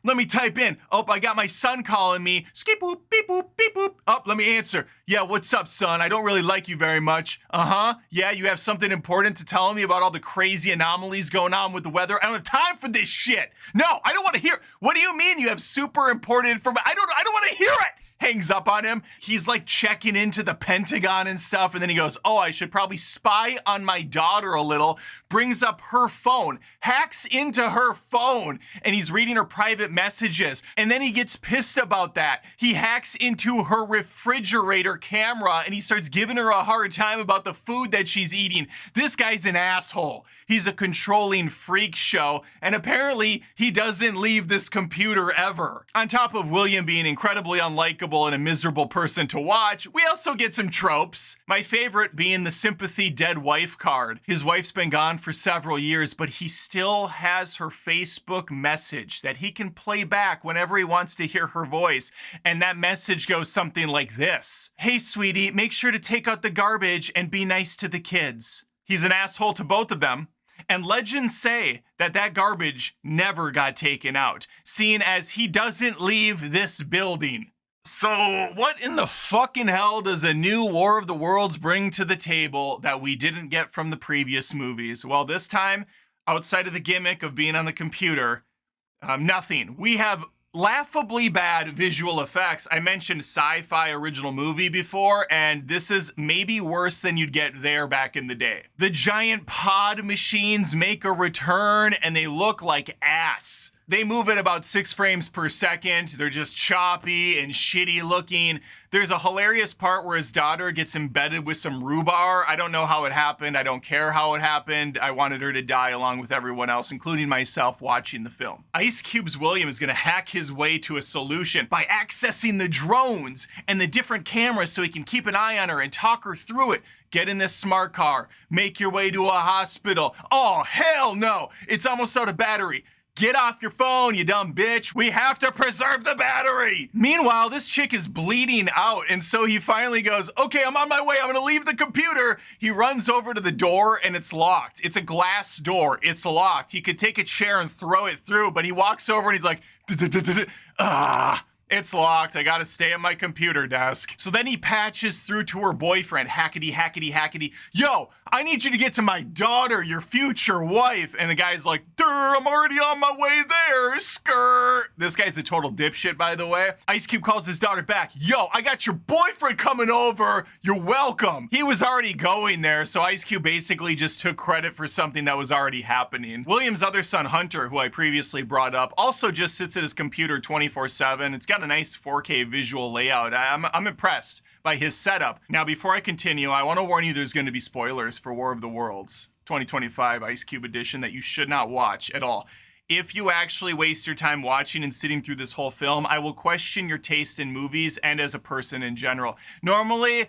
Let me type in. Oh, I got my son calling me. Skip boop, beep boop, beep boop. Oh, let me answer. Yeah, what's up, son? I don't really like you very much. Yeah, you have something important to tell me about all the crazy anomalies going on with the weather? I don't have time for this shit. No, I don't want to hear. What do you mean you have super important information? I don't want to hear it. Hangs up on him. He's like checking into the Pentagon and stuff. And then he goes, oh, I should probably spy on my daughter a little. Brings up her phone, hacks into her phone, and he's reading her private messages. And then he gets pissed about that. He hacks into her refrigerator camera and he starts giving her a hard time about the food that she's eating. This guy's an asshole. He's a controlling freak show, and apparently he doesn't leave this computer ever. On top of William being incredibly unlikable and a miserable person to watch, we also get some tropes. My favorite being the sympathy dead wife card. His wife's been gone for several years, but he still has her Facebook message that he can play back whenever he wants to hear her voice. And that message goes something like this. Hey, sweetie, make sure to take out the garbage and be nice to the kids. He's an asshole to both of them. And legends say that that garbage never got taken out, seeing as he doesn't leave this building. So what in the fucking hell does a new War of the Worlds bring to the table that we didn't get from the previous movies? Well, this time, outside of the gimmick of being on the computer, nothing. We have laughably bad visual effects. I mentioned sci-fi original movie before, and this is maybe worse than you'd get there back in the day. The giant pod machines make a return, and they look like ass. They move at about 6 frames per second. They're just choppy and shitty looking. There's a hilarious part where his daughter gets embedded with some rhubarb. I don't know how it happened. I don't care how it happened. I wanted her to die along with everyone else, including myself watching the film. Ice Cube's William is gonna hack his way to a solution by accessing the drones and the different cameras so he can keep an eye on her and talk her through it. Get in this smart car, make your way to a hospital. Oh, hell no, it's almost out of battery. Get off your phone, you dumb bitch. We have to preserve the battery. Meanwhile, this chick is bleeding out, and so he finally goes, okay, I'm on my way. I'm gonna leave the computer. He runs over to the door, and it's locked. It's a glass door. It's locked. He could take a chair and throw it through, but he walks over and he's like, It's locked. I gotta stay at my computer desk. So then he patches through to her boyfriend, hackety, hackety, hackety. Yo, I need you to get to my daughter, your future wife. And the guy's like, I'm already on my way there, skirt. This guy's a total dipshit, by the way. Ice Cube calls his daughter back. Yo, I got your boyfriend coming over. You're welcome. He was already going there, so Ice Cube basically just took credit for something that was already happening. William's other son, Hunter, who I previously brought up, also just sits at his computer 24/7. It's got a nice 4K visual layout. I'm impressed by his setup. Now, before I continue, I want to warn you there's going to be spoilers for War of the Worlds 2025 Ice Cube edition that you should not watch at all. If you actually waste your time watching and sitting through this whole film, I will question your taste in movies and as a person in general. Normally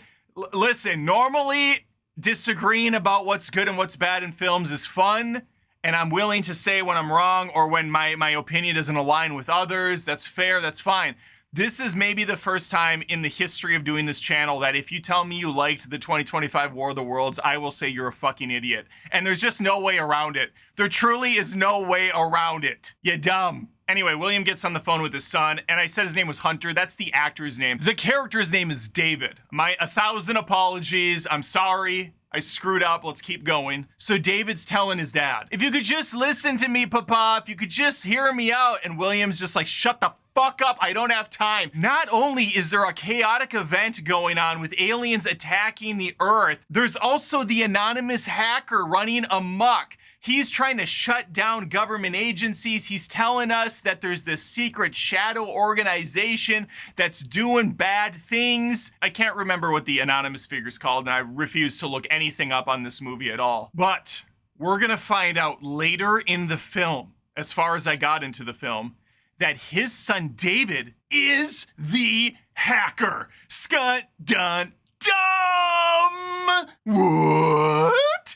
disagreeing about what's good and what's bad in films is fun, and I'm willing to say when I'm wrong or when my opinion doesn't align with others. That's fair, that's fine. This is maybe the first time in the history of doing this channel that if you tell me you liked the 2025 War of the Worlds, I will say you're a fucking idiot. And there's just no way around it. There truly is no way around it. You dumb. Anyway, William gets on the phone with his son, and I said his name was Hunter. That's the actor's name. The character's name is David. My 1,000 apologies. I'm sorry. I screwed up. Let's keep going. So David's telling his dad, if you could just listen to me, Papa, if you could just hear me out. And William's just like, shut the fuck up. I don't have time. Not only is there a chaotic event going on with aliens attacking the Earth, there's also the anonymous hacker running amok. He's trying to shut down government agencies. He's telling us that there's this secret shadow organization that's doing bad things. I can't remember what the anonymous figure's called, and I refuse to look anything up on this movie at all. But we're gonna find out later in the film, as far as I got into the film, that his son David is the hacker. Scunt dun dumb. What?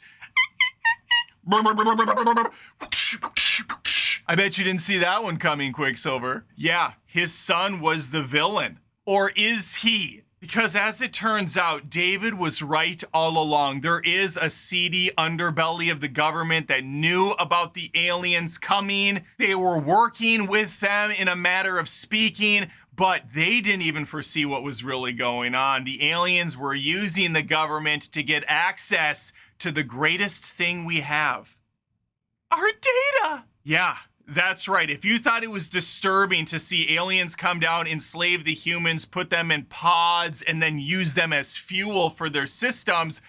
I bet you didn't see that one coming, Quicksilver. Yeah, his son was the villain. Or is he? Because as it turns out, David was right all along. There is a seedy underbelly of the government that knew about the aliens coming. They were working with them in a matter of speaking, but they didn't even foresee what was really going on. The aliens were using the government to get access to the greatest thing we have. Our data! Yeah. That's right. If you thought it was disturbing to see aliens come down, enslave the humans, put them in pods, and then use them as fuel for their systems,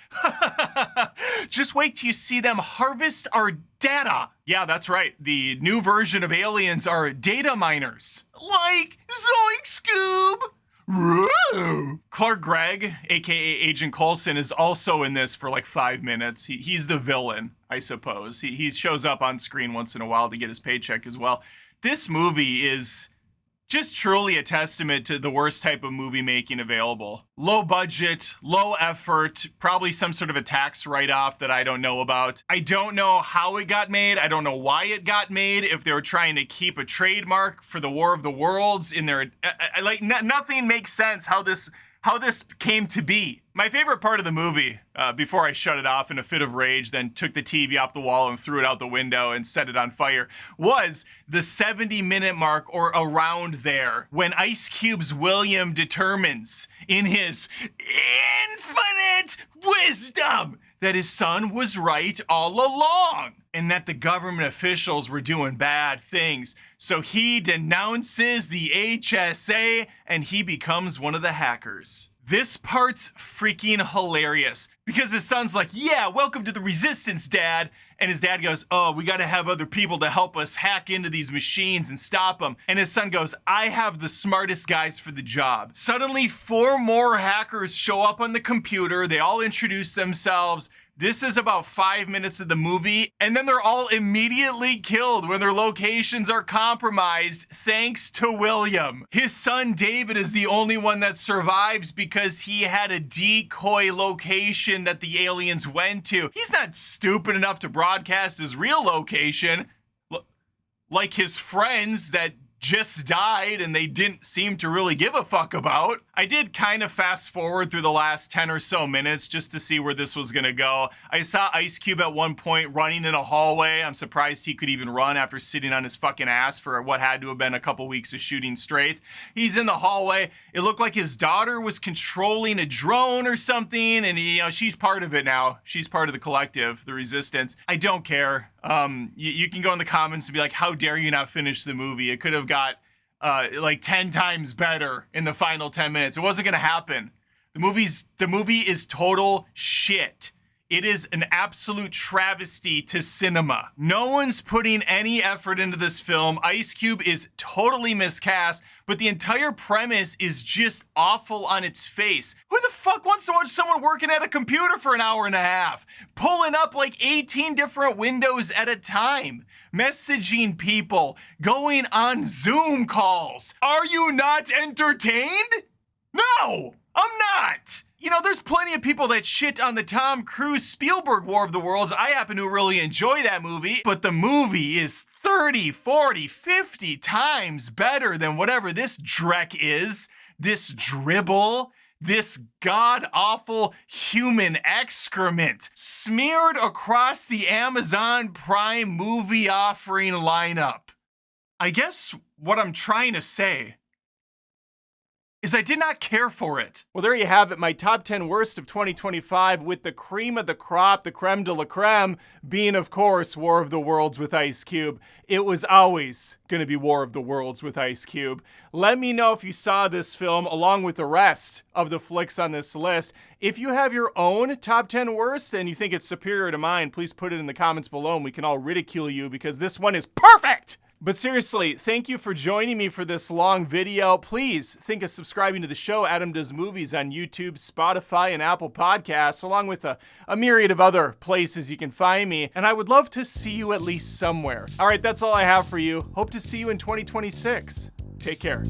just wait till you see them harvest our data. Yeah, that's right. The new version of aliens are data miners. Like Zoink Scoob! Whoa. Clark Gregg, aka Agent Coulson, is also in this for like 5 minutes. He's the villain, I suppose. He shows up on screen once in a while to get his paycheck as well. This movie is just truly a testament to the worst type of movie making available. Low budget, low effort, probably some sort of a tax write-off that I don't know about. I don't know how it got made. I don't know why it got made. If they were trying to keep a trademark for the War of the Worlds in their, nothing makes sense how this came to be. My favorite part of the movie, before I shut it off in a fit of rage, then took the TV off the wall and threw it out the window and set it on fire, was the 70-minute mark or around there when Ice Cube's William determines in his infinite wisdom that his son was right all along and that the government officials were doing bad things. So he denounces the HSA and he becomes one of the hackers. This part's freaking hilarious because his son's like, yeah, welcome to the resistance, Dad. And his dad goes, oh, we got to have other people to help us hack into these machines and stop them. And his son goes, I have the smartest guys for the job. Suddenly, 4 more hackers show up on the computer. They all introduce themselves. This is about 5 minutes of the movie, and then they're all immediately killed when their locations are compromised, thanks to William. His son David is the only one that survives because he had a decoy location that the aliens went to. He's not stupid enough to broadcast his real location, like his friends that just died and they didn't seem to really give a fuck about. I did kind of fast forward through the last 10 or so minutes just to see where this was gonna go. I saw Ice Cube at one point running in a hallway. I'm surprised he could even run after sitting on his fucking ass for what had to have been a couple weeks of shooting straight. He's in the hallway. It looked like his daughter was controlling a drone or something, and she's part of it now. She's part of the collective, the resistance. I don't care. You can go in the comments and be like, how dare you not finish the movie? It could have got like 10 times better in the final 10 minutes. It wasn't gonna happen. The movie is total shit. It is an absolute travesty to cinema. No one's putting any effort into this film. Ice Cube is totally miscast, but the entire premise is just awful on its face. Who the fuck wants to watch someone working at a computer for an hour and a half? Pulling up like 18 different windows at a time. Messaging people. Going on Zoom calls. Are you not entertained? No, I'm not. There's plenty of people that shit on the Tom Cruise Spielberg War of the Worlds. I happen to really enjoy that movie, but the movie is 30, 40, 50 times better than whatever this dreck is. This dribble, this god-awful human excrement smeared across the Amazon Prime movie offering lineup. I guess what I'm trying to say is I did not care for it. Well, there you have it, my top 10 worst of 2025, with the cream of the crop, the creme de la creme, being, of course, War of the Worlds with Ice Cube. It was always gonna be War of the Worlds with Ice Cube. Let me know if you saw this film along with the rest of the flicks on this list. If you have your own top 10 worst and you think it's superior to mine, please put it in the comments below and we can all ridicule you because this one is perfect! But seriously, thank you for joining me for this long video. Please think of subscribing to the show, Adam Does Movies, on YouTube, Spotify, and Apple Podcasts, along with a myriad of other places you can find me. And I would love to see you at least somewhere. All right, that's all I have for you. Hope to see you in 2026. Take care.